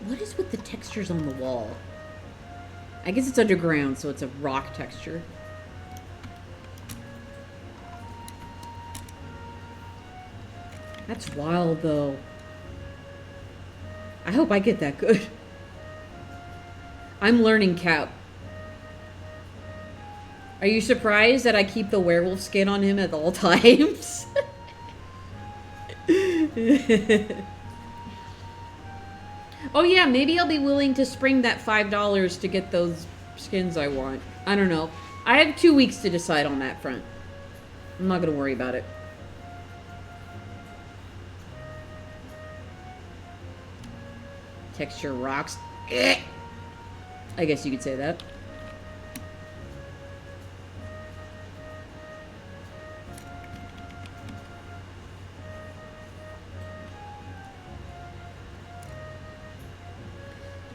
What is with the textures on the wall? I guess it's underground, so it's a rock texture. That's wild, though. I hope I get that good. I'm learning Cap. Are you surprised that I keep the werewolf skin on him at all times? Oh yeah, maybe I'll be willing to spring that $5 to get those skins I want. I don't know. I have 2 weeks to decide on that front. I'm not gonna worry about it. Texture rocks. I guess you could say that.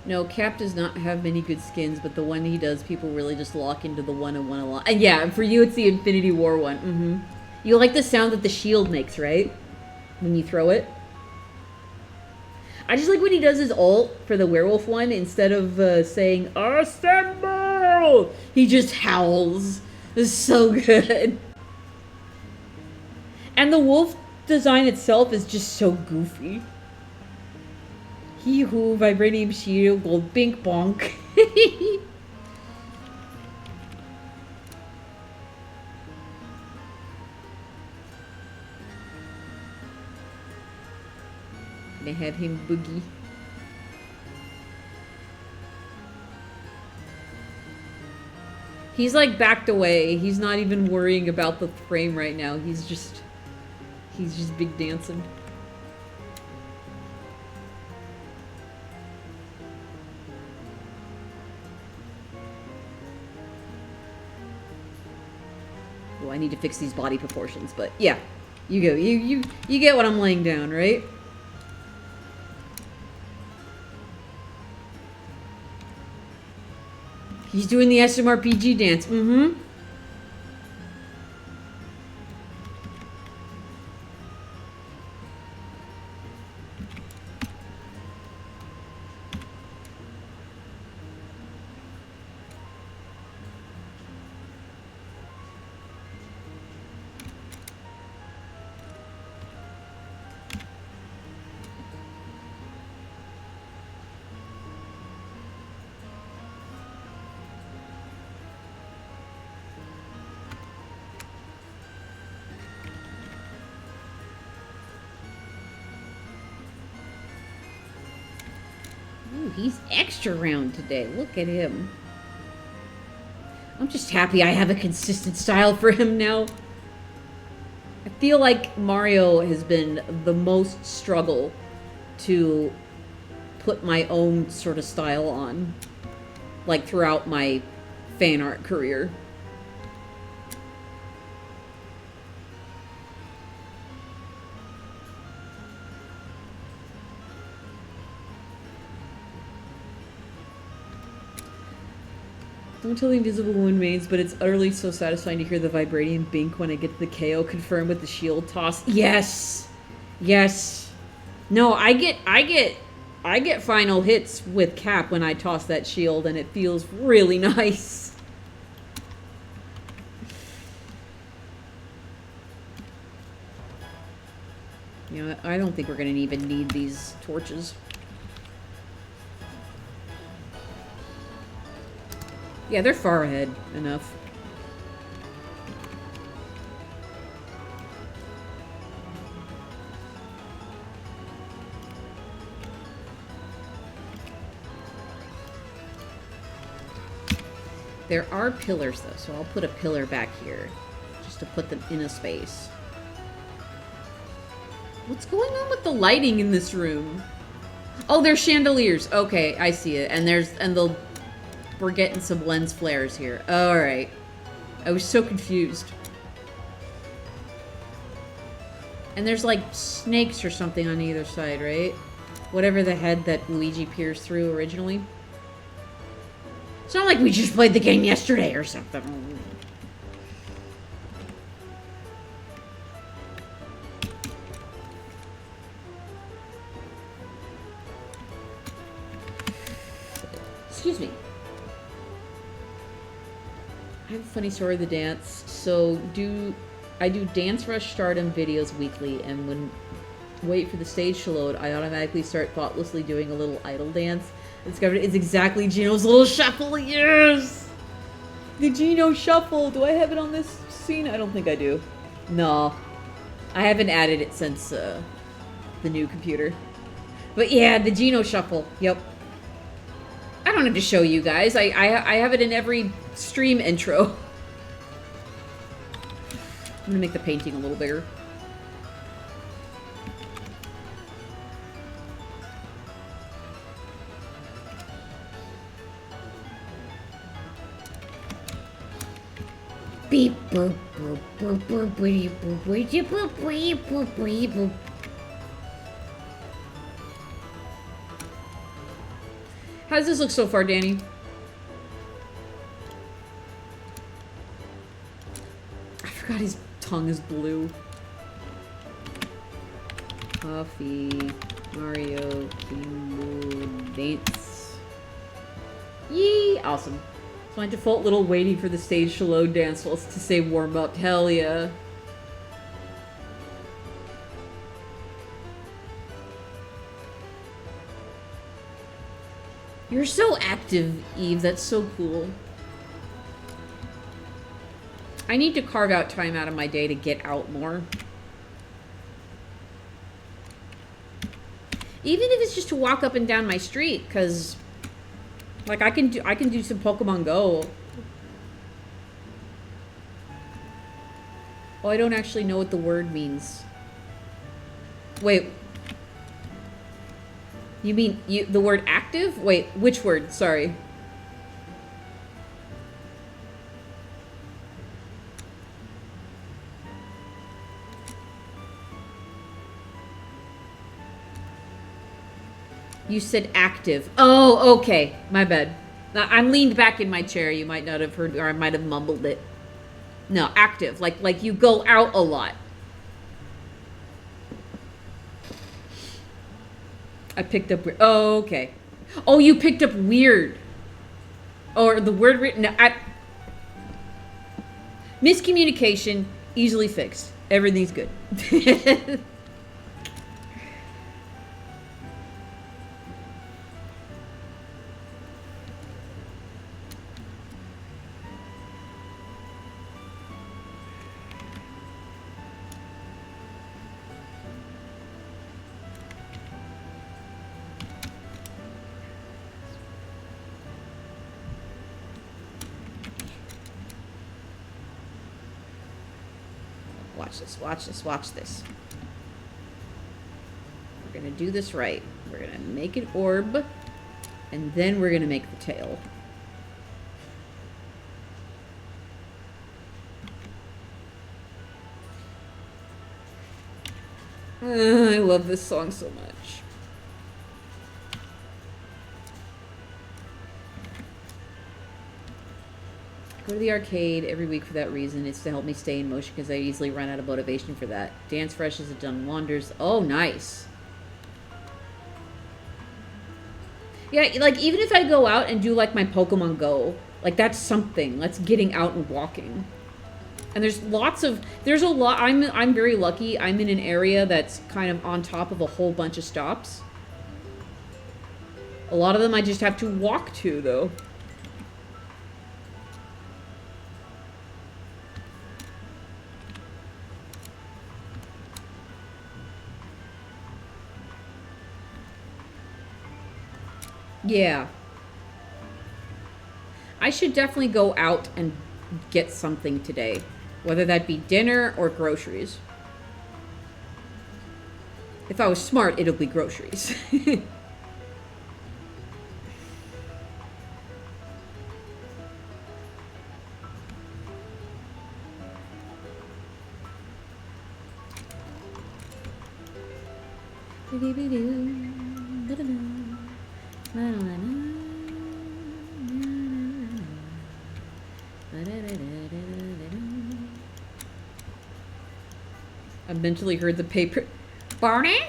No, Cap does not have many good skins, but the one he does, people really just lock into the one and one a lot. And yeah, for you, it's the Infinity War one. Mm-hmm. You like the sound that the shield makes, right? When you throw it. I just like when he does his ult for the werewolf one, instead of saying, "Assemble!" he just howls. It's so good. And the wolf design itself is just so goofy. He who vibranium shield gold bink bonk. They have him boogie. He's like backed away. He's not even worrying about the frame right now. He's just big dancing. I need to fix these body proportions, but yeah, you go. You get what I'm laying down, right? He's doing the SMRPG dance. Mm-hmm. Ooh, he's extra round today. Look at him. I'm just happy I have a consistent style for him now. I feel like Mario has been the most struggle to put my own sort of style on, like throughout my fan art career. Don't tell the Invisible Woman mains, but it's utterly so satisfying to hear the vibranium bink when I get the KO confirmed with the shield toss. Yes! Yes. No, I get final hits with Cap when I toss that shield, and it feels really nice. You know, I don't think we're gonna even need these torches. Yeah, they're far ahead enough. There are pillars, though, so I'll put a pillar back here, just to put them in a space. What's going on with the lighting in this room? Oh, they're chandeliers. Okay, I see it. And we're getting some lens flares here. All right. I was so confused. And there's like snakes or something on either side, right? Whatever the head that Luigi pierced through originally. It's not like we just played the game yesterday or something. Excuse me. I have a funny story of the dance. So I do Dance Rush Stardom videos weekly, and when wait for the stage to load, I automatically start thoughtlessly doing a little idle dance. I discovered it's exactly Gino's little shuffle. Yes! The Gino shuffle. Do I have it on this scene? I don't think I do. No. I haven't added it since the new computer. But yeah, the Gino shuffle. Yep. I don't have to show you guys. I have it in every stream intro. I'm gonna make the painting a little bigger. Beep boop boop boop boop boop boop boop boop boop boop boop. How does this look so far, Danny? I forgot his tongue is blue. Coffee, Mario, King, Dance. Yee! Awesome. So my default little waiting for the stage to load dance was to say warm up. Hell yeah. You're so active, Eve. That's so cool. I need to carve out time out of my day to get out more. Even if it's just to walk up and down my street, because like I can do some Pokemon Go. Oh, I don't actually know what the word means. Wait. You mean the word active? Wait, which word? Sorry. You said active. Oh, okay. My bad. I'm leaned back in my chair. You might not have heard, or I might have mumbled it. No, active. Like you go out a lot. I picked up weird. Oh, okay. Oh, you picked up weird. Or the word written. No, miscommunication, easily fixed. Everything's good. Watch this, watch this, watch this. We're gonna do this right. We're gonna make an orb, and then we're gonna make the tail. I love this song so much. Go to the arcade every week for that reason. It's to help me stay in motion because I easily run out of motivation for that. Dance Fresh has done wonders. Oh, nice. Yeah, like, even if I go out and do, like, my Pokemon Go, like, that's something. That's getting out and walking. And there's a lot, I'm very lucky. I'm in an area that's kind of on top of a whole bunch of stops. A lot of them I just have to walk to, though. Yeah. I should definitely go out and get something today. Whether that be dinner or groceries. If I was smart, it'll be groceries. I mentally heard the paper. Barney?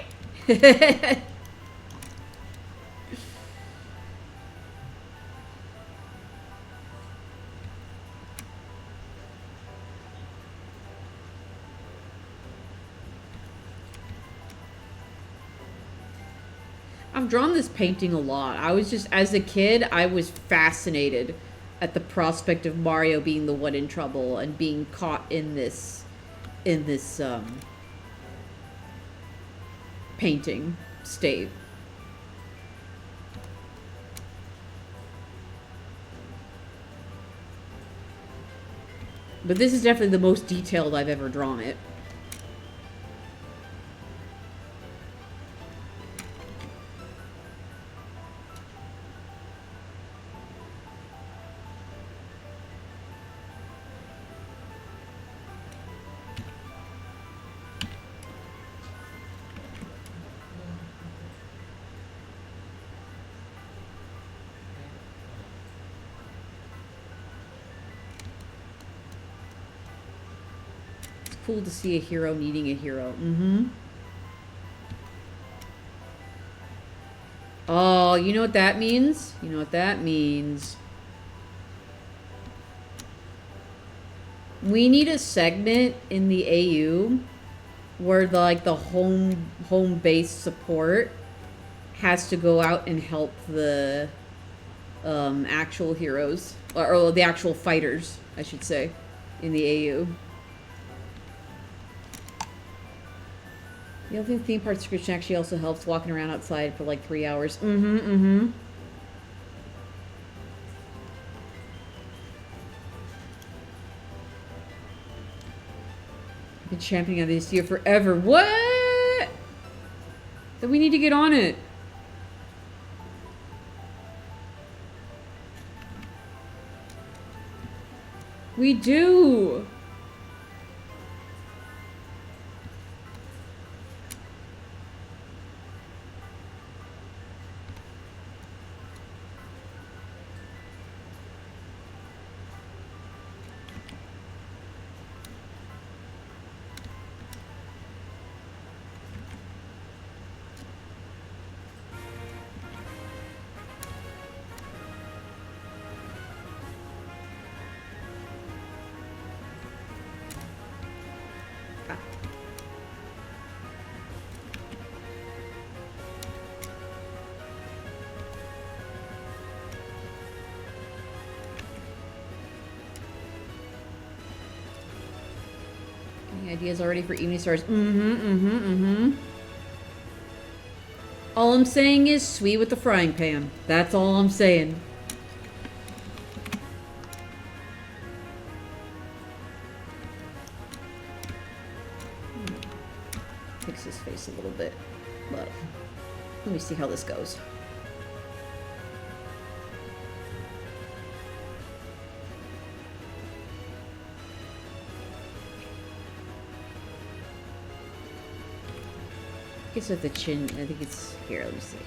I've drawn this painting a lot. I was just, as a kid, I was fascinated at the prospect of Mario being the one in trouble and being caught in this painting state. But this is definitely the most detailed I've ever drawn it. Cool to see a hero needing a hero. Mm-hmm. Oh, you know what that means? You know what that means? We need a segment in the AU where the home base support has to go out and help the actual heroes or the actual fighters, I should say, in the AU. The Elfin theme park description actually also helps walking around outside for like 3 hours. Mm-hmm, mm-hmm. I've been championing on this year forever. What? Then we need to get on it. We do. Any ideas already for evening stars? All I'm saying is sweet with the frying pan. That's all I'm saying. this a little bit. But let me see how this goes. I guess at the chin, I think it's here. Let me see.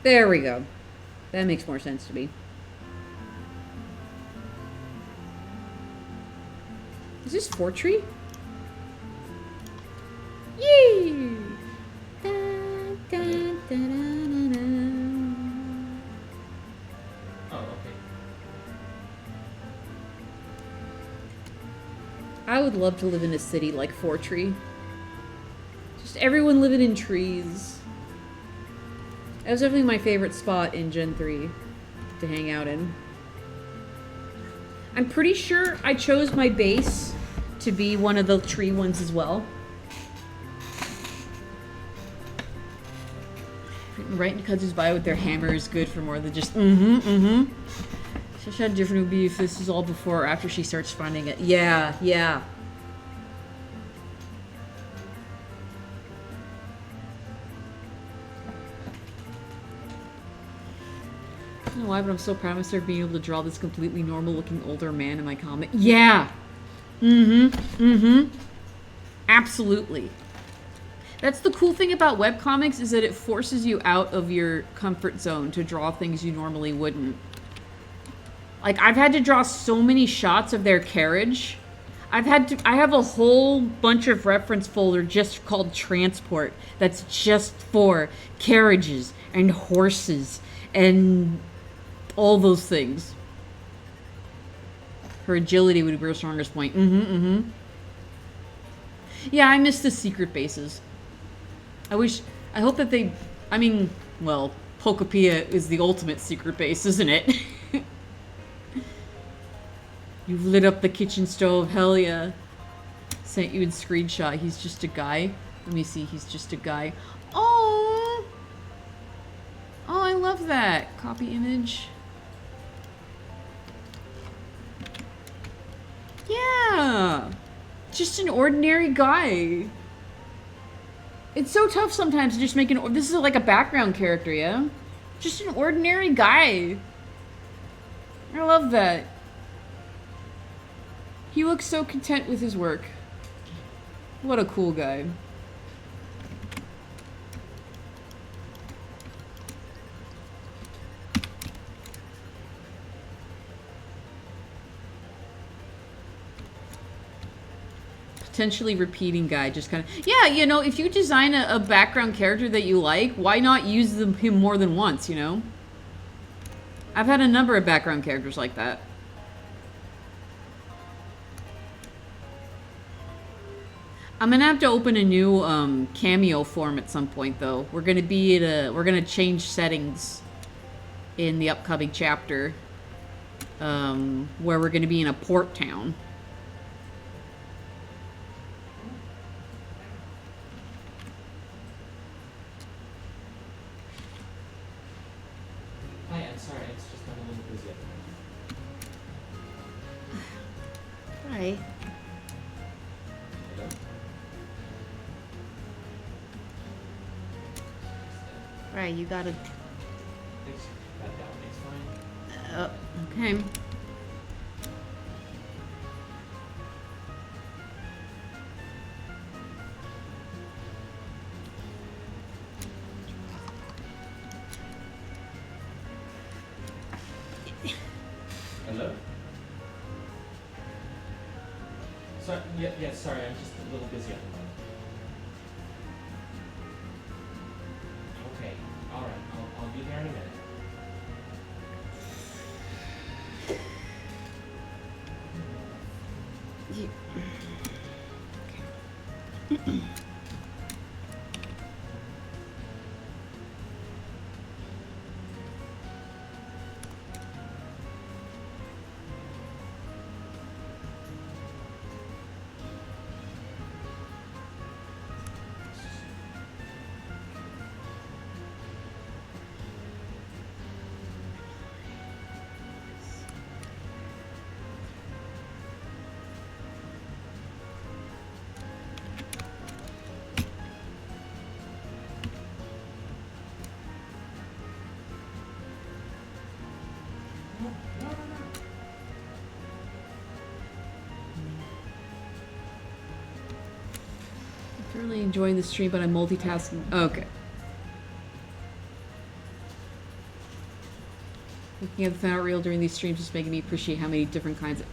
There we go. That makes more sense to me. Is this Fortree? Yee! Dun, dun, dun, dun, dun. Oh, okay. I would love to live in a city like Fortree. Just everyone living in trees. That was definitely my favorite spot in Gen 3 to hang out in. I'm pretty sure I chose my base to be one of the tree ones as well. Right in Kudzu's bio with their hammer is good for more than just Such how different it would be if this is all before or after she starts finding it. Yeah, yeah. I don't know why, but I'm so proud of myself being able to draw this completely normal looking older man in my comic. Yeah! Absolutely. That's the cool thing about webcomics, is that it forces you out of your comfort zone to draw things you normally wouldn't. Like, I've had to draw so many shots of their carriage. I have a whole bunch of reference folder just called Transport that's just for carriages and horses and all those things. Her agility would be her strongest point. Yeah, I miss the secret bases. I hope that they, I mean, well, Pokopia is the ultimate secret base, isn't it? You've lit up the kitchen stove, hell yeah. Sent you in screenshot, he's just a guy. Let me see, he's just a guy. Oh! Oh, I love that. Copy image. Yeah! Just an ordinary guy. It's so tough sometimes to just make an... This is like a background character, yeah? Just an ordinary guy. I love that. He looks so content with his work. What a cool guy. Potentially repeating guy, just kind of... Yeah, you know, if you design a background character that you like, why not use him more than once, you know? I've had a number of background characters like that. I'm gonna have to open a new cameo form at some point, though. We're gonna change settings in the upcoming chapter, where we're gonna be in a port town. Hi, I'm sorry, it's just I'm a little busy at the moment. Hi. Hello? Right, you gotta... Thanks. That makes fine. Okay. Hello? Sorry, yeah, sorry, I'm just a little busy at the moment. Okay, alright, I'll be there in a minute. Really enjoying the stream, but I'm multitasking. Okay. Looking at the fan art reel during these streams is making me appreciate how many different kinds of...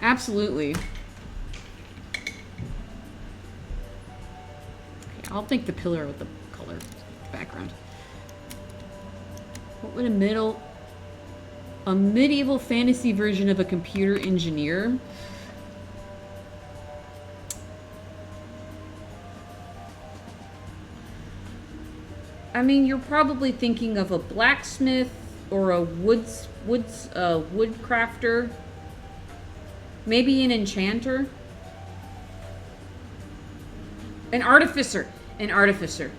Absolutely. Okay, I'll take the pillar with the color background. What would a medieval fantasy version of a computer engineer? I mean, you're probably thinking of a blacksmith or a woodcrafter. Maybe an enchanter. An artificer. An artificer.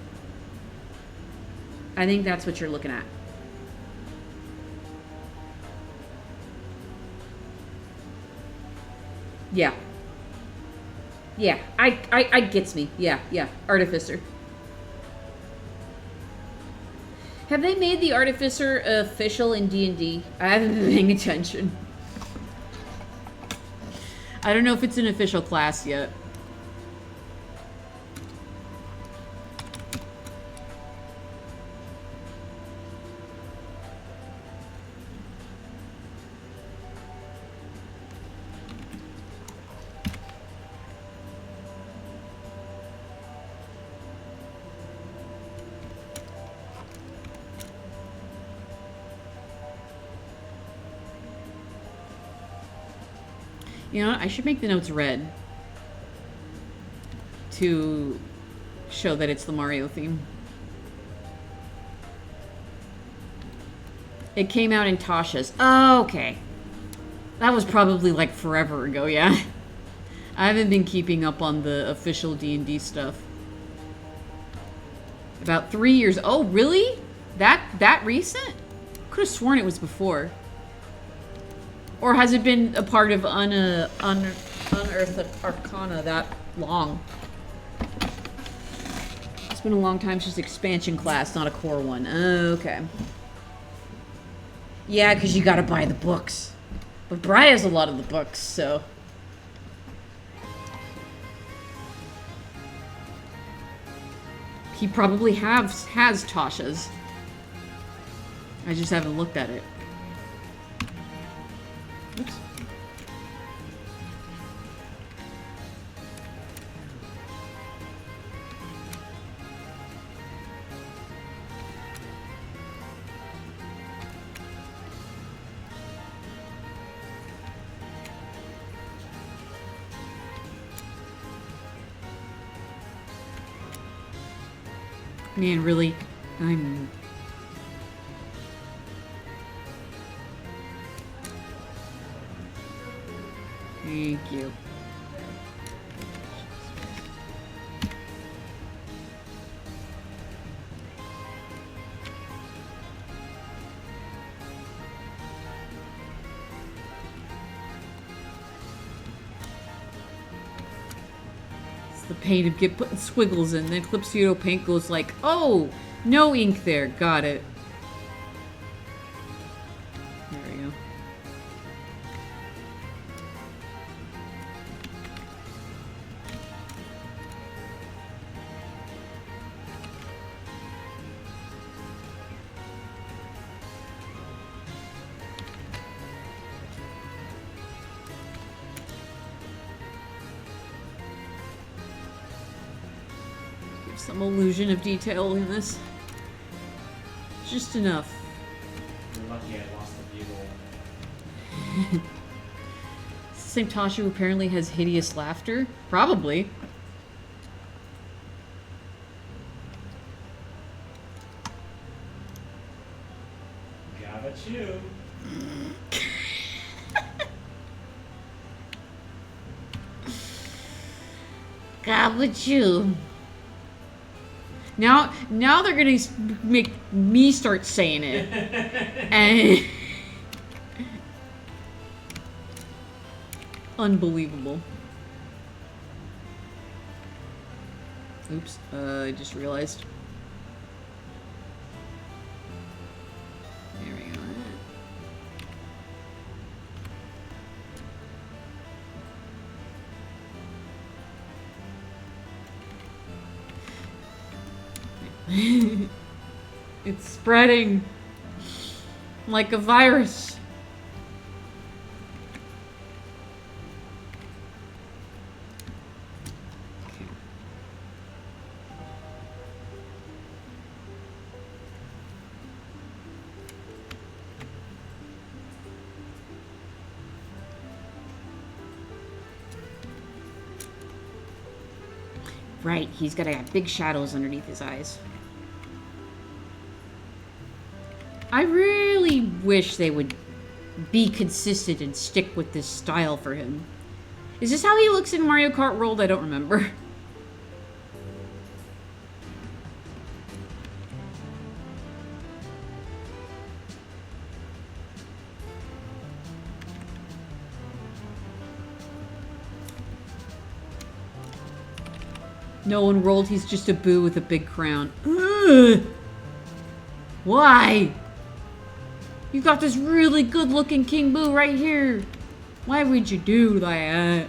I think that's what you're looking at. Yeah. Yeah, I gets me. Yeah, artificer. Have they made the artificer official in D&D? I haven't been paying attention. I don't know if it's an official class yet. You know what? I should make the notes red to show that it's the Mario theme. It came out in Tasha's. Oh, okay. That was probably like forever ago, yeah. I haven't been keeping up on the official D&D stuff. About 3 years. Oh, really? That recent? Could have sworn it was before. Or has it been a part of Unearthed Arcana that long? It's been a long time since expansion class, not a core one. Okay. Yeah, because you gotta buy the books. But Bri has a lot of the books, so... He probably has Tasha's. I just haven't looked at it. Oops. Man, really? I'm... Thank you. It's the pain of putting squiggles in, then Clipseudo Paint goes like, oh, no ink there, got it. There we go. Some illusion of detail in this. Just enough. You're lucky I lost the bugle. It's the same Tasha who apparently has hideous laughter? Probably. Yeah, but you. God, but you. Now they're gonna make me start saying it. And unbelievable. Oops, I just realized. There we go. It's spreading like a virus. Okay. Right, he's got to have big shadows underneath his eyes. I really wish they would be consistent and stick with this style for him. Is this how he looks in Mario Kart World? I don't remember. No one rolled, he's just a boo with a big crown. Ugh. Why? You got this really good looking King Boo right here. Why would you do that?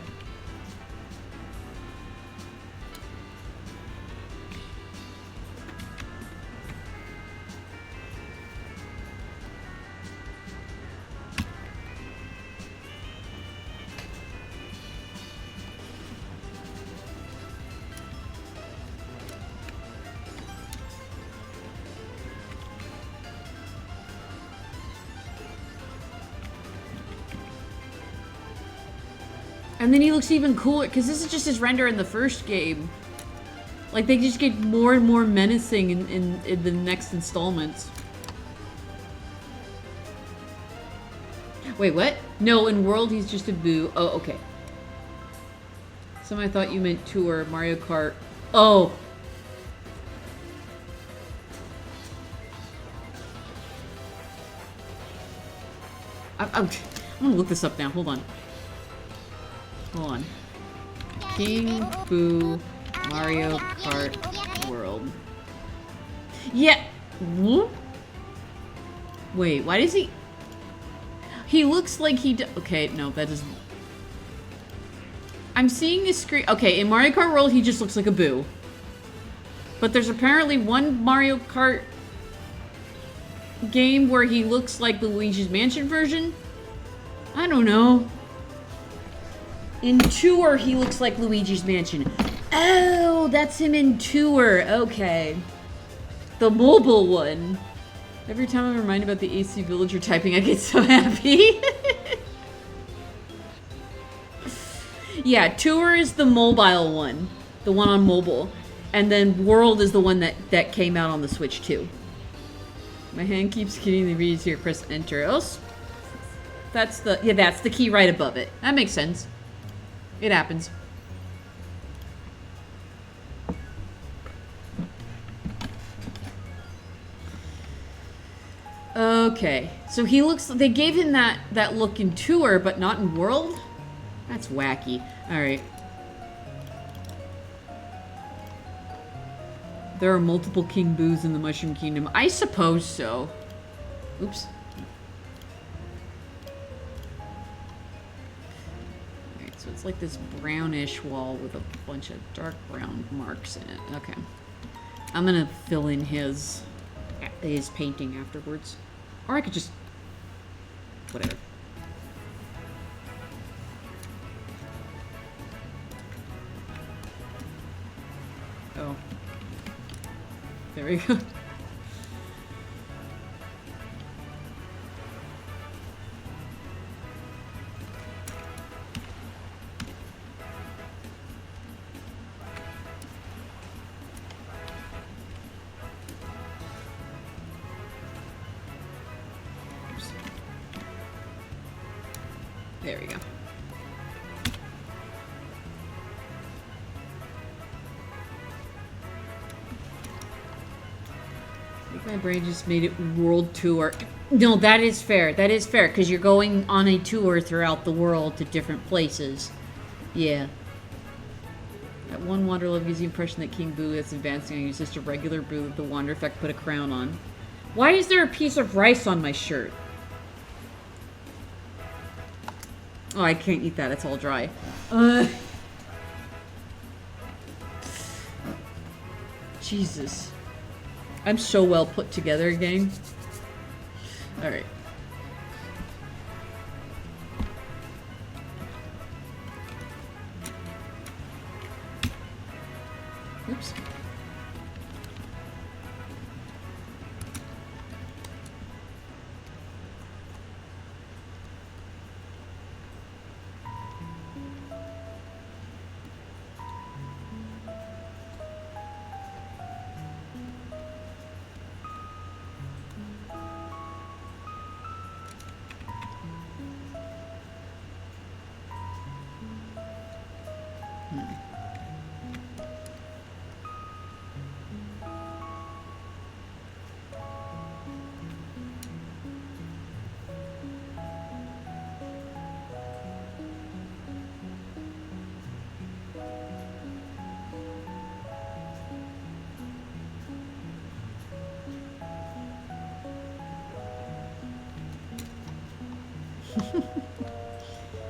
And then he looks even cooler, because this is just his render in the first game. Like, they just get more and more menacing in the next installments. Wait, what? No, in World he's just a boo. Oh, okay. I thought you meant Tour, Mario Kart. Oh! I'm gonna look this up now, hold on. Hold on. King Boo Mario Kart World. Yeah. Wait, why does he? He looks like he. Okay, no, that doesn't. I'm seeing a screen. Okay, in Mario Kart World, he just looks like a Boo. But there's apparently one Mario Kart game where he looks like the Luigi's Mansion version. I don't know. In Tour, he looks like Luigi's Mansion. Oh, that's him in Tour. Okay. The mobile one. Every time I'm reminded about the AC Villager typing, I get so happy. Yeah, Tour is the mobile one. The one on mobile. And then World is the one that came out on the Switch too. My hand keeps getting the reads here. Press enter. Oh, that's the key right above it. That makes sense. It happens. Okay, so he looks. They gave him that look in Tour, but not in World. That's wacky. All right. There are multiple King Boos in the Mushroom Kingdom. I suppose so. Oops. So it's like this brownish wall with a bunch of dark brown marks in it. Okay. I'm gonna fill in his painting afterwards. Or I could just... whatever. Oh. There we go. There we go. I think my brain just made it world tour. No, that is fair. That is fair, because you're going on a tour throughout the world to different places. Yeah. That one Wanderlove gives the impression that King Boo is advancing and he's just a regular Boo with the Wander effect put a crown on. Why is there a piece of rice on my shirt? Oh, I can't eat that. It's all dry. Jesus. I'm so well put together, gang. Alright. Oops.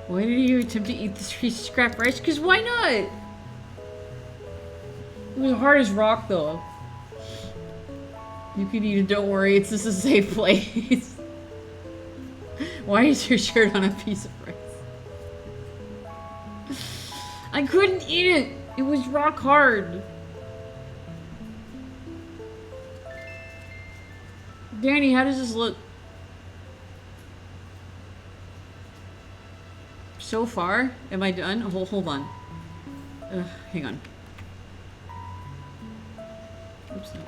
Why did you attempt to eat this piece of scrap rice? Because why not? It was hard as rock, though. You can eat it, don't worry. It's just a safe place. Why is your shirt on a piece of rice? I couldn't eat it. It was rock hard. Danny, how does this look? So far? Am I done? Hold on. Hang on. Oops, no.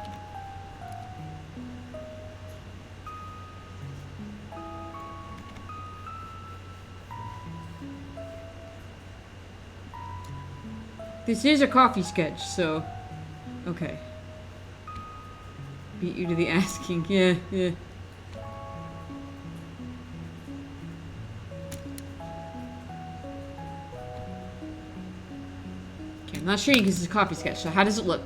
This is a coffee sketch, so... Okay. Beat you to the asking. Yeah. I'm not showing you because it's a coffee sketch, so how does it look?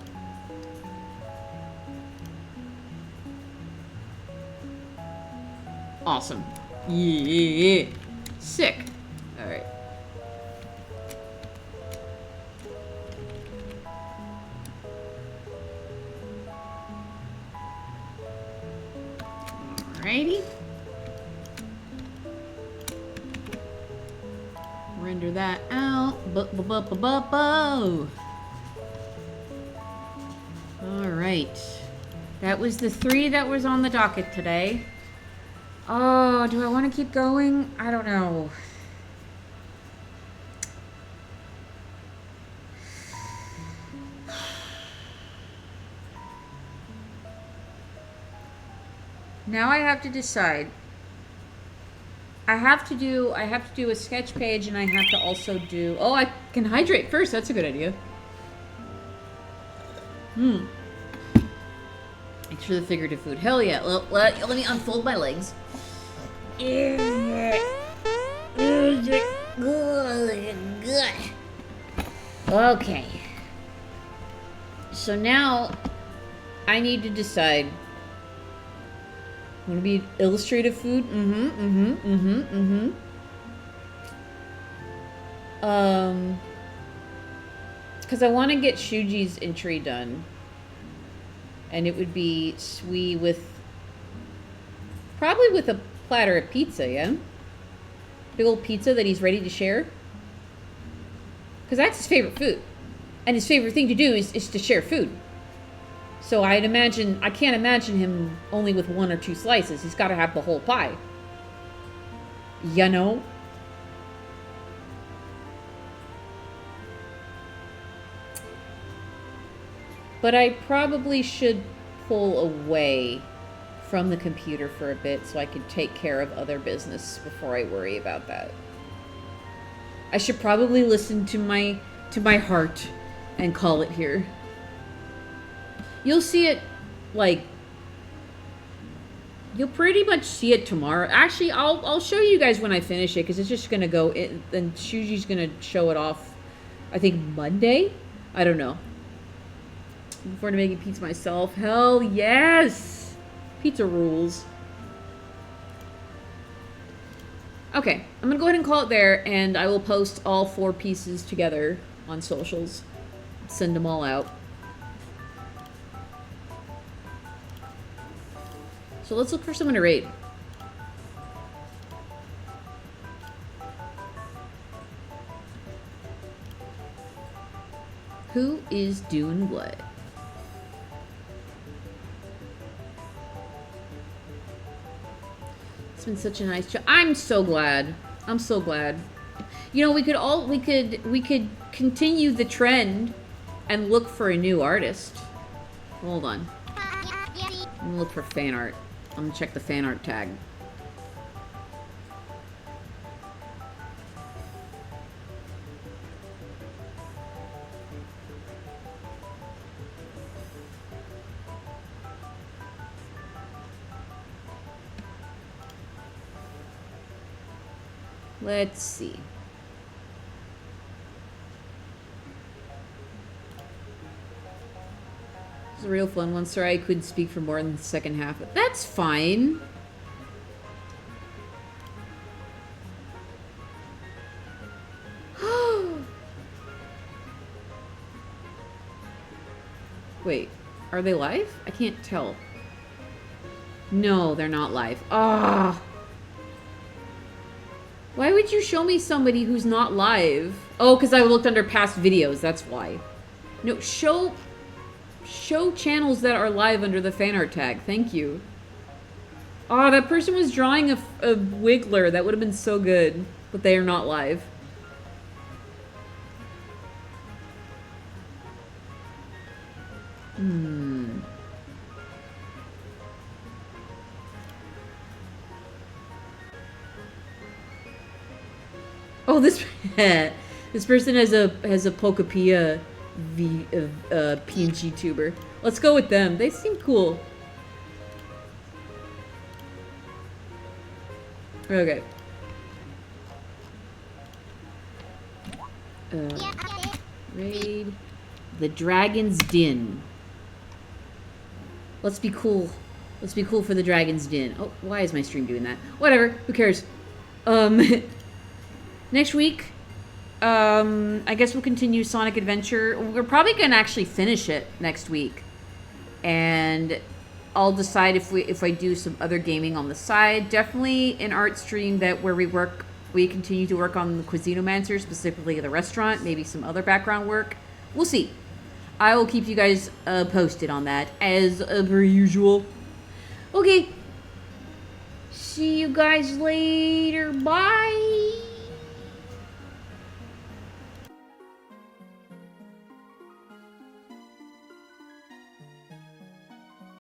Awesome. Yeah. Sick. Alright. Alrighty. Render that out. Alright. That was the 3 that was on the docket today. Oh, do I want to keep going? I don't know. Now I have to decide. I have to do a sketch page, and I have to also do... Oh, I can hydrate first. That's a good idea. Thanks for the figurative food. Hell yeah. Let me unfold my legs. Okay. So now I need to decide. Want to be illustrative food? Because I want to get Shuji's entry done. And it would be Sui with... Probably with a platter of pizza, yeah? Big old pizza that he's ready to share. Because that's his favorite food. And his favorite thing to do is to share food. So I can't imagine him only with 1 or 2 slices. He's got to have the whole pie. You know? But I probably should pull away from the computer for a bit so I can take care of other business before I worry about that. I should probably listen to my heart and call it here. You'll see it, like, you'll pretty much see it tomorrow. Actually, I'll show you guys when I finish it, because it's just going to go in, and Shuji's going to show it off, I think, Monday? I don't know. Looking forward to making pizza myself. Hell yes! Pizza rules. Okay, I'm going to go ahead and call it there, and I will post all 4 pieces together on socials. Send them all out. So let's look for someone to raid. Who is doing what? It's been such a nice job. I'm so glad. I'm so glad. You know, we could continue the trend and look for a new artist. Hold on. I'm gonna look for fan art. I'm gonna check the fan art tag. Let's see. This is a real fun one. Sorry I couldn't speak for more than the second half. But that's fine. Wait, are they live? I can't tell. No, they're not live. Ah. Why would you show me somebody who's not live? Oh, because I looked under past videos. That's why. No, show channels that are live under the fan art tag. Thank you. Oh, that person was drawing a Wiggler. That would have been so good. But they are not live. Oh, this this person has a Pokepia PNG tuber. Let's go with them. They seem cool. Okay. Raid the Dragon's Den. Let's be cool. Let's be cool for the Dragon's Den. Oh, why is my stream doing that? Whatever. Who cares? Next week, I guess we'll continue Sonic Adventure. We're probably going to actually finish it next week. And I'll decide if I do some other gaming on the side. Definitely an art stream where we continue to work on the Cuisinomancer, specifically the restaurant, maybe some other background work. We'll see. I will keep you guys posted on that, as per usual. Okay. See you guys later. Bye.